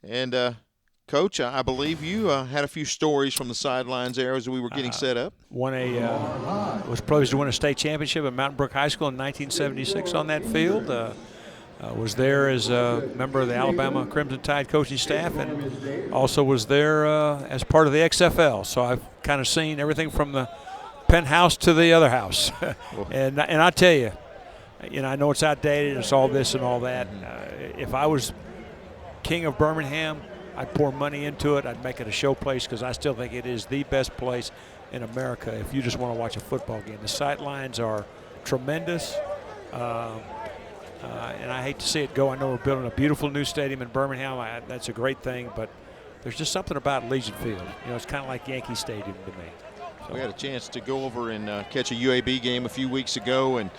Speaker 1: And Coach, I believe you had a few stories from the sidelines there as we were getting set up.
Speaker 2: Was privileged to win a state championship at Mountain Brook High School in 1976 on that field. Was there as a member of the Alabama Crimson Tide coaching staff, and also was there as part of the XFL. So I've kind of seen everything from the penthouse to the other house. and I tell you, I know it's outdated, it's all this and all that. If I was king of Birmingham, I'd pour money into it. I'd make it a show place because I still think it is the best place in America if you just want to watch a football game. The sight lines are tremendous, and I hate to see it go. I know we're building a beautiful new stadium in Birmingham. That's a great thing, but there's just something about Legion Field. It's kind of like Yankee Stadium to me. So.
Speaker 1: We had a chance to go over and catch a UAB game a few weeks ago and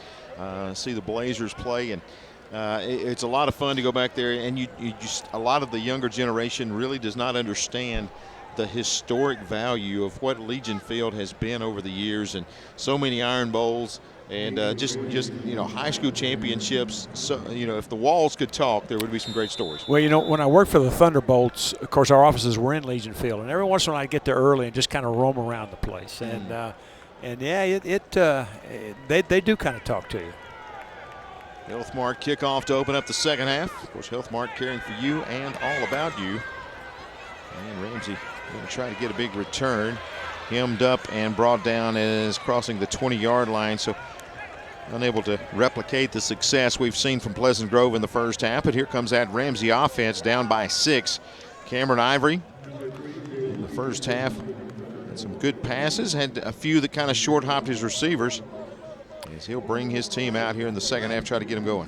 Speaker 1: see the Blazers play, and it's a lot of fun to go back there. And you just, a lot of the younger generation really does not understand the historic value of what Legion Field has been over the years, and so many Iron Bowls. And just high school championships. So if the walls could talk, there would be some great stories.
Speaker 2: Well, when I worked for the Thunderbolts, of course our offices were in Legion Field, and every once in a while I'd get there early and just kind of roam around the place. And yeah, they do kind of talk to you.
Speaker 1: Healthmart kickoff to open up the second half. Of course, Healthmart caring for you and all about you. And Ramsay going to try to get a big return. Hemmed up and brought down as crossing the 20-yard line. So unable to replicate the success we've seen from Pleasant Grove in the first half. But here comes that Ramsay offense down by 6. Cameron Ivory in the first half had some good passes, had a few that kind of short-hopped his receivers, as he'll bring his team out here in the second half, try to get them going.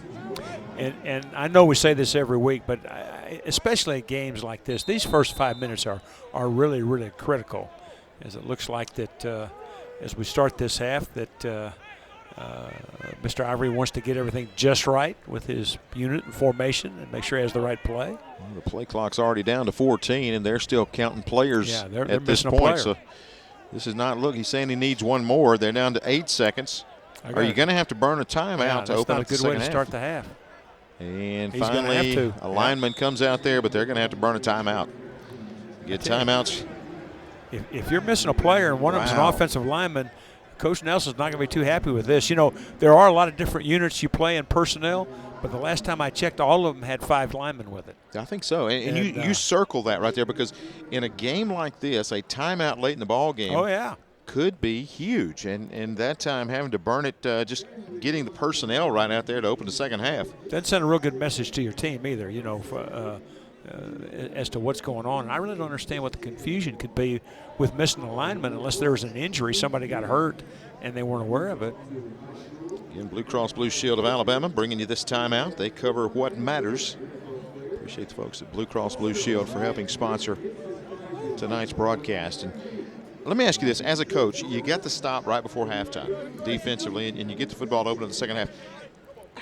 Speaker 2: And I know we say this every week, but especially in games like this, these first 5 minutes are really, really critical, as it looks like that as we start this half that Mr. Ivory wants to get everything just right with his unit and formation and make sure he has the right play.
Speaker 1: Well, the play clock's already down to 14, and they're still counting players
Speaker 2: they're
Speaker 1: at this point. So this is not, look, he's saying he needs one more. They're down to 8 seconds. Are you going to have to burn a timeout to open up the second half? That's not a good way to
Speaker 2: start the half.
Speaker 1: And finally, a lineman comes out there, but they're going to have to burn a timeout. Get timeouts.
Speaker 2: If you're missing a player and one of them's an offensive lineman, Coach Nelson's not going to be too happy with this. There are a lot of different units you play in personnel, but the last time I checked, all of them had 5 linemen with it.
Speaker 1: I think so. And you circle that right there, because in a game like this, a timeout late in the ball game could be huge. And that time having to burn it, just getting the personnel right out there to open the second half.
Speaker 2: Doesn't send a real good message to your team either, as to what's going on. And I really don't understand what the confusion could be with missing a lineman unless there was an injury, somebody got hurt, and they weren't aware of it.
Speaker 1: Again, Blue Cross Blue Shield of Alabama bringing you this timeout. They cover what matters. Appreciate the folks at Blue Cross Blue Shield for helping sponsor tonight's broadcast. And let me ask you this. As a coach, you get the stop right before halftime defensively, and you get the football to open in the second half.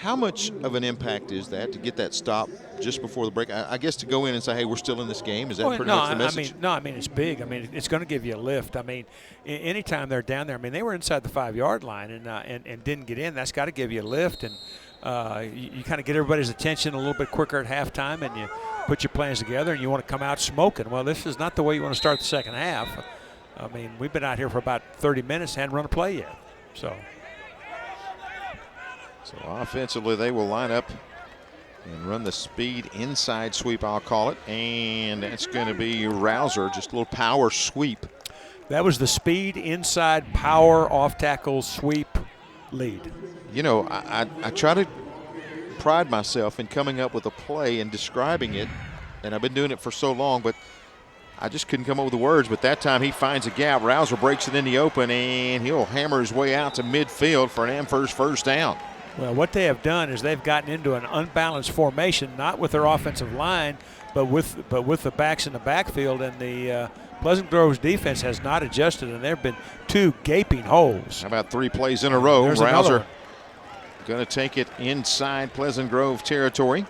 Speaker 1: How much of an impact is that to get that stop just before the break? I guess to go in and say, hey, we're still in this game. Is that pretty much the message?
Speaker 2: I mean, it's big. I mean, it's going to give you a lift. I mean, anytime they're down there, I mean, they were inside the 5-yard line and didn't get in. That's got to give you a lift. And you kind of get everybody's attention a little bit quicker at halftime, and you put your plans together, and you want to come out smoking. Well, this is not the way you want to start the second half. I mean, we've been out here for about 30 minutes, hadn't run a play yet. So
Speaker 1: offensively, they will line up and run the speed inside sweep, I'll call it. And that's going to be Rouser, just a little power sweep.
Speaker 2: That was the speed inside power off tackle sweep lead.
Speaker 1: You know, I try to pride myself in coming up with a play and describing it, and I've been doing it for so long, but I just couldn't come up with the words. But that time he finds a gap. Rouser breaks it in the open, and he'll hammer his way out to midfield for an first down.
Speaker 2: Well, what they have done is they've gotten into an unbalanced formation, not with their offensive line, but with the backs in the backfield, and the Pleasant Grove's defense has not adjusted, and there have been 2 gaping holes.
Speaker 1: How about 3 plays in a row?
Speaker 2: There's
Speaker 1: Rouser going to take it inside Pleasant Grove territory.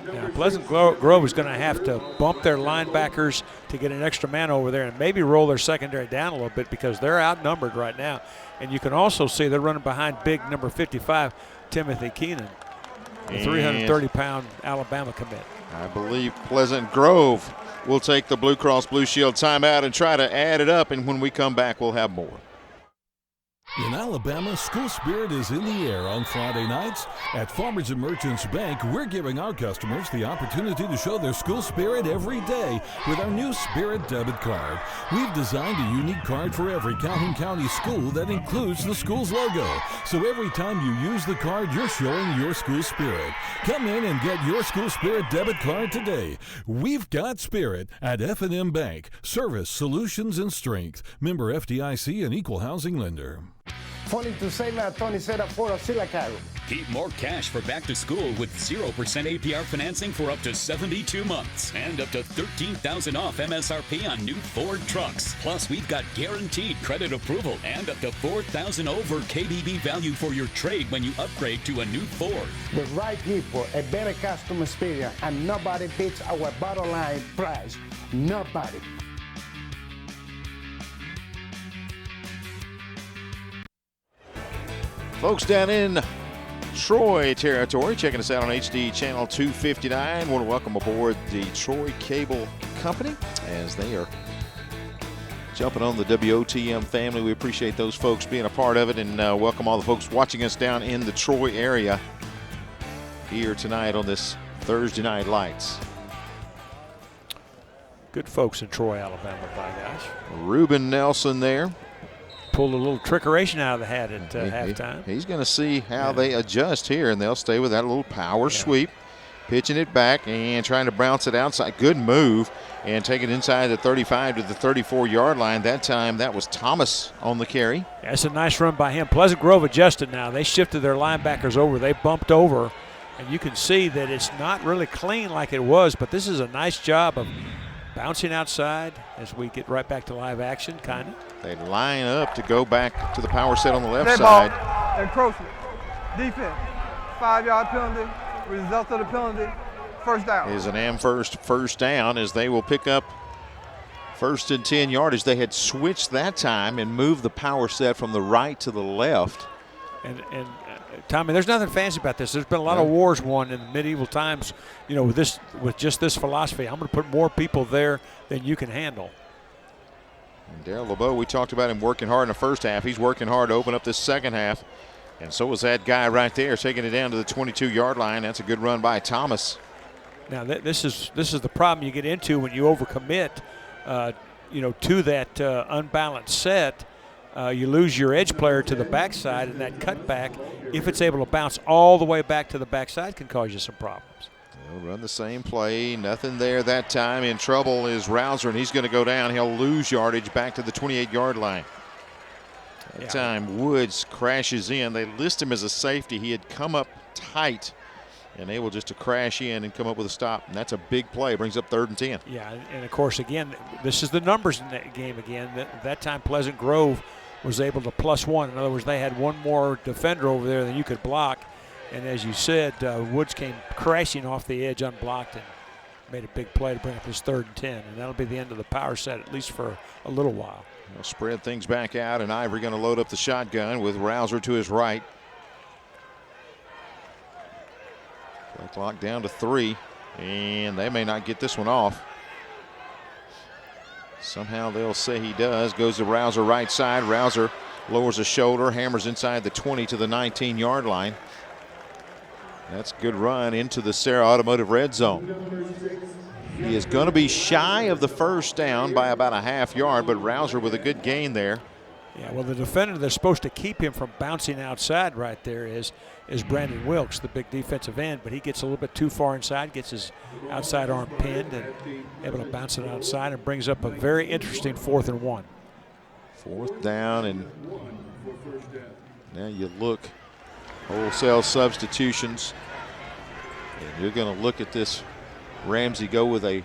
Speaker 2: Now, Pleasant Grove is going to have to bump their linebackers to get an extra man over there and maybe roll their secondary down a little bit because they're outnumbered right now. And you can also see they're running behind big number 55, Timothy Keenan, the 330-pound Alabama commit.
Speaker 1: I believe Pleasant Grove will take the Blue Cross Blue Shield timeout and try to add it up, and when we come back, we'll have more.
Speaker 8: In Alabama, school spirit is in the air on Friday nights. At Farmers and Merchants Bank, we're giving our customers the opportunity to show their school spirit every day with our new Spirit debit card. We've designed a unique card for every Calhoun County school that includes the school's logo. So every time you use the card, you're showing your school spirit. Come in and get your school spirit debit card today. We've got spirit at F&M Bank. Service, solutions, and strength. Member FDIC and equal housing lender.
Speaker 10: Falling to save at Tony Sera for Silicon.
Speaker 11: Keep more cash for back to school with 0% APR financing for up to 72 months and up to $13,000 off MSRP on new Ford trucks. Plus, we've got guaranteed credit approval and up to $4,000 over KBB value for your trade when you upgrade to a new Ford.
Speaker 10: The right people, a better customer experience, and nobody beats our bottom line price. Nobody.
Speaker 1: Folks down in Troy territory checking us out on HD channel 259. Want to welcome aboard the Troy Cable Company as they are jumping on the WOTM family. We appreciate those folks being a part of it, and welcome all the folks watching us down in the Troy area here tonight on this Thursday Night Lights.
Speaker 2: Good folks in Troy, Alabama, by guys.
Speaker 1: Reuben Nelson there.
Speaker 2: Pulled a little trickeration out of the hat at halftime.
Speaker 1: He's going to see how they adjust here, and they'll stay with that little power sweep, pitching it back and trying to bounce it outside. Good move, and take it inside the 35 to the 34-yard line. That time, that was Thomas on the carry.
Speaker 2: That's a nice run by him. Pleasant Grove adjusted now. They shifted their linebackers over. They bumped over, and you can see that it's not really clean like it was, but this is a nice job of bouncing outside as we get right back to live action, kind of.
Speaker 1: They line up to go back to the power set on the left
Speaker 15: Play
Speaker 1: side.
Speaker 15: Ball, encroachment, defense, 5-yard penalty, result of the penalty, first down.
Speaker 1: Is an first down as they will pick up first and 10 yardage. They had switched that time and moved the power set from the right to the left.
Speaker 2: And Tommy, there's nothing fancy about this. There's been a lot of wars won in medieval times, you know, with just this philosophy. I'm going to put more people there than you can handle.
Speaker 1: And Darryl LeBeau, we talked about him working hard in the first half. He's working hard to open up this second half. And so was that guy right there, taking it down to the 22-yard line. That's a good run by Thomas.
Speaker 2: Now, this is the problem you get into when you overcommit, to that unbalanced set. You lose your edge player to the backside, and that cutback, if it's able to bounce all the way back to the backside, can cause you some problems.
Speaker 1: They'll run the same play. Nothing there that time. In trouble is Rouser, and he's going to go down. He'll lose yardage back to the 28-yard line. That time Woods crashes in. They list him as a safety. He had come up tight and able just to crash in and come up with a stop. And that's a big play. Brings up 3rd and 10.
Speaker 2: Yeah, and of course, again, this is the numbers in that game again. That time Pleasant Grove was able to +1. In other words, they had one more defender over there than you could block. And as you said, Woods came crashing off the edge unblocked and made a big play to bring up his 3rd and 10. And that'll be the end of the power set, at least for a little while.
Speaker 1: They'll spread things back out, and Ivory going to load up the shotgun with Rouser to his right. Play clock down to 3, and they may not get this one off. Somehow they'll say he does. Goes to Rouser right side. Rouser lowers a shoulder, hammers inside the 20 to the 19-yard line. That's a good run into the Serra Automotive red zone. He is going to be shy of the first down by about a half yard, but Rouser with a good gain there.
Speaker 2: Yeah, well, the defender that's supposed to keep him from bouncing outside right there is Brandon Wilkes, the big defensive end, but he gets a little bit too far inside, gets his outside arm pinned and able to bounce it outside and brings up a very interesting 4th and 1.
Speaker 1: 4th down, and now you look, wholesale substitutions, and you're going to look at this Ramsay go with a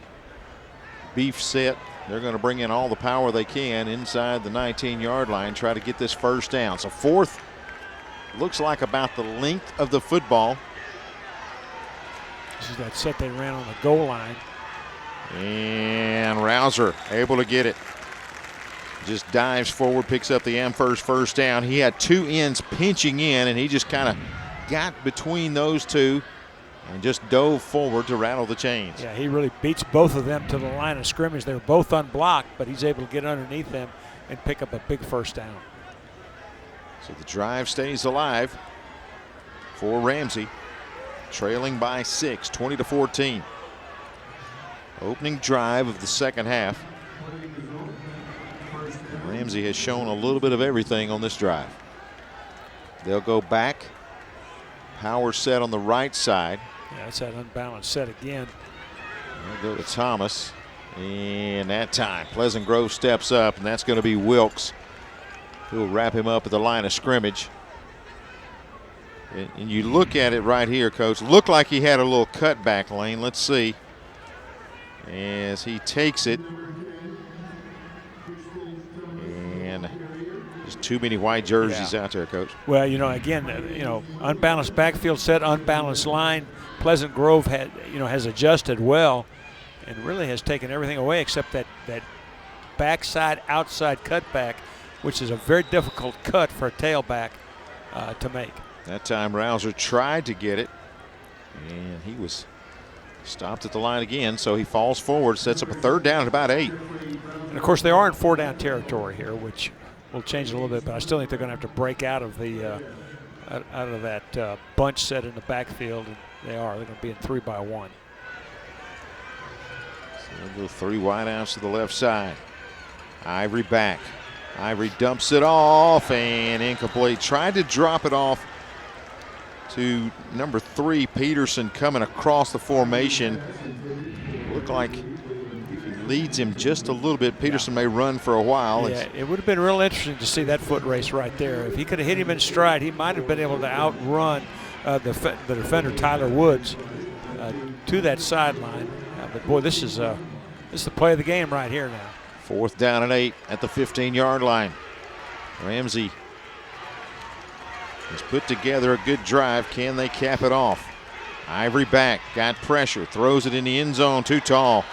Speaker 1: beef set. They're going to bring in all the power they can inside the 19-yard line, try to get this first down. So 4th looks like about the length of the football.
Speaker 2: This is that set they ran on the goal line.
Speaker 1: And Rouser able to get it. Just dives forward, picks up the Amherst first down. He had 2 ends pinching in, and he just kind of got between those two and just dove forward to rattle the chains.
Speaker 2: Yeah, he really beats both of them to the line of scrimmage. They were both unblocked, but he's able to get underneath them and pick up a big first down.
Speaker 1: So the drive stays alive for Ramsay, trailing by 6, 20-14. Opening drive of the second half. Ramsay has shown a little bit of everything on this drive. They'll go back. Power set on the right side.
Speaker 2: Yeah, it's that unbalanced set again.
Speaker 1: They'll go to Thomas. And that time, Pleasant Grove steps up, and that's going to be Wilkes. He'll wrap him up at the line of scrimmage. And you look at it right here, Coach. Looked like he had a little cutback lane. Let's see. As he takes it. And just too many white jerseys out there, Coach.
Speaker 2: Well, you know, again, unbalanced backfield set, unbalanced line. Pleasant Grove has adjusted well and really has taken everything away except that backside outside cutback, which is a very difficult cut for a tailback to make.
Speaker 1: That time Rouser tried to get it, and he was stopped at the line again, so he falls forward, sets up a 3rd down at about 8.
Speaker 2: And of course they are in 4-down territory here, which will change it a little bit, but I still think they're going to have to break out of the out of that bunch set in the backfield, and they're going to be in 3-by-1.
Speaker 1: So they'll go 3 wideouts to the left side. Ivory back. Ivory dumps it off and incomplete. Tried to drop it off to number 3, Peterson, coming across the formation. Looked like if he leads him just a little bit, Peterson may run for a while.
Speaker 2: Yeah, it would have been real interesting to see that foot race right there. If he could have hit him in stride, he might have been able to outrun the defender, Tyler Woods, to that sideline. But boy, this is the play of the game right here now.
Speaker 1: 4th down and 8 at the 15-yard line. Ramsay has put together a good drive. Can they cap it off? Ivory back, got pressure, throws it in the end zone, too tall.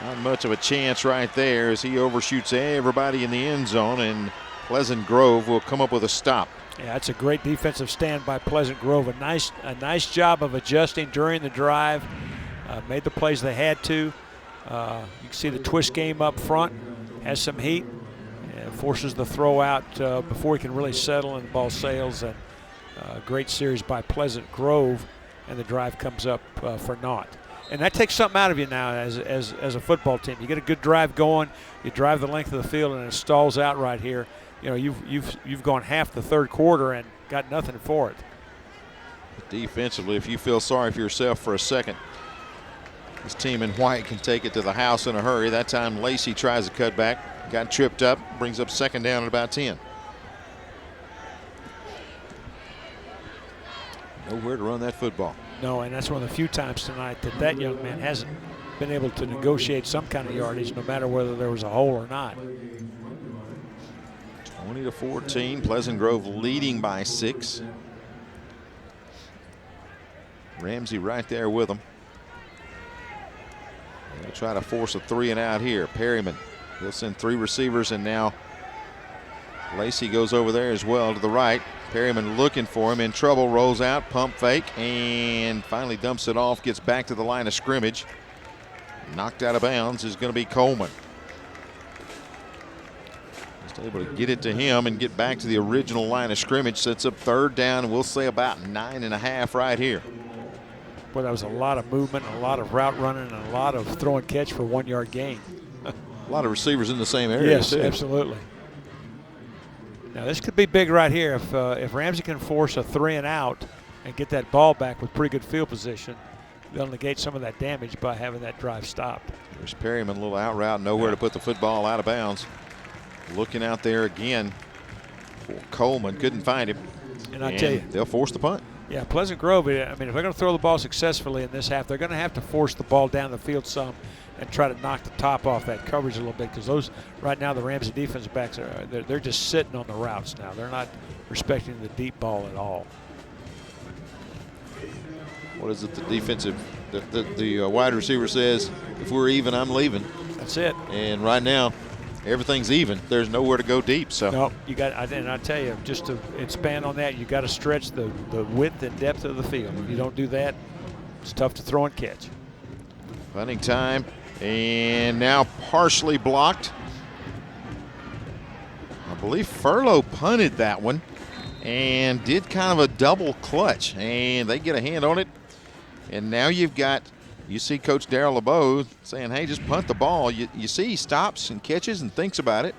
Speaker 1: Not much of a chance right there as he overshoots everybody in the end zone, and Pleasant Grove will come up with a stop.
Speaker 2: Yeah, that's a great defensive stand by Pleasant Grove. A nice job of adjusting during the drive. Made the plays they had to. You can see the twist game up front, has some heat, and forces the throw out before he can really settle and the ball sails. And great series by Pleasant Grove, and the drive comes up for naught. And that takes something out of you now as a football team. You get a good drive going, you drive the length of the field, and it stalls out right here. You know, you've gone half the 3rd quarter and got nothing for it.
Speaker 1: Defensively, if you feel sorry for yourself for a second, this team in white can take it to the house in a hurry. That time Lacey tries a cutback, got tripped up, brings up 2nd down at about 10. Nowhere to run that football.
Speaker 2: No, and that's one of the few times tonight that young man hasn't been able to negotiate some kind of yardage, no matter whether there was a hole or not.
Speaker 1: 20-14. Pleasant Grove leading by 6. Ramsay right there with them. They'll try to force a 3 and out here. Perryman, he'll send 3 receivers, and now Lacey goes over there as well to the right. Perryman looking for him, in trouble, rolls out, pump fake, and finally dumps it off, gets back to the line of scrimmage. Knocked out of bounds is going to be Coleman. Just able to get it to him and get back to the original line of scrimmage. Sets up 3rd down, and we'll say about 9.5 right here.
Speaker 2: Boy, that was a lot of movement, a lot of route running, and a lot of throw and catch for 1-yard gain.
Speaker 1: A lot of receivers in the same area.
Speaker 2: Yes,
Speaker 1: too.
Speaker 2: Absolutely. Now this could be big right here. If Ramsay can force a 3 and out and get that ball back with pretty good field position, they'll negate some of that damage by having that drive stopped.
Speaker 1: There's Perryman, a little out route, nowhere to put the football, out of bounds. Looking out there again for Coleman, couldn't find him.
Speaker 2: And I tell you,
Speaker 1: they'll force the punt.
Speaker 2: Yeah, Pleasant Grove, I mean, if they're going to throw the ball successfully in this half, they're going to have to force the ball down the field some and try to knock the top off that coverage a little bit, because those, right now, the Ramsay defensive backs, they're just sitting on the routes now. They're not respecting the deep ball at all.
Speaker 1: What is it the wide receiver says? If we're even, I'm leaving.
Speaker 2: That's it.
Speaker 1: And right now, everything's even. There's nowhere to go deep. So
Speaker 2: no, you got. And I tell you, just to expand on that, you got to stretch the width and depth of the field. If you don't do that, it's tough to throw and catch.
Speaker 1: Punting time, and now partially blocked. I believe Furlow punted that one and did kind of a double clutch, and they get a hand on it. And now you see Coach Darryl LeBeau saying, hey, just punt the ball. You see he stops and catches and thinks about it.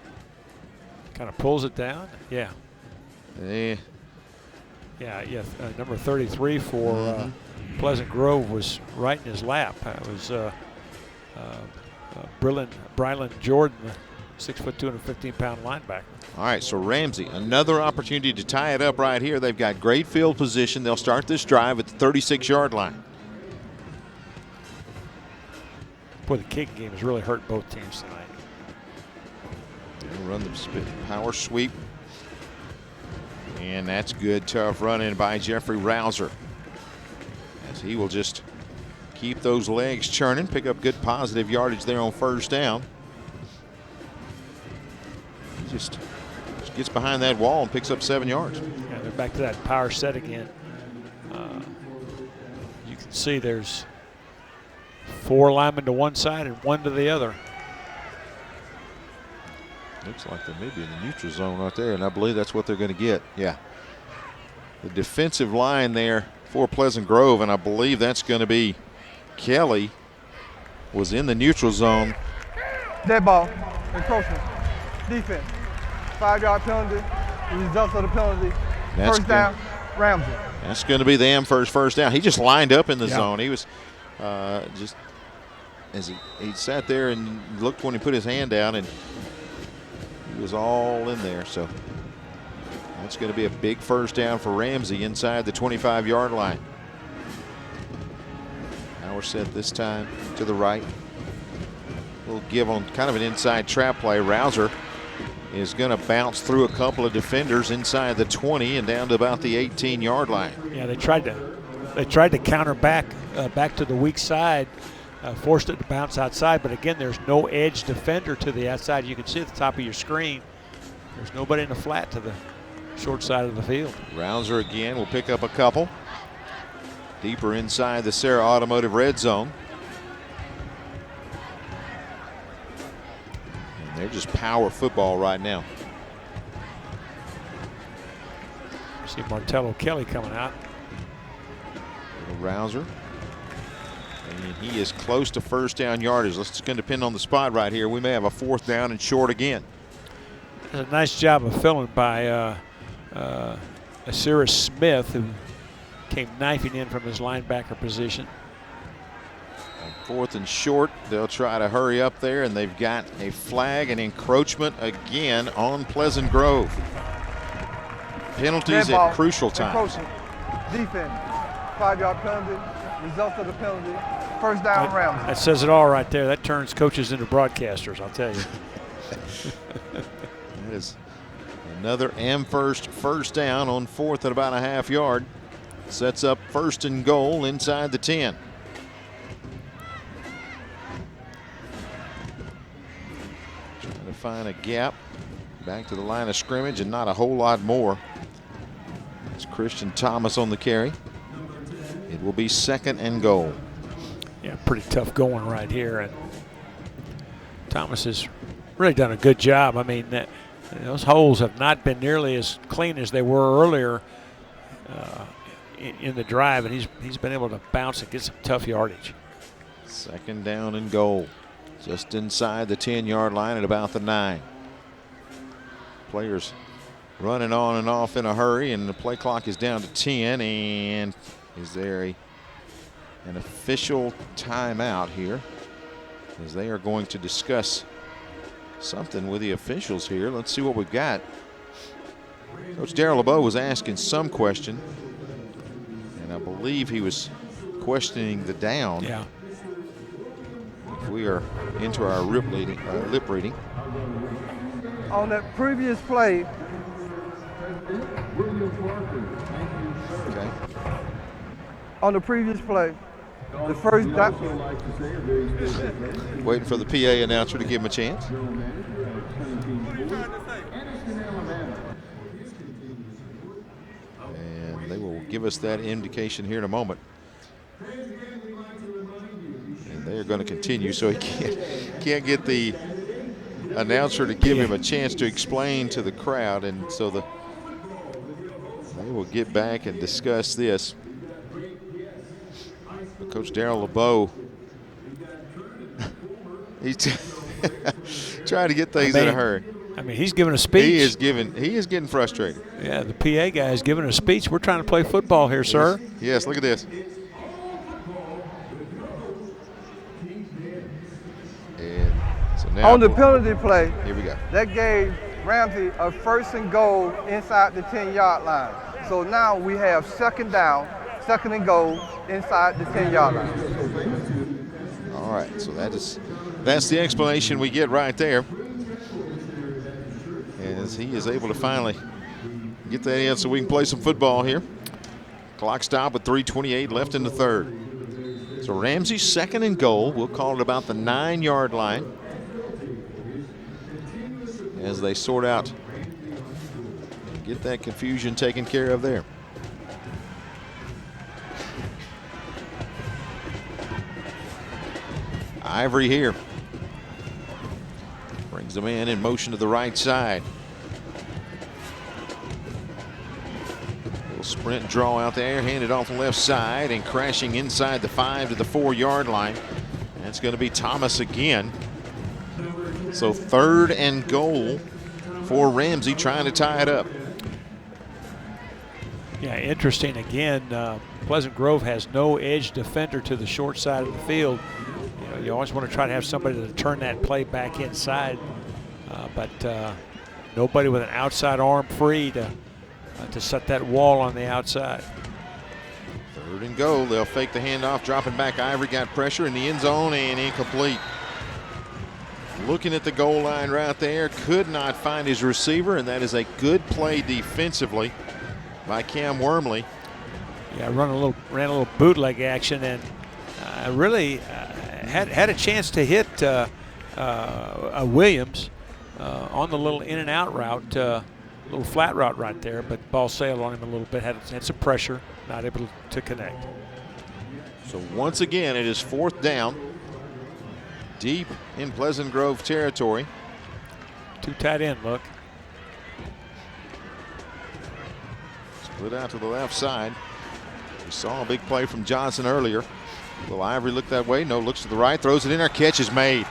Speaker 2: Kind of pulls it down. Yeah.
Speaker 1: Yeah.
Speaker 2: Number 33 for Pleasant Grove was right in his lap. It was Brylan Jordan, the 6'2", 215-pound linebacker.
Speaker 1: All right, so Ramsay, another opportunity to tie it up right here. They've got great field position. They'll start this drive at the 36-yard line.
Speaker 2: Boy, the kicking game has really hurt both teams tonight.
Speaker 1: They'll run the power sweep. And that's good, tough run in by Jeffrey Rouser, as he will just keep those legs churning, pick up good positive yardage there on 1st down. He just gets behind that wall and picks up 7 yards.
Speaker 2: Yeah, they're back to that power set again. You can see there's 4 linemen to one side and 1 to the other.
Speaker 1: Looks like they may be in the neutral zone right there, and I believe that's what they're going to get. Yeah. The defensive line there for Pleasant Grove, and I believe that's going to be Kelly, was in the neutral zone.
Speaker 15: Dead ball, encroachment, defense, 5-yard penalty, the results of the penalty, first down, Ramsay.
Speaker 1: That's going to be the Amherst first down. He just lined up in the zone. He was just, as he sat there and looked when he put his hand down, and he was all in there. So that's going to be a big first down for Ramsay inside the 25-yard line. Power set this time to the right. We'll give on kind of an inside trap play. Rouser is going to bounce through a couple of defenders inside the 20 and down to about the 18-yard line.
Speaker 2: Yeah, they tried to counter back to the weak side, forced it to bounce outside, but again, there's no edge defender to the outside. You can see at the top of your screen, there's nobody in the flat to the short side of the field.
Speaker 1: Rouser again will pick up a couple. Deeper inside the Sarah Automotive red zone. And they're just power football right now.
Speaker 2: See Martello Kelly coming out.
Speaker 1: Rouser. And he is close to first down yardage. It's going to depend on the spot right here. We may have a 4th down and short again.
Speaker 2: That's a nice job of filling by Asiris Smith, who came knifing in from his linebacker position.
Speaker 1: On 4th and short, they'll try to hurry up there, and they've got a flag and encroachment again on Pleasant Grove. Penalties at crucial times.
Speaker 15: Defense, 5-yard penalty, result of the penalty, first down Ramsay.
Speaker 2: That says it all right there. That turns coaches into broadcasters, I'll tell you.
Speaker 1: That is Another Amherst first down on 4th at about a half-yard. Sets up 1st and goal inside the 10. Trying to find a gap back to the line of scrimmage, and not a whole lot more. It's Christian Thomas on the carry. It will be 2nd and goal.
Speaker 2: Yeah, pretty tough going right here, and Thomas has really done a good job. I mean, those holes have not been nearly as clean as they were earlier in the drive, and he's been able to bounce and get some tough yardage.
Speaker 1: 2nd down and goal, just inside the 10-yard line at about the 9. Players running on and off in a hurry, and the play clock is down to 10. And is there an official timeout here, as they are going to discuss something with the officials here? Let's see what we've got. Coach Darrell LeBeau was asking some question, and I believe he was questioning the down.
Speaker 2: Yeah.
Speaker 1: If we are into our lip reading.
Speaker 15: On that previous play.
Speaker 1: Okay.
Speaker 15: On the previous play, the first down.
Speaker 1: Waiting for the PA announcer to give him a chance. And they will give us that indication here in a moment. And they are going to continue, so he can't get the announcer to give him a chance to explain to the crowd, and so they will get back and discuss this. But Coach Darrell LeBeau, he's trying to get things in a hurry.
Speaker 2: I mean, he's giving a speech.
Speaker 1: He is getting frustrated.
Speaker 2: Yeah, the PA guy is giving a speech. We're trying to play football here, sir.
Speaker 1: Yes, look at this. And so now
Speaker 15: on the penalty play,
Speaker 1: here we go.
Speaker 15: That gave Ramsay a 1st and goal inside the 10-yard line. So now we have 2nd down, 2nd and goal inside the 10-yard line.
Speaker 1: All right, so that's the explanation we get right there, as he is able to finally get that in so we can play some football here. Clock stop with 3:28 left in the 3rd. So Ramsay's 2nd and goal. We'll call it about the 9-yard line as they sort out and get that confusion taken care of there. Ivory here. Brings them in motion to the right side. Little sprint draw out there, handed off the left side, and crashing inside the 5 to the 4-yard line. That's going to be Thomas again. So 3rd and goal for Ramsay, trying to tie it up.
Speaker 2: Yeah, interesting again. Pleasant Grove has no edge defender to the short side of the field. You always want to try to have somebody to turn that play back inside, but nobody with an outside arm free to set that wall on the outside.
Speaker 1: 3rd and goal. They'll fake the handoff, dropping back. Ivory got pressure in the end zone and incomplete. Looking at the goal line right there, could not find his receiver, and that is a good play defensively by Cam Wormley.
Speaker 2: Yeah, ran a little bootleg action, and really had a chance to hit Williams on the little in and out route, little flat route right there, but ball sailed on him a little bit, had some pressure, not able to connect.
Speaker 1: So once again, it is 4th down, deep in Pleasant Grove territory.
Speaker 2: 2 tight end look.
Speaker 1: Split out to the left side. We saw a big play from Johnson earlier. Will Ivory look that way? No, looks to the right, throws it in there. Catch is made.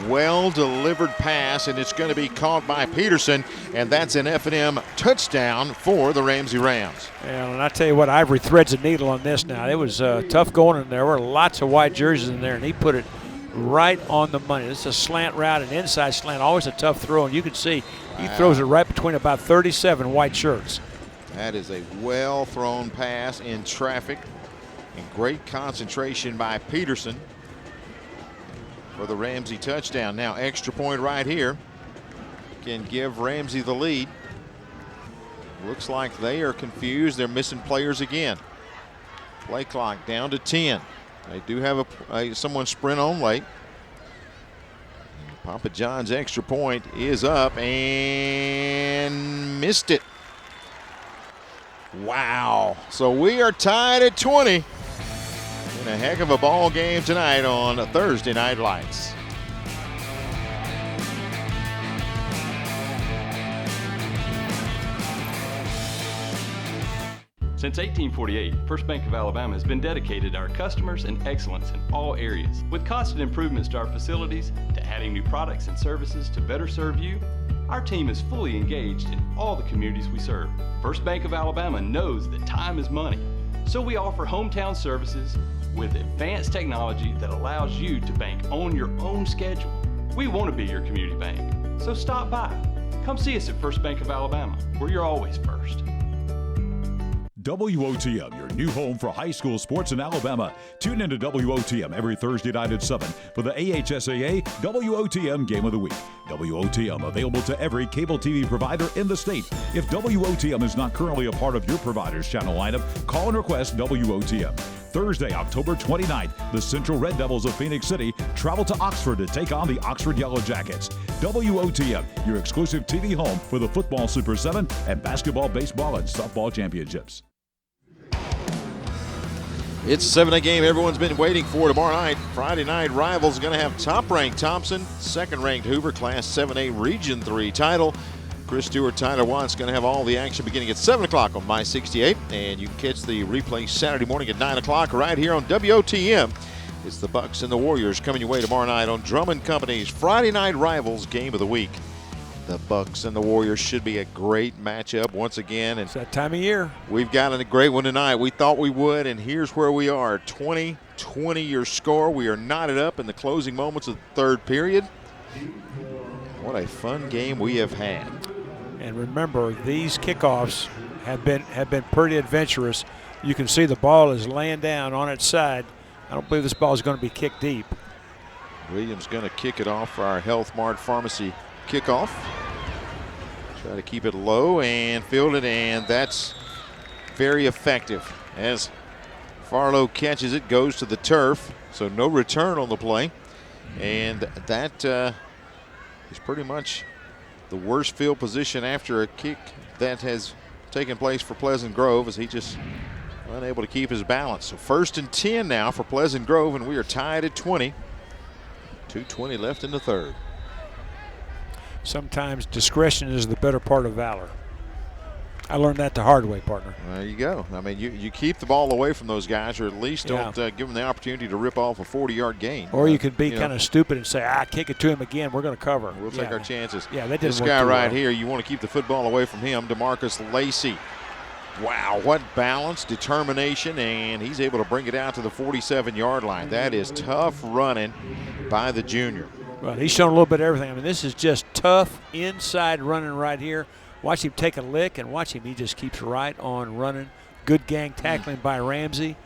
Speaker 1: Well delivered pass, and it's going to be caught by Peterson, and that's an F&M touchdown for the Ramsay Rams.
Speaker 2: And I tell you what, Ivory threads a needle on this now. It was tough going in there. There were lots of white jerseys in there, and he put it right on the money. This is a slant route, an inside slant, always a tough throw, and you can see he throws it right between about 37 white shirts.
Speaker 1: That is a well-thrown pass in traffic, and great concentration by Peterson for the Ramsay touchdown. Now extra point right here can give Ramsay the lead. Looks like they are confused. They're missing players again. Play clock down to 10. They do have someone sprint on late. Papa John's extra point is up and missed it. Wow. So we are tied at 20 in a heck of a ball game tonight on Thursday Night Lights.
Speaker 9: Since 1848, First Bank of Alabama has been dedicated to our customers and excellence in all areas. With constant improvements to our facilities, to adding new products and services to better serve you, our team is fully engaged in all the communities we serve. First Bank of Alabama knows that time is money, so we offer hometown services with advanced technology that allows you to bank on your own schedule. We want to be your community bank, so stop by. Come see us at First Bank of Alabama, where you're always first.
Speaker 4: WOTM, your new home for high school sports in Alabama. Tune into WOTM every Thursday night at 7 for the AHSAA WOTM Game of the Week. WOTM available to every cable TV provider in the state. If WOTM is not currently a part of your provider's channel lineup, call and request WOTM. Thursday, October 29th, the Central Red Devils of Phoenix City travel to Oxford to take on the Oxford Yellow Jackets. WOTM, your exclusive TV home for the football Super 7 and basketball, baseball, and softball championships.
Speaker 1: It's a 7-day game everyone's been waiting for tomorrow night. Friday night rivals going to have top-ranked Thompson, second-ranked Hoover, Class 7A Region 3 title. Chris Stewart, Tyler Watts going to have all the action beginning at 7 o'clock on My 68. And you can catch the replay Saturday morning at 9 o'clock right here on WOTM. It's the Bucks and the Warriors coming your way tomorrow night on Drummond Company's Friday Night Rivals Game of the Week. The Bucks and the Warriors should be a great matchup once again. And
Speaker 2: it's that time of year.
Speaker 1: We've got a great one tonight. We thought we would, and here's where we are. 20-20 your score. We are knotted up in the closing moments of the third period. What a fun game we have had.
Speaker 2: And remember, these kickoffs have been pretty adventurous. You can see the ball is laying down on its side. I don't believe this ball is going to be kicked deep.
Speaker 1: Williams going to kick it off for our Health Mart Pharmacy kickoff. Try to keep it low and field it, and that's very effective. As Farlow catches it, goes to the turf, so no return on the play. And that is pretty much the worst field position after a kick that has taken place for Pleasant Grove, as he just unable to keep his balance. So 1st and 10 now for Pleasant Grove, and we are tied at 20. 2:20 left in the third.
Speaker 2: Sometimes discretion is the better part of valor. I learned that the hard way, partner.
Speaker 1: There you go. I mean, you keep the ball away from those guys, or at least don't give them the opportunity to rip off a 40-yard gain.
Speaker 2: Or you could be kind of stupid and say, kick it to him again. We're going to cover.
Speaker 1: We'll take our chances.
Speaker 2: Yeah, that didn't
Speaker 1: This
Speaker 2: work
Speaker 1: guy right
Speaker 2: well.
Speaker 1: here, you want to keep the football away from him, DeMarcus Lacey. Wow, what balance, determination, and he's able to bring it out to the 47-yard line. That is tough running by the junior.
Speaker 2: Well, he's shown a little bit of everything. I mean, this is just tough inside running right here. Watch him take a lick, and watch him. He just keeps right on running. Good gang tackling by Ramsay.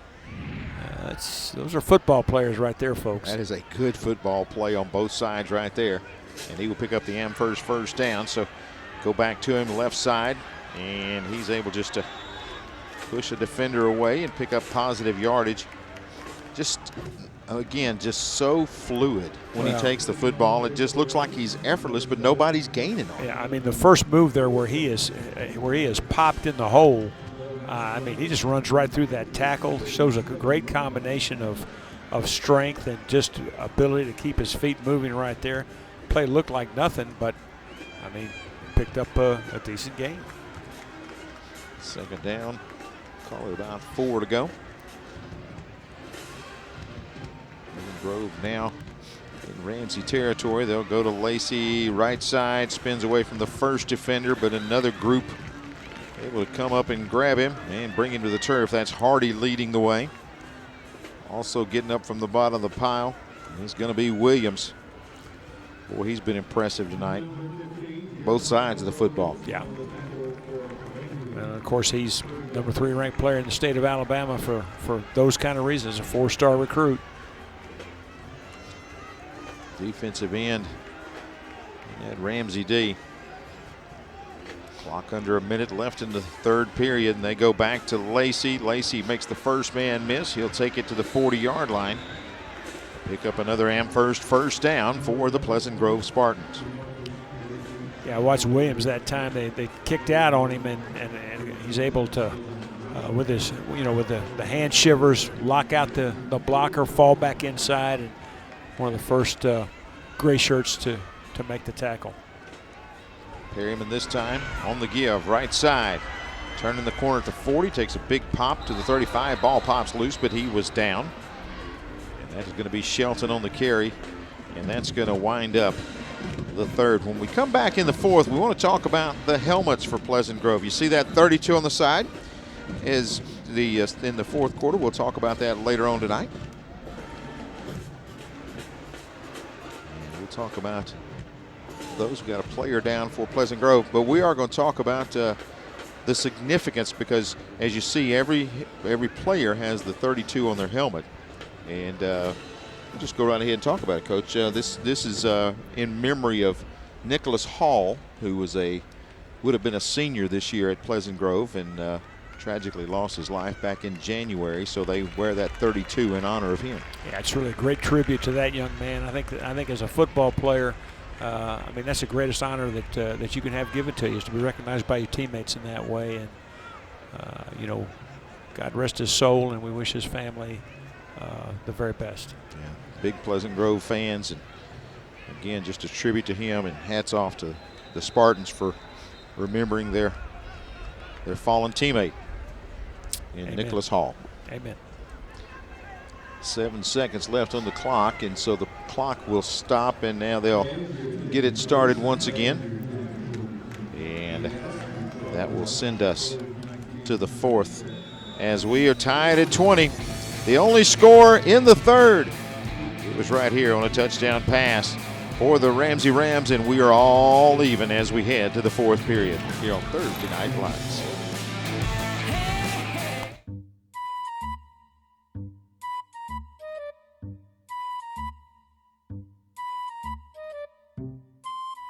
Speaker 2: Those are football players right there, folks.
Speaker 1: That is a good football play on both sides right there. And he will pick up the Amherst first down. So go back to him left side, and he's able just to push a defender away and pick up positive yardage. Just, again, just so fluid when he takes the football. It just looks like he's effortless, but nobody's gaining on him.
Speaker 2: Yeah, I mean, the first move there where he is popped in the hole, I mean, he just runs right through that tackle. Shows a great combination of strength and just ability to keep his feet moving right there. Play looked like nothing, but, I mean, picked up a decent gain.
Speaker 1: Second down. Call it about 4 to go. Grove now in Ramsay territory. They'll go to Lacey, right side, spins away from the first defender, but another group able to come up and grab him and bring him to the turf. That's Hardy leading the way. Also getting up from the bottom of the pile is going to be Williams. Boy, he's been impressive tonight. Both sides of the football.
Speaker 2: Yeah. And of course, he's number 3 ranked player in the state of Alabama for those kind of reasons, a 4-star recruit.
Speaker 1: Defensive end at Ramsay D. Clock under a minute left in the third period, and they go back to Lacey. Lacey makes the first man miss. He'll take it to the 40-yard line. Pick up another Amherst first down for the Pleasant Grove Spartans.
Speaker 2: Yeah, I watched Williams that time. They kicked out on him, and he's able to, with his, with the hand shivers, lock out the blocker, fall back inside, and one of the first gray shirts to make the tackle.
Speaker 1: Perryman this time on the give, right side. Turning the corner at the 40, takes a big pop to the 35. Ball pops loose, but he was down. And that is going to be Shelton on the carry, and that's going to wind up the third. When we come back in the fourth, we want to talk about the helmets for Pleasant Grove. You see that 32 on the side is in the fourth quarter. We'll talk about that later on tonight. And we'll talk about those. We've got a player down for Pleasant Grove, but we are going to talk about the significance, because as you see, every player has the 32 on their helmet, and we'll just go right ahead and talk about it, Coach. This is in memory of Nicholas Hall, who would have been a senior this year at Pleasant Grove, and tragically lost his life back in January. So they wear that 32 in honor of him. Yeah,
Speaker 2: it's really a great tribute to that young man. I think as a football player, I mean, that's the greatest honor that you can have given to you, is to be recognized by your teammates in that way. And God rest his soul, and we wish his family the very best.
Speaker 1: Yeah, big Pleasant Grove fans, and again, just a tribute to him, and hats off to the Spartans for remembering their fallen teammate in
Speaker 2: Amen.
Speaker 1: Nicholas Hall.
Speaker 2: Amen.
Speaker 1: 7 seconds left on the clock, and so the clock will stop, and now they'll get it started once again. And that will send us to the fourth as we are tied at 20. The only score in the third. It was right here on a touchdown pass for the Ramsay Rams, and we are all even as we head to the fourth period here on Thursday Night Lights.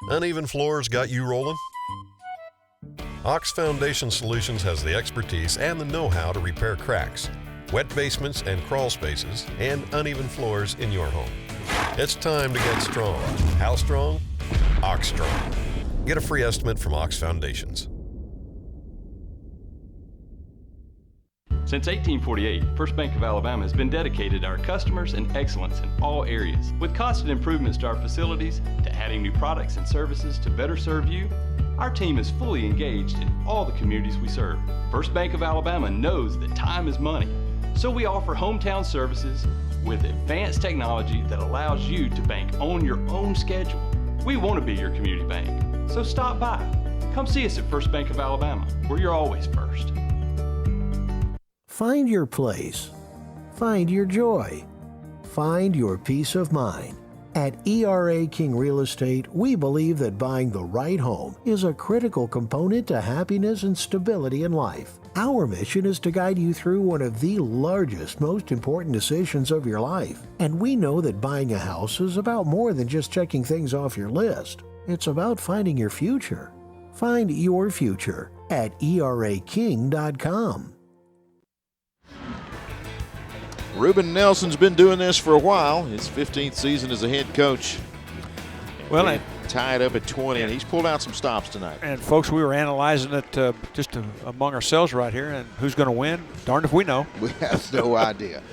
Speaker 3: Uneven floors got you rolling? Ox Foundation Solutions has the expertise and the know-how to repair cracks, wet basements and crawl spaces, and uneven floors in your home. It's time to get strong. How strong? Ox Strong. Get a free estimate from Ox Foundations.
Speaker 9: Since 1848, First Bank of Alabama has been dedicated to our customers and excellence in all areas. With constant improvements to our facilities, to adding new products and services to better serve you, our team is fully engaged in all the communities we serve. First Bank of Alabama knows that time is money, so we offer hometown services with advanced technology that allows you to bank on your own schedule. We want to be your community bank, so stop by. Come see us at First Bank of Alabama, where you're always first.
Speaker 12: Find your place. Find your joy. Find your peace of mind. At ERA King Real Estate, we believe that buying the right home is a critical component to happiness and stability in life. Our mission is to guide you through one of the largest, most important decisions of your life. And we know that buying a house is about more than just checking things off your list. It's about finding your future. Find your future at eraking.com.
Speaker 1: Reuben Nelson's been doing this for a while. His 15th season as a head coach.
Speaker 2: Well,
Speaker 1: tied up at 20, and he's pulled out some stops tonight.
Speaker 2: And folks, we were analyzing it just among ourselves right here, and who's going to win? Darned if we know.
Speaker 1: We have no idea.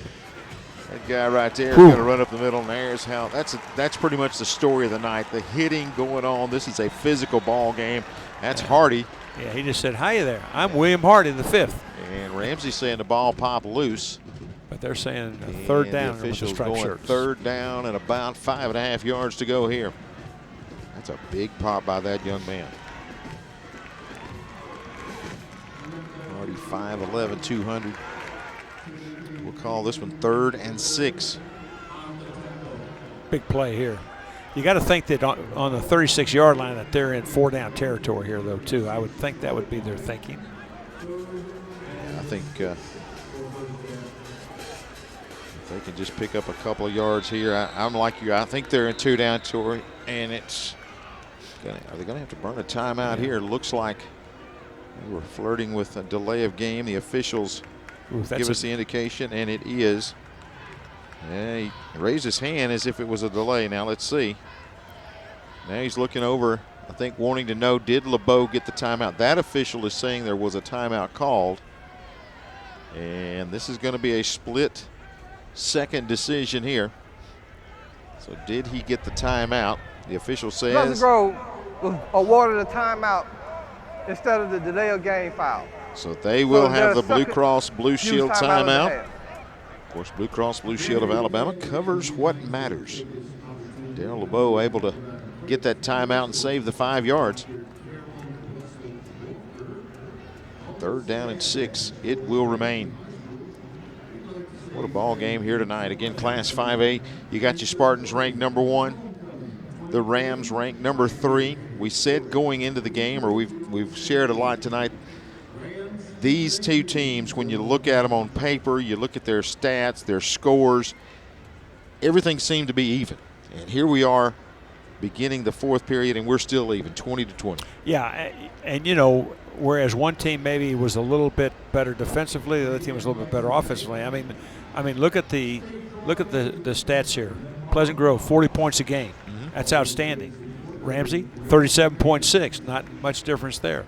Speaker 1: That guy right there is going to run up the middle, and there's how. That's pretty much the story of the night. The hitting going on. This is a physical ball game. That's Hardy.
Speaker 2: Yeah, he just said, "Hi there. I'm William Hardy, the fifth."
Speaker 1: And Ramsay saying the ball popped loose.
Speaker 2: But they're saying third down.
Speaker 1: The officials going third down and about 5.5 yards to go here. That's a big pop by that young man. Hardy 5'11", 200. We'll call this one 3rd and 6.
Speaker 2: Big play here. You got to think that on the 36-yard line that they're in 4-down territory here, though, too. I would think that would be their thinking.
Speaker 1: Yeah, I think if they can just pick up a couple of yards here, I'm like you. I think they're in 2-down territory, and are they going to have to burn a timeout here? It looks like We were flirting with a delay of game. The officials give us the indication, and it is. Yeah, he raised his hand as if it was a delay. Now let's see. Now he's looking over, I think wanting to know, did LeBeau get the timeout? That official is saying there was a timeout called. And this is going to be a split second decision here. So did he get the timeout? The official says.
Speaker 15: Pleasant Grove was awarded a timeout instead of the delay of game foul.
Speaker 1: So they will have the Blue Cross Blue Shield timeout. Of course, Blue Cross Blue Shield of Alabama covers what matters. Darryl LeBeau able to get that timeout and save the 5 yards. 3rd down and 6. It will remain. What a ball game here tonight. Again, Class 5A, you got your Spartans ranked number 1. The Rams ranked number 3. We said going into the game, or we've shared a lot tonight, these two teams, when you look at them on paper, you look at their stats, their scores, everything seemed to be even. And here we are beginning the 4th period, and we're still even, 20-20.
Speaker 2: Yeah, and you know, whereas one team maybe was a little bit better defensively, the other team was a little bit better offensively. I mean, look at the stats here. Pleasant Grove, 40 points a game. That's outstanding. Ramsay, 37.6. Not much difference there.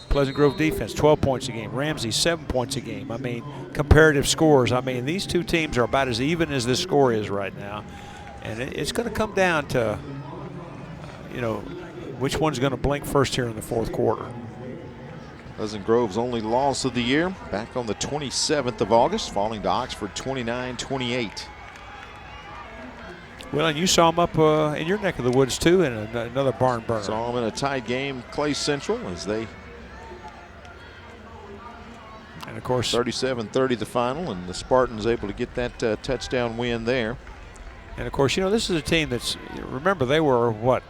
Speaker 2: Pleasant Grove defense, 12 points a game. Ramsay, 7 points a game. I mean, comparative scores. I mean, these two teams are about as even as this score is right now. And it's going to come down to, you know, which one's going to blink first here in the 4th quarter.
Speaker 1: Pleasant Grove's only loss of the year, back on the 27th of August, falling to Oxford 29-28.
Speaker 2: Well, and you saw them up in your neck of the woods, too, in another barn burner.
Speaker 1: Saw them in a tight game, Clay Central, as they,
Speaker 2: and of course,
Speaker 1: 37-30 the final, and the Spartans able to get that touchdown win there.
Speaker 2: And of course, you know, this is a team that's, remember, they were, what,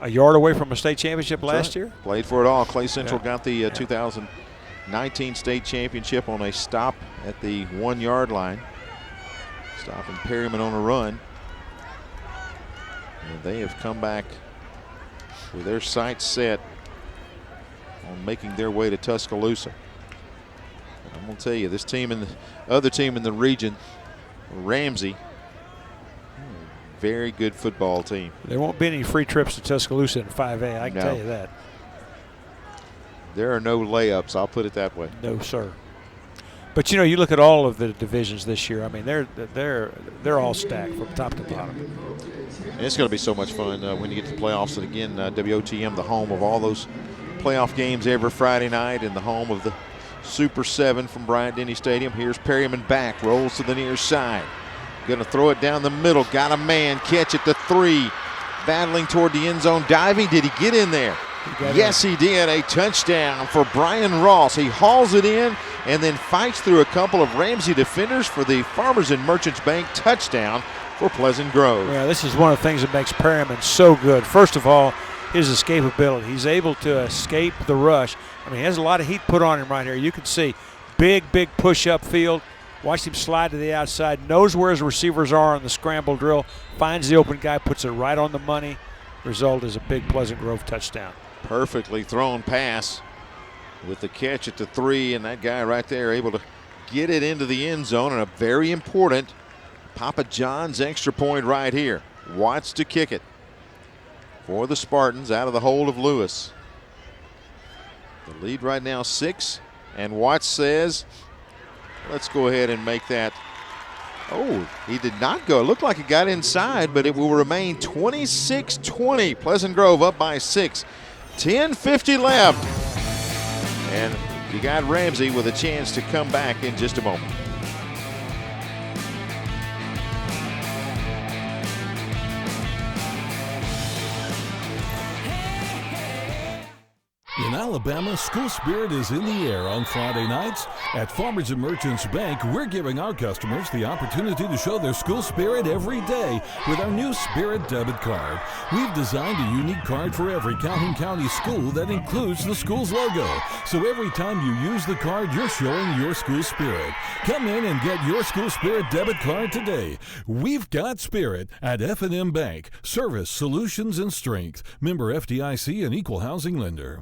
Speaker 2: a yard away from a state championship last year?
Speaker 1: Played for it all. Clay Central got the 2019 state championship on a stop at the 1-yard line. Stopping Perryman on a run. And they have come back with their sights set on making their way to Tuscaloosa. And I'm going to tell you, this team and the other team in the region, Ramsay, very good football team.
Speaker 2: There won't be any free trips to Tuscaloosa in 5A, I can tell you that.
Speaker 1: There are no layups, I'll put it that way.
Speaker 2: No, sir. But you know, you look at all of the divisions this year. I mean, they're all stacked from top to bottom.
Speaker 1: And it's going to be so much fun when you get to the playoffs. And again, WOTM, the home of all those playoff games every Friday night, and the home of the Super 7 from Bryant-Denny Stadium. Here's Perryman back, rolls to the near side. Going to throw it down the middle. Got a man. Catch at the 3. Battling toward the end zone. Diving. Did he get in there? Yes, he did. A touchdown for Brian Ross. He hauls it in and then fights through a couple of Ramsay defenders for the Farmers and Merchants Bank touchdown for Pleasant Grove.
Speaker 2: Yeah, this is one of the things that makes Perryman so good. First of all, his escapability. He's able to escape the rush. I mean, he has a lot of heat put on him right here. You can see big push-up field. Watch him slide to the outside, knows where his receivers are on the scramble drill, finds the open guy, puts it right on the money. Result is a big Pleasant Grove touchdown.
Speaker 1: Perfectly thrown pass with the catch at the 3, and that guy right there able to get it into the end zone, and a very important Papa John's extra point right here. Watts to kick it for the Spartans out of the hold of Lewis. The lead right now 6, and Watts says, let's go ahead and make that. Oh, he did not go. It looked like it got inside, but it will remain 26-20. Pleasant Grove up by 6. 10:50 left. And you got Ramsay with a chance to come back in just a moment.
Speaker 8: In Alabama, school spirit is in the air on Friday nights. At Farmers and Merchants Bank, we're giving our customers the opportunity to show their school spirit every day with our new Spirit debit card. We've designed a unique card for every Calhoun County school that includes the school's logo. So every time you use the card, you're showing your school spirit. Come in and get your school spirit debit card today. We've got spirit at F&M Bank. Service, solutions, and strength. Member FDIC and equal housing lender.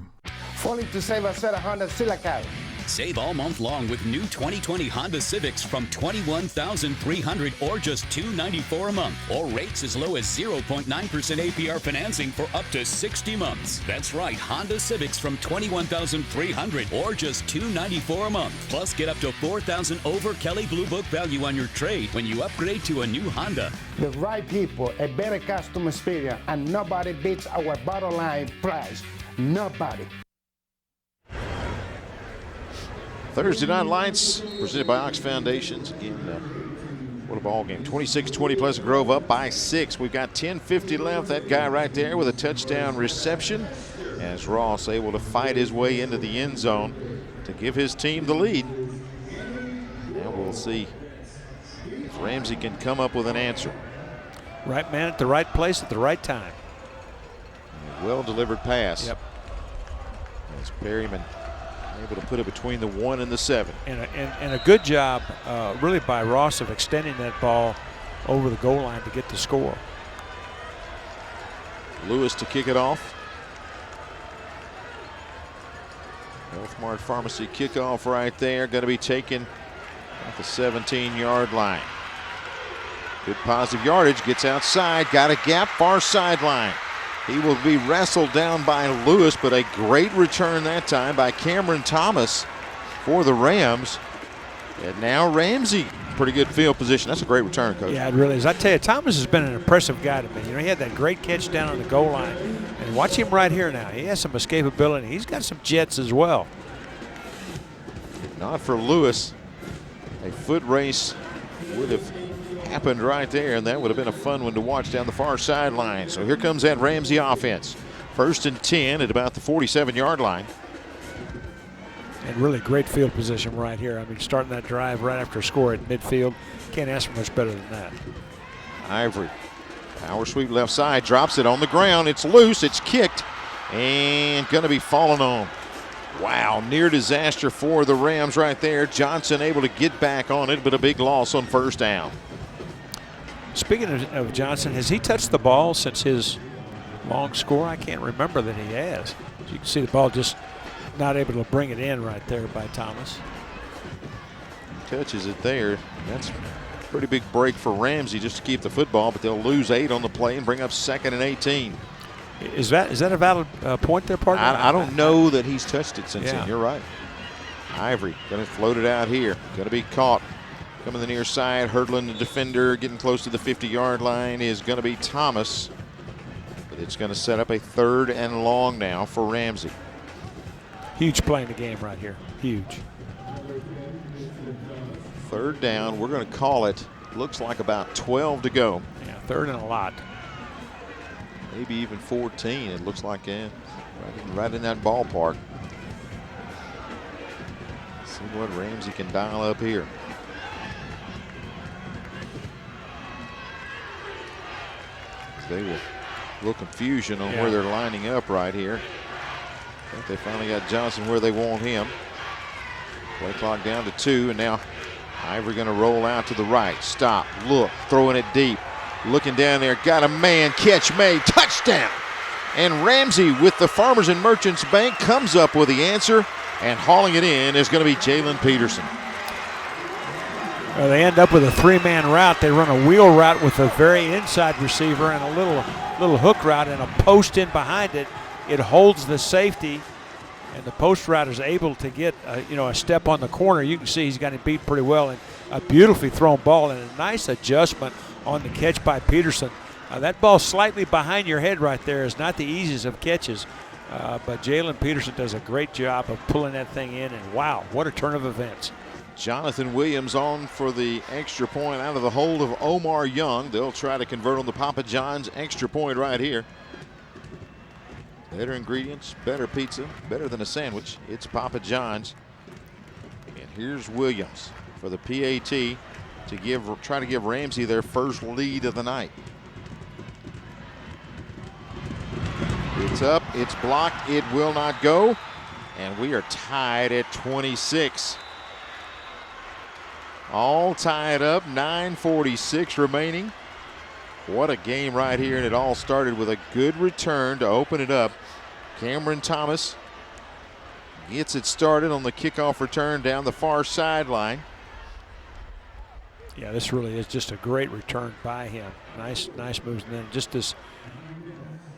Speaker 10: Falling to save us at a Honda Silicon.
Speaker 11: Save all month long with new 2020 Honda Civics from $21,300 or just $294 a month, or rates as low as 0.9% APR financing for up to 60 months. That's right, Honda Civics from $21,300 or just $294 a month. Plus, get up to $4,000 over Kelley Blue Book value on your trade when you upgrade to a new Honda.
Speaker 10: The right people, a better customer experience, and nobody beats our bottom line price. Nobody.
Speaker 1: Thursday Night Lights presented by Ox Foundations. Again, what a ball game. 26-20, Pleasant Grove up by 6. We've got 10:50 left. That guy right there with a touchdown reception as Ross able to fight his way into the end zone to give his team the lead. Now we'll see if Ramsay can come up with an answer.
Speaker 2: Right man at the right place at the right time.
Speaker 1: A well-delivered pass.
Speaker 2: Yep.
Speaker 1: As Perryman able to put it between the 1 and the 7.
Speaker 2: And a good job really by Ross of extending that ball over the goal line to get the score.
Speaker 1: Lewis to kick it off. Healthmart Pharmacy kickoff right there. Going to be taken at the 17-yard line. Good positive yardage. Gets outside. Got a gap. Far sideline. He will be wrestled down by Lewis, but a great return that time by Cameron Thomas for the Rams. And now Ramsay, pretty good field position. That's a great return, Coach.
Speaker 2: Yeah, it really is. I tell you, Thomas has been an impressive guy to me. You know, he had that great catch down on the goal line. And watch him right here now. He has some escapability. He's got some jets as well.
Speaker 1: If not for Lewis, a foot race would have happened right there, and that would have been a fun one to watch down the far sideline. So here comes that Ramsay offense. 1st and 10 at about the 47-yard line.
Speaker 2: And really great field position right here. I mean, starting that drive right after a score at midfield. Can't ask for much better than that.
Speaker 1: Ivory, power sweep left side, drops it on the ground. It's loose, it's kicked, and going to be fallen on. Wow, near disaster for the Rams right there. Johnson able to get back on it, but a big loss on 1st down.
Speaker 2: Speaking of Johnson, has he touched the ball since his long score? I can't remember that he has. You can see the ball just not able to bring it in right there by Thomas.
Speaker 1: He touches it there. That's a pretty big break for Ramsay just to keep the football, but they'll lose 8 on the play and bring up 2nd and 18.
Speaker 2: Is that a valid point there, partner?
Speaker 1: I don't know that he's touched it since then. You're right. Ivory going to float it out here. Going to be caught. Coming the near side, hurdling the defender, getting close to the 50-yard line is going to be Thomas. But it's going to set up a 3rd and long now for Ramsay.
Speaker 2: Huge play in the game right here. Huge.
Speaker 1: 3rd down. We're going to call it. Looks like about 12 to go.
Speaker 2: Yeah, 3rd and a lot.
Speaker 1: Maybe even 14. It looks like right in that ballpark. See what Ramsay can dial up here. They will a little confusion on where they're lining up right here. I think they finally got Johnson where they want him. Play clock down to 2, and now Ivory going to roll out to the right. Stop, look, throwing it deep. Looking down there, got a man, catch made, touchdown. And Ramsay with the Farmers and Merchants Bank comes up with the answer, and hauling it in is going to be Jalen Peterson.
Speaker 2: They end up with a 3-man route. They run a wheel route with a very inside receiver and a little hook route and a post in behind it. It holds the safety, and the post route is able to get a step on the corner. You can see he's got him beat pretty well, and a beautifully thrown ball and a nice adjustment on the catch by Peterson. That ball slightly behind your head right there is not the easiest of catches, but Jalen Peterson does a great job of pulling that thing in, and wow, what a turn of events.
Speaker 1: Jonathan Williams on for the extra point out of the hold of Omar Young. They'll try to convert on the Papa John's extra point right here. Better ingredients, better pizza, better than a sandwich. It's Papa John's. And here's Williams for the PAT to try to give Ramsay their first lead of the night. It's up, it's blocked, it will not go. And we are tied at 26. All tied up, 9:46 remaining. What a game right here, and it all started with a good return to open it up. Cameron Thomas Gets it started on the kickoff return down the far sideline.
Speaker 2: Yeah, this really is just a great return by him. Nice moves, and then just this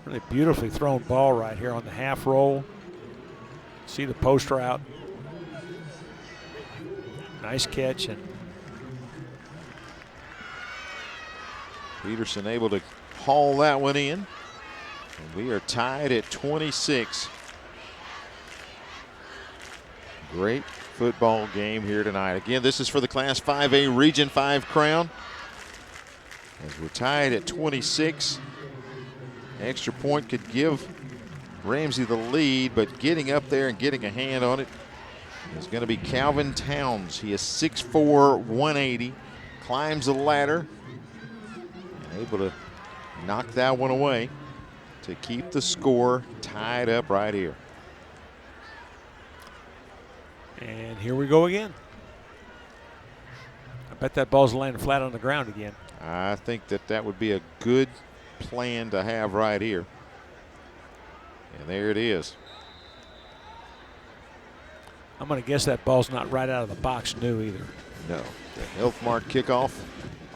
Speaker 2: really beautifully thrown ball right here on the half roll. See the post route. Nice catch, and
Speaker 1: Peterson able to haul that one in. And we are tied at 26. Great football game here tonight. Again, this is for the Class 5A Region 5 crown. As we're tied at 26. Extra point could give Ramsay the lead, but getting up there and getting a hand on it is going to be Calvin Towns. He is 6'4", 180, climbs the ladder, and able to knock that one away to keep the score tied up right here.
Speaker 2: And here we go again. I bet that ball's landing flat on the ground again.
Speaker 1: I think that would be a good plan to have right here. And there it is.
Speaker 2: I'm going to guess that ball's not right out of the box new either.
Speaker 1: No. The Health Mart kickoff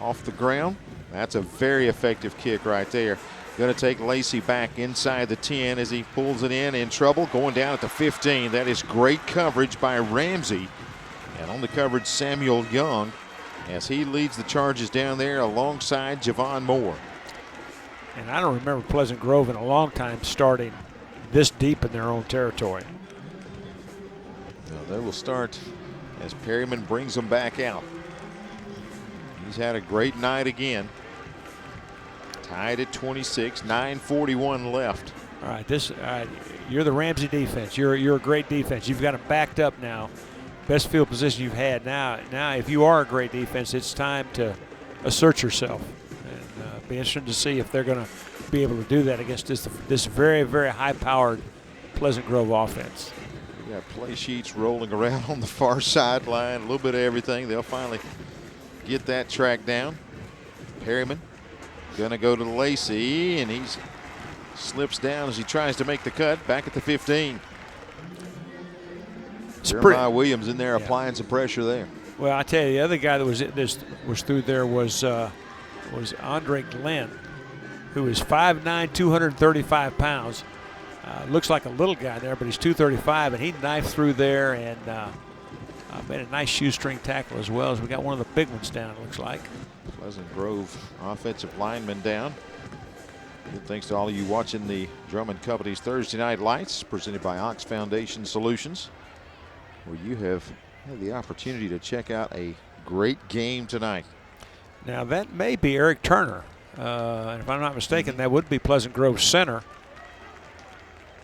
Speaker 1: off the ground. That's a very effective kick right there. Going to take Lacey back inside the 10 as he pulls it in trouble, going down at the 15. That is great coverage by Ramsay. And on the coverage, Samuel Young, as he leads the charges down there alongside Javon Moore.
Speaker 2: And I don't remember Pleasant Grove in a long time starting this deep in their own territory.
Speaker 1: Well, they will start as Perryman brings them back out. He's had a great night again. Tied at 26, 9:41 left.
Speaker 2: All right, you're the Ramsay defense. You're a great defense. You've got them backed up now. Best field position you've had. Now, if you are a great defense, it's time to assert yourself. And be interesting to see if they're going to be able to do that against this very, very high-powered Pleasant Grove offense.
Speaker 1: We got play sheets rolling around on the far sideline, a little bit of everything. They'll finally get that track down. Perryman going to go to Lacey, and he slips down as he tries to make the cut back at the 15. Jeremiah Williams in there applying some pressure there.
Speaker 2: Well, I tell you, the other guy that was through there was Andre Glenn, who is 5'9", 235 pounds. Looks like a little guy there, but he's 235, and he knifed through there and made a nice shoestring tackle as well. As we got one of the big ones down, it looks like.
Speaker 1: Pleasant Grove offensive lineman down. Good thanks to all of you watching the Drummond Company's Thursday Night Lights, presented by Ox Foundation Solutions, where you have had the opportunity to check out a great game tonight.
Speaker 2: Now that may be Eric Turner. And if I'm not mistaken, that would be Pleasant Grove center.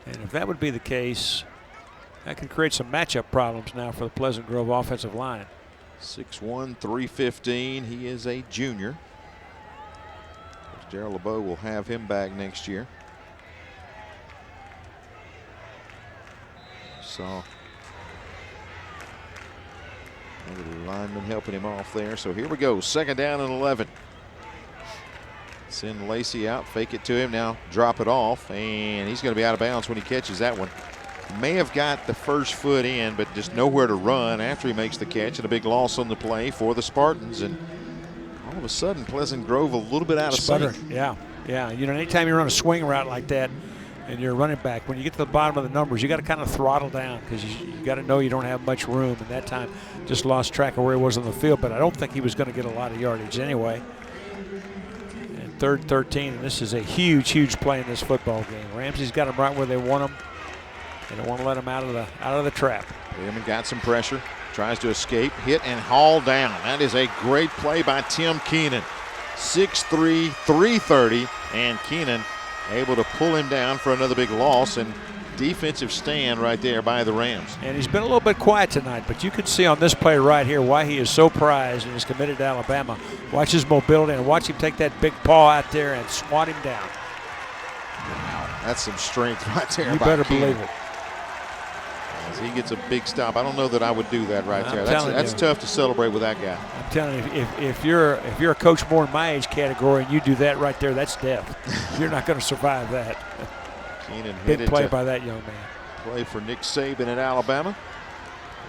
Speaker 2: And if that would be the case, that can create some matchup problems now for the Pleasant Grove offensive line.
Speaker 1: 6'1", 315. He is a junior. Daryl LeBeau will have him back next year. Saw another lineman helping him off there. So here we go, 2nd down and 11. Send Lacey out, fake it to him, now drop it off, and he's going to be out of bounds when he catches that one. May have got the first foot in, but just nowhere to run after he makes the catch, and a big loss on the play for the Spartans. And all of a sudden, Pleasant Grove a little bit out of sync.
Speaker 2: Yeah. You know, anytime you run a swing route like that and you're a running back, when you get to the bottom of the numbers, you got to kind of throttle down because you got to know you don't have much room. And that time, just lost track of where he was on the field. But I don't think he was going to get a lot of yardage anyway. And 3rd 13, and this is a huge, huge play in this football game. Ramsay's got them right where they want them. They don't want to let him out of the trap.
Speaker 1: Perryman got some pressure, tries to escape, hit and haul down. That is a great play by Tim Keenan. 6'3", 330, and Keenan able to pull him down for another big loss, and defensive stand right there by the Rams.
Speaker 2: And he's been a little bit quiet tonight, but you can see on this play right here why he is so prized and is committed to Alabama. Watch his mobility and watch him take that big paw out there and swat him down.
Speaker 1: Wow, that's some strength right there.
Speaker 2: You better believe it.
Speaker 1: As he gets a big stop. I don't know that I would do that right there. That's tough to celebrate with that guy.
Speaker 2: I'm telling you, if you're a coach more in my age category and you do that right there, that's death. You're not going to survive that.
Speaker 1: Keenan
Speaker 2: big play by that young man.
Speaker 1: play for Nick Saban at Alabama.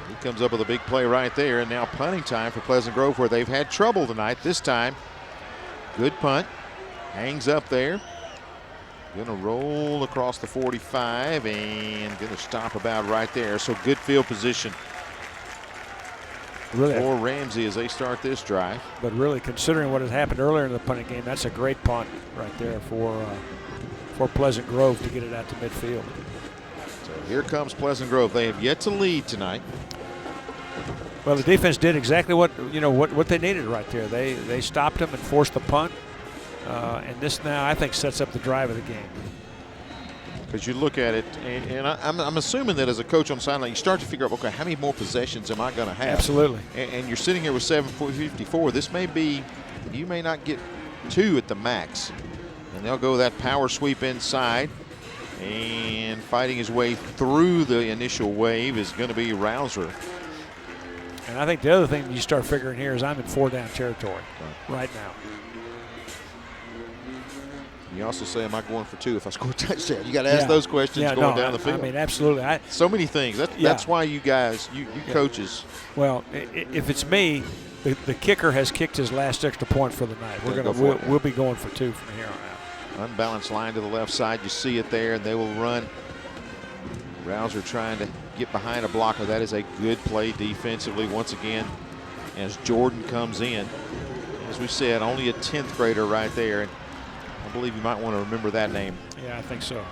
Speaker 1: He comes up with a big play right there, and now punting time for Pleasant Grove, where they've had trouble tonight. This time, good punt, hangs up there. Gonna roll across the 45 and gonna stop about right there. So good field position for Ramsay as they start this drive.
Speaker 2: But really, considering what has happened earlier in the punting game, that's a great punt right there for Pleasant Grove to get it out to midfield.
Speaker 1: So here comes Pleasant Grove. They have yet to lead tonight.
Speaker 2: Well, the defense did exactly what they needed right there. They stopped them and forced the punt, and this now I think sets up the drive of the game.
Speaker 1: Because you look at it, and I'm assuming that as a coach on the sideline, you start to figure out, okay, how many more possessions am I going to have?
Speaker 2: Absolutely.
Speaker 1: And you're sitting here with 7:54. This may be, you may not get 2 at the max. And they'll go that power sweep inside. And fighting his way through the initial wave is going to be Rouser.
Speaker 2: And I think the other thing you start figuring here is I'm in 4-down territory right now.
Speaker 1: You also say, am I going for 2 if I score a touchdown? You got to ask those questions going down the field.
Speaker 2: I mean, absolutely.
Speaker 1: So many things. That's why you guys, you coaches.
Speaker 2: Well, if it's me, the kicker has kicked his last extra point for the night. We'll be going for 2 from here on out.
Speaker 1: Unbalanced line to the left side. You see it there, and they will run. Rouser trying to get behind a blocker. That is a good play defensively once again as Jordan comes in. As we said, only a 10th grader right there. And I believe you might want to remember that name.
Speaker 2: Yeah, I think so.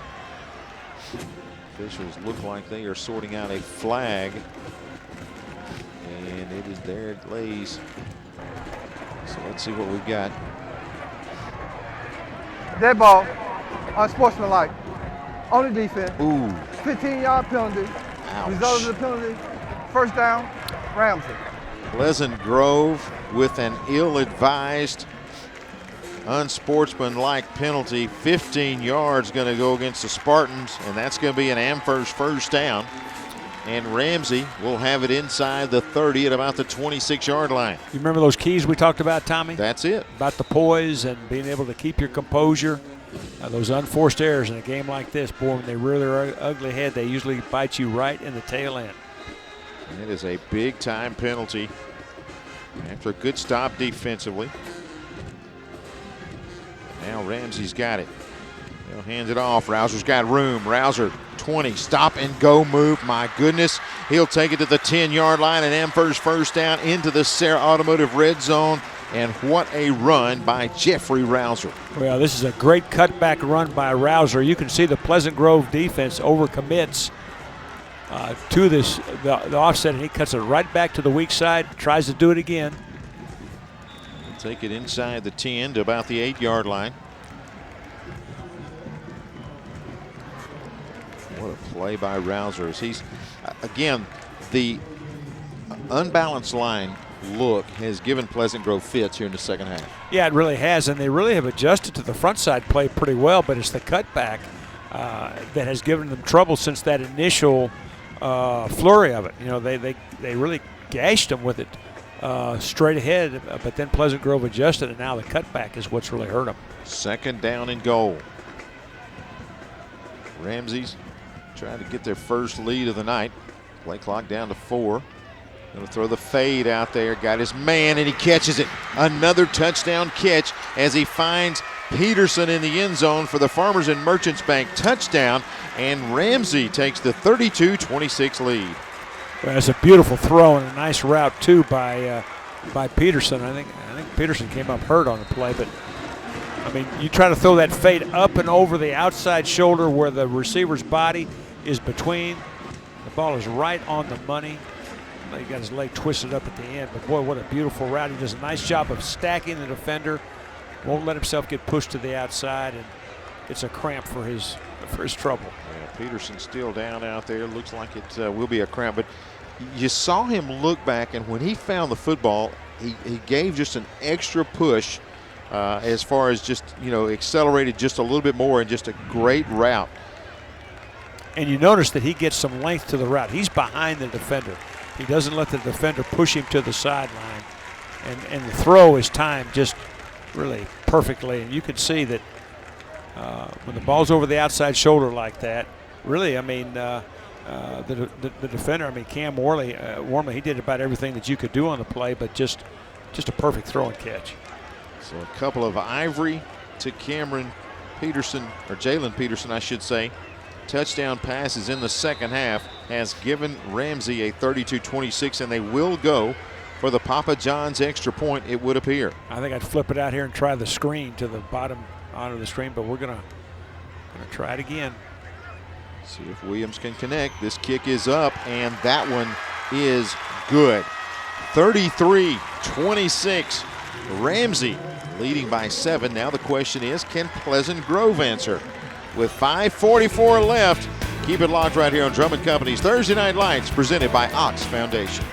Speaker 1: Officials look like they are sorting out a flag. And it is there, it lays. So let's see what we've got.
Speaker 15: Dead ball, unsportsmanlike, on the defense.
Speaker 1: Ooh.
Speaker 15: 15-yard penalty.
Speaker 1: Ouch.
Speaker 15: Result of the penalty, first down, Ramsay.
Speaker 1: Pleasant Grove with an ill-advised, unsportsmanlike penalty. 15 yards going to go against the Spartans, and that's going to be an Amherst first down. And Ramsay will have it inside the 30 at about the 26-yard line.
Speaker 2: You remember those keys we talked about, Tommy?
Speaker 1: That's it.
Speaker 2: About the poise and being able to keep your composure. Those unforced errors in a game like this, boy, when they rear their ugly head, they usually bite you right in the tail end.
Speaker 1: And it is a big-time penalty after a good stop defensively. Now Ramsay's got it. He'll hand it off. Rouser's got room. Rouser, 20, stop and go move. My goodness. He'll take it to the 10-yard line and Amherst first down into the Sarah Automotive red zone. And what a run by Jeffrey Rouser.
Speaker 2: Well, this is a great cutback run by Rouser. You can see the Pleasant Grove defense overcommits to the offset, and he cuts it right back to the weak side, tries to do it again.
Speaker 1: He'll take it inside the 10 to about the 8-yard line. What a play by Rouser. As he's, again, the unbalanced line look has given Pleasant Grove fits here in the second half.
Speaker 2: Yeah, it really has, and they really have adjusted to the front side play pretty well, but it's the cutback that has given them trouble since that initial flurry of it. You know, they really gashed them with it straight ahead, but then Pleasant Grove adjusted, and now the cutback is what's really hurt them.
Speaker 1: Second down and goal. Ramsay's trying to get their first lead of the night. Play clock down to 4. Going to throw the fade out there. Got his man, and he catches it. Another touchdown catch as he finds Peterson in the end zone for the Farmers and Merchants Bank touchdown. And Ramsay takes the 32-26 lead.
Speaker 2: Well, it's a beautiful throw and a nice route, too, by Peterson. I think Peterson came up hurt on the play, but I mean, you try to throw that fade up and over the outside shoulder where the receiver's body is between. The ball is right on the money. He got his leg twisted up at the end, but boy, what a beautiful route. He does a nice job of stacking the defender, won't let himself get pushed to the outside, and it's a cramp for his trouble.
Speaker 1: Yeah, Peterson's still down out there. Looks like it will be a cramp, but you saw him look back, and when he found the football, he gave just an extra push as far as just, accelerated just a little bit more, and just a great route.
Speaker 2: And you notice that he gets some length to the route. He's behind the defender. He doesn't let the defender push him to the sideline. And the throw is timed just really perfectly. And you can see that when the ball's over the outside shoulder like that, really, I mean, the defender. I mean, Cam Worley, he did about everything that you could do on the play, but just a perfect throw and catch.
Speaker 1: So a couple of Ivory to Cameron Peterson, or Jalen Peterson, I should say. Touchdown passes in the second half has given Ramsay a 32-26, and they will go for the Papa John's extra point, it would appear.
Speaker 2: I think I'd flip it out here and try the screen to the bottom onto the screen, but we're gonna try it again.
Speaker 1: See if Williams can connect. This kick is up, and that one is good. 33-26. Ramsay leading by 7. Now the question is, can Pleasant Grove answer? With 5:44 left, keep it locked right here on Drummond Company's Thursday Night Lights, presented by Ox Foundations.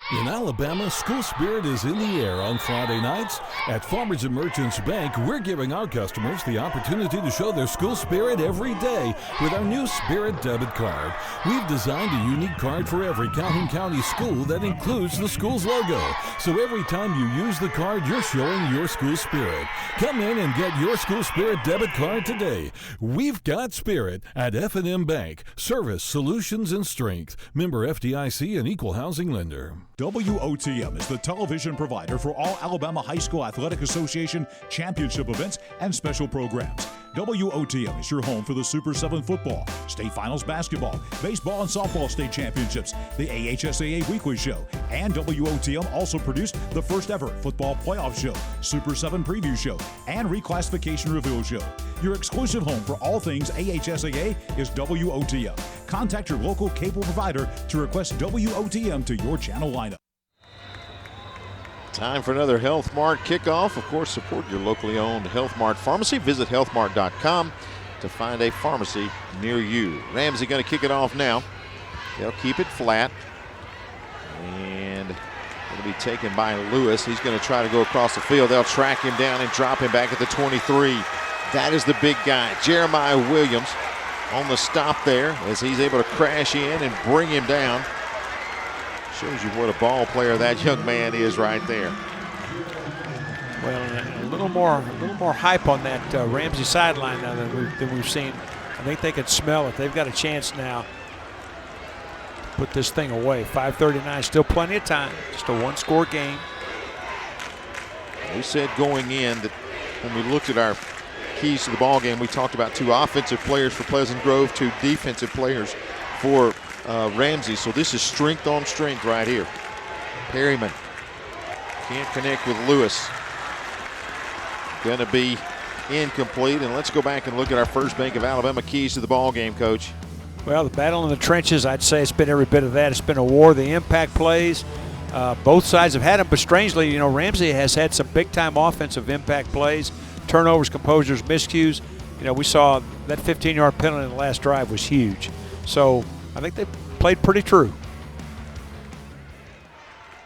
Speaker 8: In Alabama, school spirit is in the air on Friday nights. At Farmers and Merchants Bank, we're giving our customers the opportunity to show their school spirit every day with our new Spirit debit card. We've designed a unique card for every Calhoun County school that includes the school's logo. So every time you use the card, you're showing your school spirit. Come in and get your school spirit debit card today. We've got spirit at F&M Bank. Service, solutions, and strength. Member FDIC and equal housing lender.
Speaker 4: WOTM is the television provider for all Alabama High School Athletic Association championship events and special programs. WOTM is your home for the Super 7 football, state finals basketball, baseball and softball state championships, the AHSAA weekly show, and WOTM also produced the first ever football playoff show, Super 7 preview show, and reclassification reveal show. Your exclusive home for all things AHSAA is WOTM. Contact your local cable provider to request WOTM to your channel lineup.
Speaker 1: Time for another Health Mart kickoff. Of course, support your locally owned Health Mart pharmacy. Visit healthmart.com to find a pharmacy near you. Ramsay going to kick it off now. They'll keep it flat. And it'll be taken by Lewis. He's going to try to go across the field. They'll track him down and drop him back at the 23. That is the big guy, Jeremiah Williams, on the stop there as he's able to crash in and bring him down. Shows you what a ball player that young man is right there.
Speaker 2: Well, a little more hype on that Ramsay sideline now than we've seen. I think they can smell it. They've got a chance now to put this thing away. 5:39, still plenty of time. Just a one-score game.
Speaker 1: We said going in that when we looked at our keys to the ball game, we talked about 2 offensive players for Pleasant Grove, 2 defensive players for Ramsay. So this is strength on strength right here. Perryman can't connect with Lewis. Going to be incomplete. And let's go back and look at our First Bank of Alabama keys to the ball game, Coach.
Speaker 2: Well, the battle in the trenches, I'd say it's been every bit of that. It's been a war. The impact plays, both sides have had them, but strangely, you know, Ramsay has had some big-time offensive impact plays, turnovers, composures, miscues. You know, we saw that 15-yard penalty in the last drive was huge. So I think they played pretty true.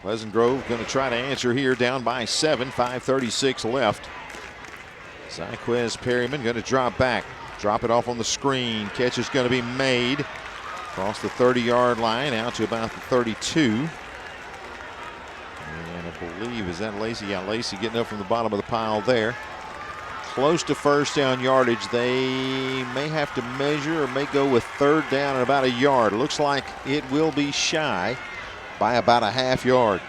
Speaker 1: Pleasant Grove going to try to answer here, down by 7, 5:36 left. Zyquez Perryman going to drop back, drop it off on the screen. Catch is going to be made across the 30-yard line out to about the 32. And I believe, is that Lacey? Yeah, Lacey getting up from the bottom of the pile there. Close to first down yardage. They may have to measure or may go with 3rd down and about a yard. Looks like it will be shy by about a half yard.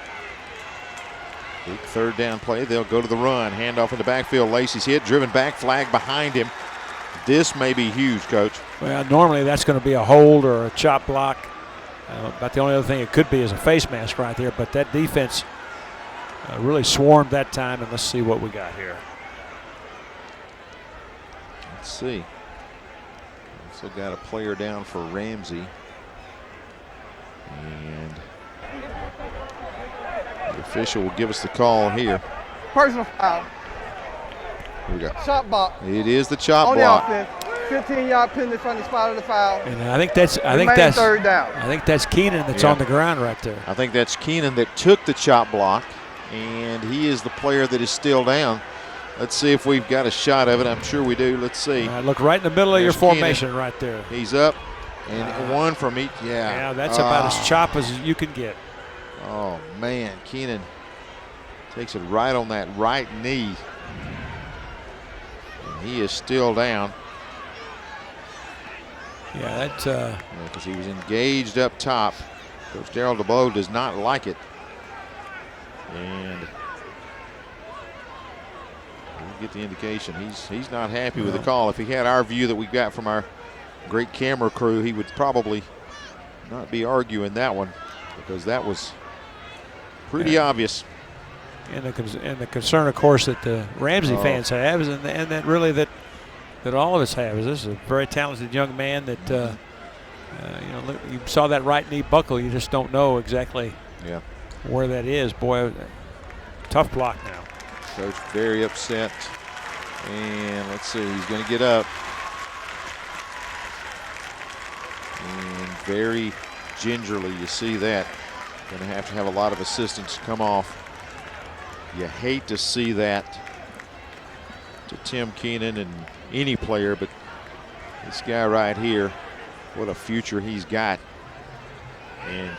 Speaker 1: Big 3rd down play. They'll go to the run. Handoff in the backfield. Lacey's hit, driven back, flag behind him. This may be huge, Coach.
Speaker 2: Well, normally that's going to be a hold or a chop block. About the only other thing it could be is a face mask right there. But that defense really swarmed that time. And let's see what we got here.
Speaker 1: Let's see. Also got a player down for Ramsay. And the official will give us the call here.
Speaker 15: Personal foul.
Speaker 1: Here we go.
Speaker 15: Chop block.
Speaker 1: It is the chop
Speaker 15: on
Speaker 1: block.
Speaker 15: The offense. 15-yard penalty from the spot of the foul.
Speaker 2: And I think that's
Speaker 15: 3rd down.
Speaker 2: I think that's Keenan that's on the ground right there.
Speaker 1: I think that's Keenan that took the chop block, and he is the player that is still down. Let's see if we've got a shot of it. I'm sure we do. Let's see.
Speaker 2: Look right in the middle of your formation
Speaker 1: Keenan.
Speaker 2: right there.
Speaker 1: He's up, and one from each. Yeah.
Speaker 2: Yeah, that's about as chop as you can get.
Speaker 1: Oh, man. Keenan Takes it right on that right knee. And he is still down.
Speaker 2: Yeah, that's
Speaker 1: because he was engaged up top. Coach Daryl DeBow does not like it. And you get the indication he's not happy with the call. If he had our view that we got from our great camera crew, he would probably not be arguing that one, because that was pretty obvious.
Speaker 2: And the concern, of course, that the Ramsay fans have is, and that really that all of us have, is this is a very talented young man that you saw that right knee buckle. You just don't know exactly where that is. Boy, tough block now.
Speaker 1: Coach very upset. And let's see, he's going to get up. And very gingerly, you see that. Going to have a lot of assistance come off. You hate to see that to Tim Keenan and any player, but this guy right here, what a future he's got. And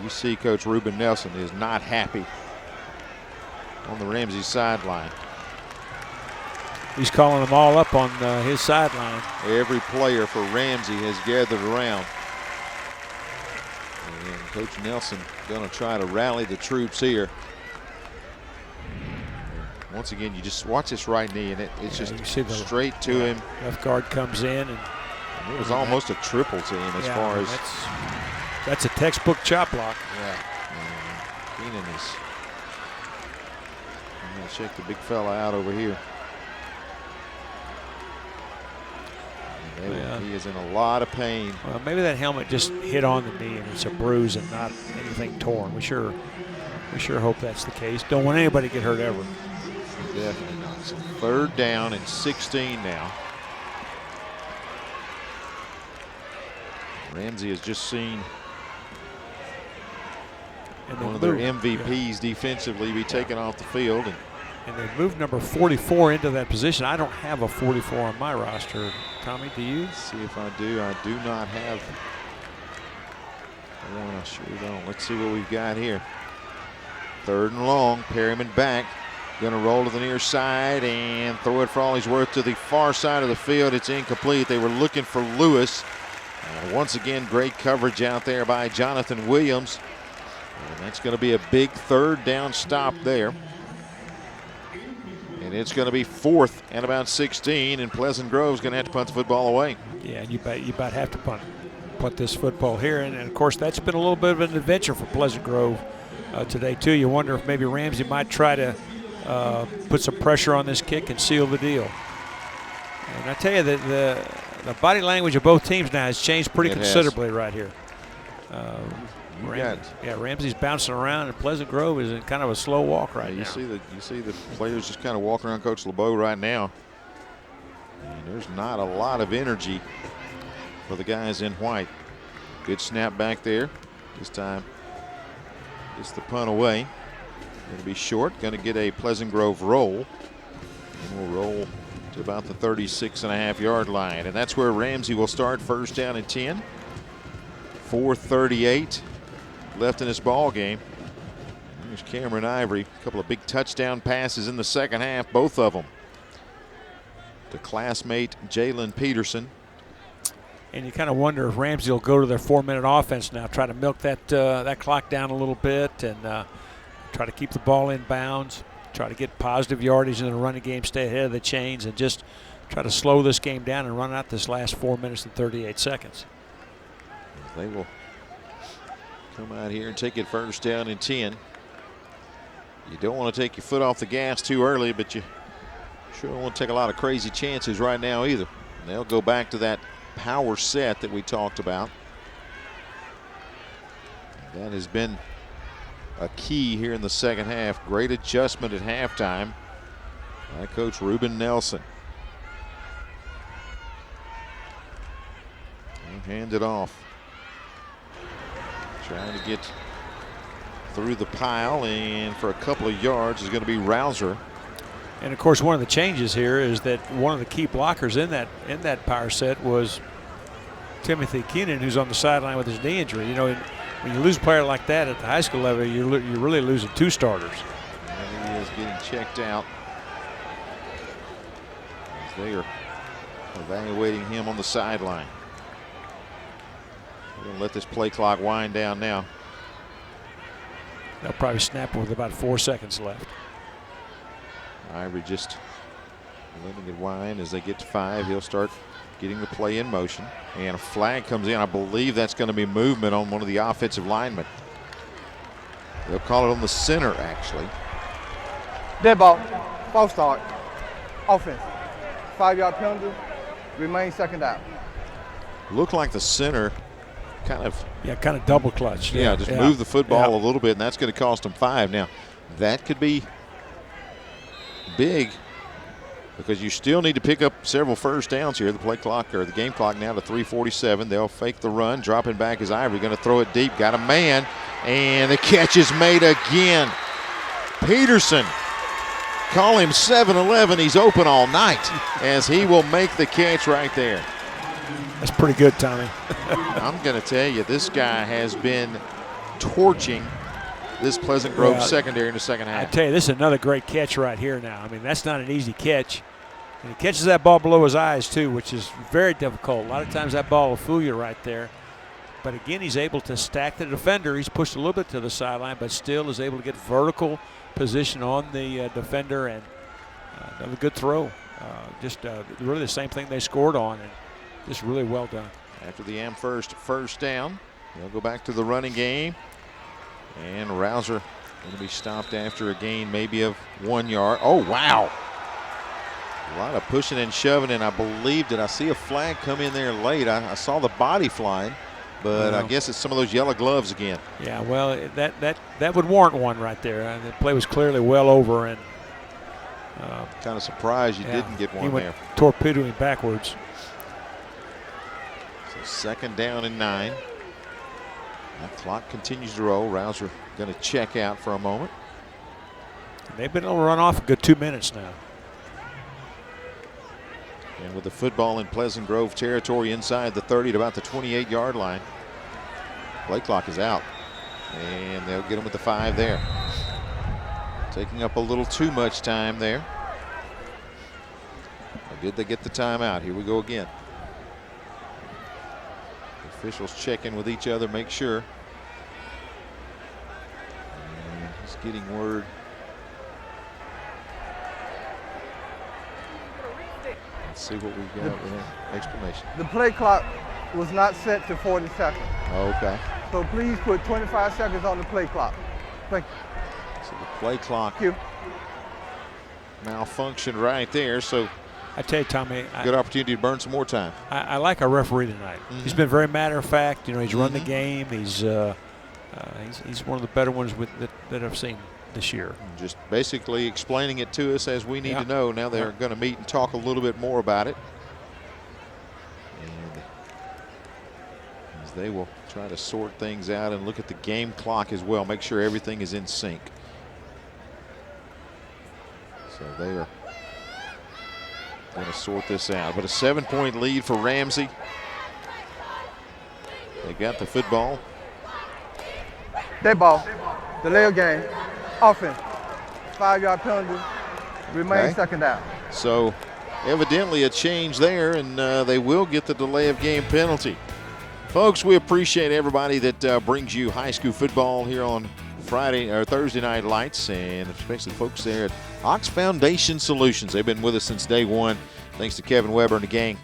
Speaker 1: you see Coach Ruben Nelson is not happy on the Ramsay sideline.
Speaker 2: He's calling them all up on his sideline.
Speaker 1: Every player for Ramsay has gathered around. And Coach Nelson going to try to rally the troops here. Once again, you just watch this right knee, and it's just straight to him.
Speaker 2: Left guard comes in, and
Speaker 1: it was almost a triple to him as far as.
Speaker 2: That's a textbook chop block.
Speaker 1: Yeah. Keenan is. I'm going to check the big fella out over here. He is in a lot of pain.
Speaker 2: Well, maybe that helmet just hit on the knee, and it's a bruise and not anything torn. We sure hope that's the case. Don't want anybody to get hurt ever.
Speaker 1: Definitely not. So 3rd down and 16 now. Ramsay has just seen one of their MVPs defensively be taken off the field.
Speaker 2: And they moved number 44 into that position. I don't have a 44 on my roster. Tommy, do you?
Speaker 1: Let's see if I do. I do not have one. I sure don't. Let's see what we've got here. 3rd and long. Perryman back. Going to roll to the near side and throw it for all he's worth to the far side of the field. It's incomplete. They were looking for Lewis. Once again, great coverage out there by Jonathan Williams. And that's going to be a big 3rd down stop there. And it's going to be 4th and about 16, and Pleasant Grove's going to have to punt the football away.
Speaker 2: Yeah, you about have to punt this football here. And of course, that's been a little bit of an adventure for Pleasant Grove today, too. You wonder if maybe Ramsay might try to put some pressure on this kick and seal the deal. And I tell you that the body language of both teams now has changed pretty considerably right here. Ramsay's bouncing around, and Pleasant Grove is in kind of a slow walk right now.
Speaker 1: You see the players just kind of walking around Coach LeBeau right now. And there's not a lot of energy for the guys in white. Good snap back there. This time gets the punt away. Going to be short. Going to get a Pleasant Grove roll. And we'll roll to about the 36.5-yard line. And that's where Ramsay will start, 1st down and 10. 4:38 left in this ball game. There's Cameron Ivory. A couple of big touchdown passes in the second half, both of them to classmate Jalen Peterson.
Speaker 2: And you kind of wonder if Ramsay will go to their 4-minute offense now, try to milk that clock down a little bit and try to keep the ball in bounds, try to get positive yardage in the running game, stay ahead of the chains, and just try to slow this game down and run out this last 4 minutes and 38 seconds.
Speaker 1: They will come out here and take it 1st down and 10. You don't want to take your foot off the gas too early, but you sure don't want to take a lot of crazy chances right now either. And they'll go back to that power set that we talked about. That has been a key here in the second half. Great adjustment at halftime by Coach Ruben Nelson. And hand it off. Trying to get through the pile, and for a couple of yards is going to be Rouser.
Speaker 2: And of course, one of the changes here is that one of the key blockers in that power set was Timothy Keenan, who's on the sideline with his knee injury. You know, when you lose a player like that at the high school level, you're really losing 2 starters.
Speaker 1: And getting checked out as they are evaluating him on the sideline. We're going to let this play clock wind down now.
Speaker 2: They'll probably snap with about 4 seconds left.
Speaker 1: Ivory just letting it wind as they get to 5. He'll start getting the play in motion. And a flag comes in. I believe that's going to be movement on one of the offensive linemen. They'll call it on the center, actually.
Speaker 15: Dead ball. False start. Offense. 5-yard penalty. Remain second down.
Speaker 1: Looked like the center kind of
Speaker 2: double clutch.
Speaker 1: Yeah, just move the football a little bit, and that's going to cost them 5. Now, that could be big because you still need to pick up several first downs here. The play clock or the game clock now to 3:47. They'll fake the run, dropping back is Ivory, going to throw it deep. Got a man, and the catch is made again. Peterson, call him 7-11. He's open all night as he will make the catch right there.
Speaker 2: That's pretty good, Tommy.
Speaker 1: I'm going to tell you, this guy has been torching this Pleasant Grove secondary in the second half.
Speaker 2: I tell you, this is another great catch right here now. I mean, that's not an easy catch. And he catches that ball below his eyes, too, which is very difficult. A lot of times that ball will fool you right there. But again, he's able to stack the defender. He's pushed a little bit to the sideline, but still is able to get vertical position on the defender, and another good throw. Just really the same thing they scored on, and just really well done.
Speaker 1: After the Amherst first down, they'll go back to the running game. And Rouser going to be stopped after a gain maybe of 1 yard. Oh, wow. A lot of pushing and shoving, and I believe, did I see a flag come in there late? I saw the body flying, but I guess it's some of those yellow gloves again.
Speaker 2: Yeah, well, that would warrant one right there. The play was clearly well over, and
Speaker 1: kind of surprised you didn't get one
Speaker 2: he went
Speaker 1: there.
Speaker 2: Torpedoing backwards.
Speaker 1: So 2nd down and 9. That clock continues to roll. Rouser going to check out for a moment.
Speaker 2: They've been able to run off a good 2 minutes now.
Speaker 1: And with the football in Pleasant Grove territory inside the 30 at about the 28-yard line. Play clock is out. And they'll get them at the 5 there. Taking up a little too much time there. How good they get the timeout. Here we go again. Officials check in with each other, make sure. And he's getting word. Let's see what we've got with an explanation.
Speaker 15: The play clock was not set to 40 seconds.
Speaker 1: Okay.
Speaker 15: So please put 25 seconds on the play clock. Thank you.
Speaker 1: So the play clock malfunctioned right there. So
Speaker 2: I tell you, Tommy,
Speaker 1: good opportunity to burn some more time.
Speaker 2: I like our referee tonight. He's been very matter of fact. You know, he's run the game. He's one of the better ones that I've seen this year.
Speaker 1: Just basically explaining it to us as we need to know. Now they're going to meet and talk a little bit more about it. And as they will try to sort things out and look at the game clock as well, make sure everything is in sync. So they are going to sort this out. But a 7-point lead for Ramsay. They got the football.
Speaker 15: Dead ball. Delay of game. Offense. 5-yard penalty. Remain second down.
Speaker 1: So evidently a change there, and they will get the delay of game penalty. Folks, we appreciate everybody that brings you high school football here on Friday or Thursday Night Lights, and especially folks there at Ox Foundation Solutions. They've been with us since day one. Thanks to Kevin Weber and the gang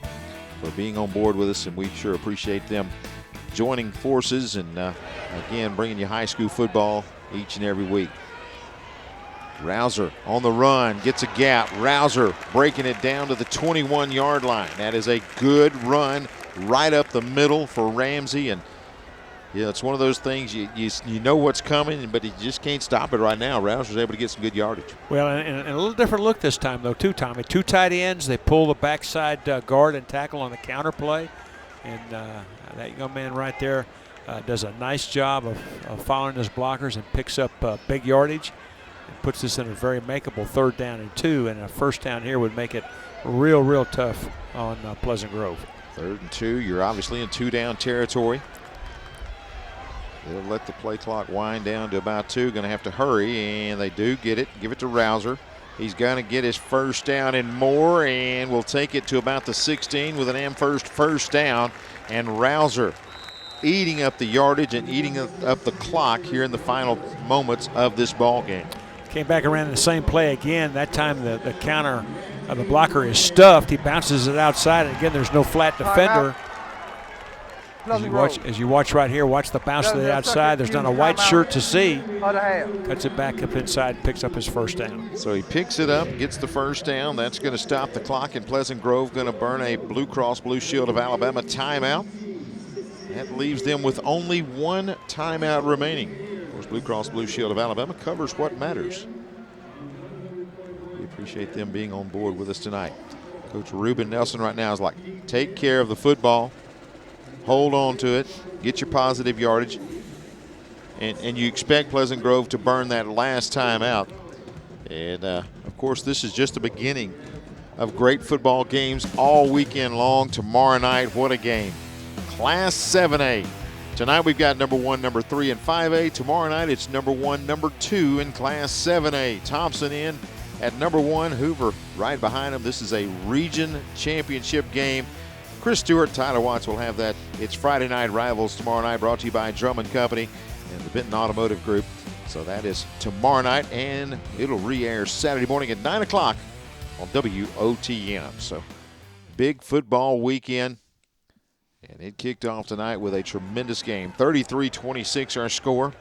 Speaker 1: for being on board with us, and we sure appreciate them joining forces and, again, bringing you high school football each and every week. Rouser on the run, gets a gap. Rouser breaking it down to the 21-yard line. That is a good run right up the middle for Ramsay, and yeah, it's one of those things you know what's coming, but you just can't stop it right now. Rouser's able to get some good yardage.
Speaker 2: Well, and a little different look this time, though, too, Tommy. 2 tight ends. They pull the backside guard and tackle on the counter play. And that young man right there does a nice job of following his blockers and picks up big yardage and puts us in a very makeable 3rd down and 2. And a first down here would make it real tough on Pleasant Grove.
Speaker 1: 3rd and 2. You're obviously in 2-down territory. They'll let the play clock wind down to about 2. Going to have to hurry, and they do get it. Give it to Rouser. He's going to get his first down and more, and will take it to about the 16 with an Amherst first down. And Rouser eating up the yardage and eating up the clock here in the final moments of this ball game.
Speaker 2: Came back around the same play again. That time the counter, the blocker is stuffed. He bounces it outside, and again, there's no flat defender. As you watch right here, watch the bounce to the outside. There's not a white shirt to see. Cuts it back up inside, picks up his first down.
Speaker 1: So he picks it up, gets the first down. That's going to stop the clock, and Pleasant Grove going to burn a Blue Cross Blue Shield of Alabama timeout. That leaves them with only 1 timeout remaining. Of course, Blue Cross Blue Shield of Alabama covers what matters. We appreciate them being on board with us tonight. Coach Ruben Nelson right now is like, take care of the football. Hold on to it, get your positive yardage, and you expect Pleasant Grove to burn that last time out. And, of course, this is just the beginning of great football games all weekend long. Tomorrow night, what a game. Class 7A. Tonight we've got number 1, number 3, and 5A. Tomorrow night it's number 1, number 2 in Class 7A. Thompson in at number 1, Hoover right behind him. This is a region championship game. Chris Stewart, Tyler Watts will have that. It's Friday Night Rivals tomorrow night, brought to you by Drummond Company and the Benton Automotive Group. So that is tomorrow night, and it'll re-air Saturday morning at 9 o'clock on WOTM. So big football weekend, and it kicked off tonight with a tremendous game. 33-26 our score,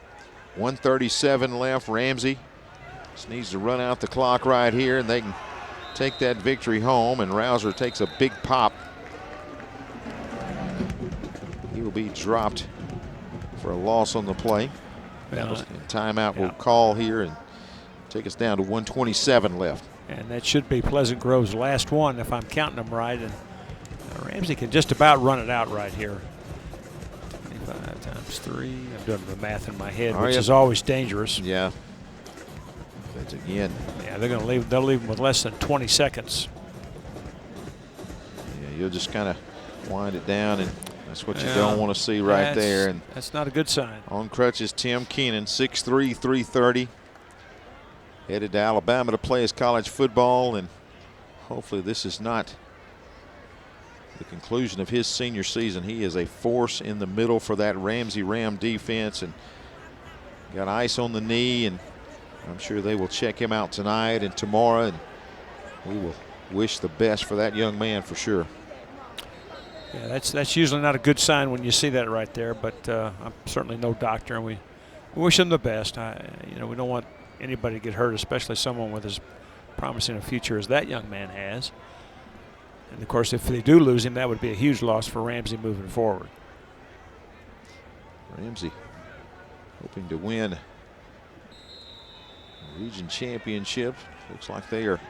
Speaker 1: 1:37 left. Ramsay just needs to run out the clock right here, and they can take that victory home, and Rouser takes a big pop. He will be dropped for a loss on the play. Timeout will call here and take us down to 1:27 left.
Speaker 2: And that should be Pleasant Grove's last one, if I'm counting them right. And Ramsay can just about run it out right here. 25 times 3. I'm doing the math in my head, which is always dangerous.
Speaker 1: Yeah. But again.
Speaker 2: Yeah, they're going to leave. They'll leave them with less than 20 seconds.
Speaker 1: Yeah, you'll just kind of wind it down, and that's what you don't want to see right there. And
Speaker 2: that's not a good sign.
Speaker 1: On crutches, Tim Keenan, 6'3", 330. Headed to Alabama to play his college football, and hopefully this is not the conclusion of his senior season. He is a force in the middle for that Ramsay Ram defense, and got ice on the knee, and I'm sure they will check him out tonight and tomorrow, and we will wish the best for that young man for sure.
Speaker 2: Yeah, that's usually not a good sign when you see that right there, but I'm certainly no doctor, and we wish him the best. We don't want anybody to get hurt, especially someone with as promising a future as that young man has. And, of course, if they do lose him, that would be a huge loss for Ramsay moving forward.
Speaker 1: Ramsay hoping to win the region championship. Looks like they are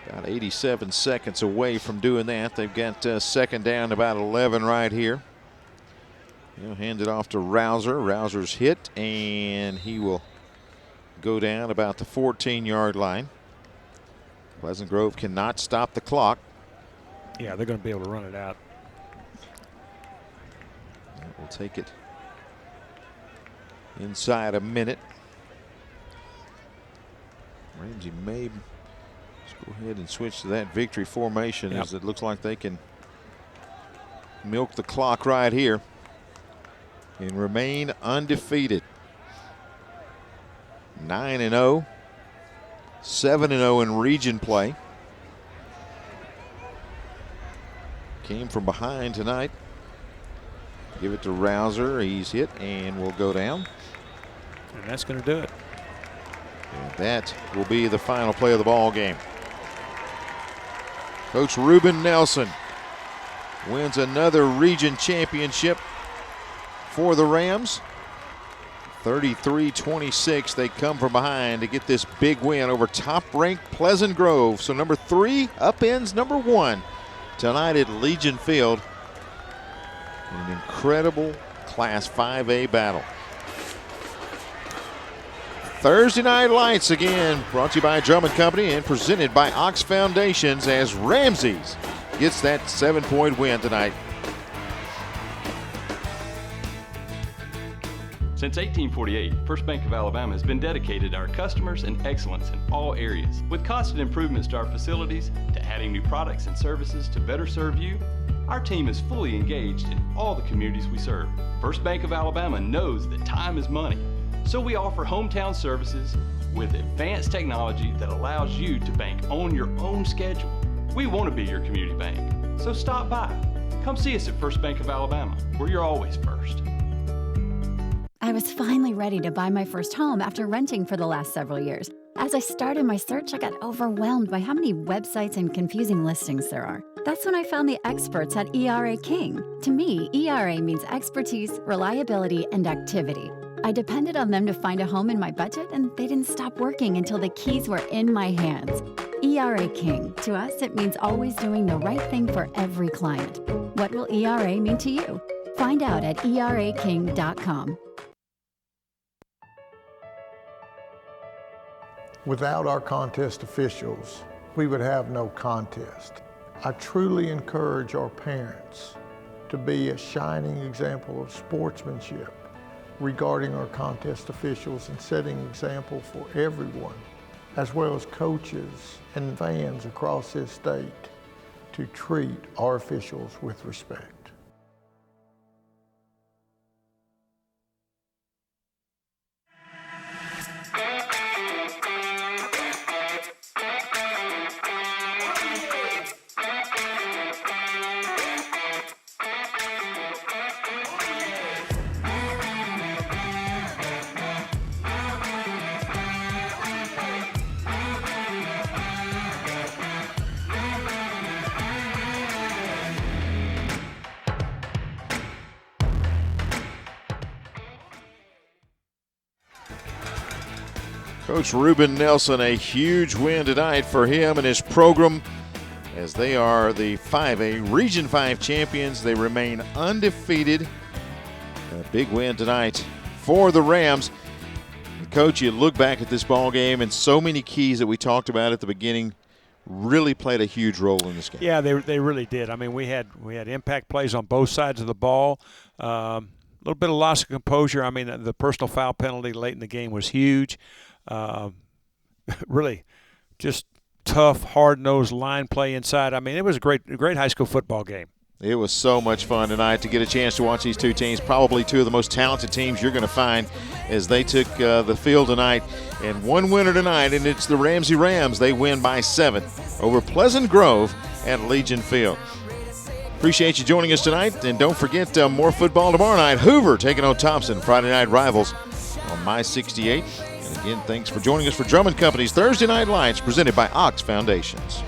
Speaker 1: about 87 seconds away from doing that. They've got second down about 11 right here. He'll hand it off to Rouser. Rouser's hit, and he will go down about the 14-yard line. Pleasant Grove cannot stop the clock.
Speaker 2: Yeah, they're going to be able to run it out.
Speaker 1: We'll take it inside a minute. Ramsay may go ahead and switch to that victory formation, as it looks like they can milk the clock right here and remain undefeated. 9-0, 7-0 in region play. Came from behind tonight. Give it to Rouser. He's hit and will go down.
Speaker 2: And that's going to do it.
Speaker 1: And that will be the final play of the ball game. Coach Ruben Nelson wins another region championship for the Rams. 33-26. They come from behind to get this big win over top-ranked Pleasant Grove. So number 3 upends number 1 tonight at Legion Field. An incredible Class 5A battle. Thursday Night Lights again, brought to you by Drummond Company and presented by Ox Foundations, as Ramsay's gets that 7-point win tonight.
Speaker 9: Since 1848, First Bank of Alabama has been dedicated to our customers and excellence in all areas. With constant improvements to our facilities, to adding new products and services to better serve you, our team is fully engaged in all the communities we serve. First Bank of Alabama knows that time is money, so we offer hometown services with advanced technology that allows you to bank on your own schedule. We want to be your community bank, so stop by. Come see us at First Bank of Alabama, where you're always first.
Speaker 13: I was finally ready to buy my first home after renting for the last several years. As I started my search, I got overwhelmed by how many websites and confusing listings there are. That's when I found the experts at ERA King. To me, ERA means expertise, reliability, and activity. I depended on them to find a home in my budget, and they didn't stop working until the keys were in my hands. ERA King. To us, it means always doing the right thing for every client. What will ERA mean to you? Find out at eraking.com.
Speaker 17: Without our contest officials, we would have no contest. I truly encourage our parents to be a shining example of sportsmanship regarding our contest officials and setting example for everyone, as well as coaches and fans across this state, to treat our officials with respect.
Speaker 1: Coach Ruben Nelson, a huge win tonight for him and his program as they are the 5A Region 5 champions. They remain undefeated. A big win tonight for the Rams. And Coach, you look back at this ball game and so many keys that we talked about at the beginning really played a huge role in this game.
Speaker 2: Yeah, they really did. I mean, we had impact plays on both sides of the ball. A little bit of loss of composure. I mean, the personal foul penalty late in the game was huge. Really just tough, hard-nosed line play inside. I mean, it was a great high school football game.
Speaker 1: It was so much fun tonight to get a chance to watch these two teams, probably two of the most talented teams you're going to find as they took the field tonight. And one winner tonight, and it's the Ramsay Rams. They win by 7 over Pleasant Grove at Legion Field. Appreciate you joining us tonight, and don't forget more football tomorrow night. Hoover taking on Thompson, Friday Night Rivals on My 68. And again, thanks for joining us for Drummond Company's Thursday Night Lights presented by Ox Foundations.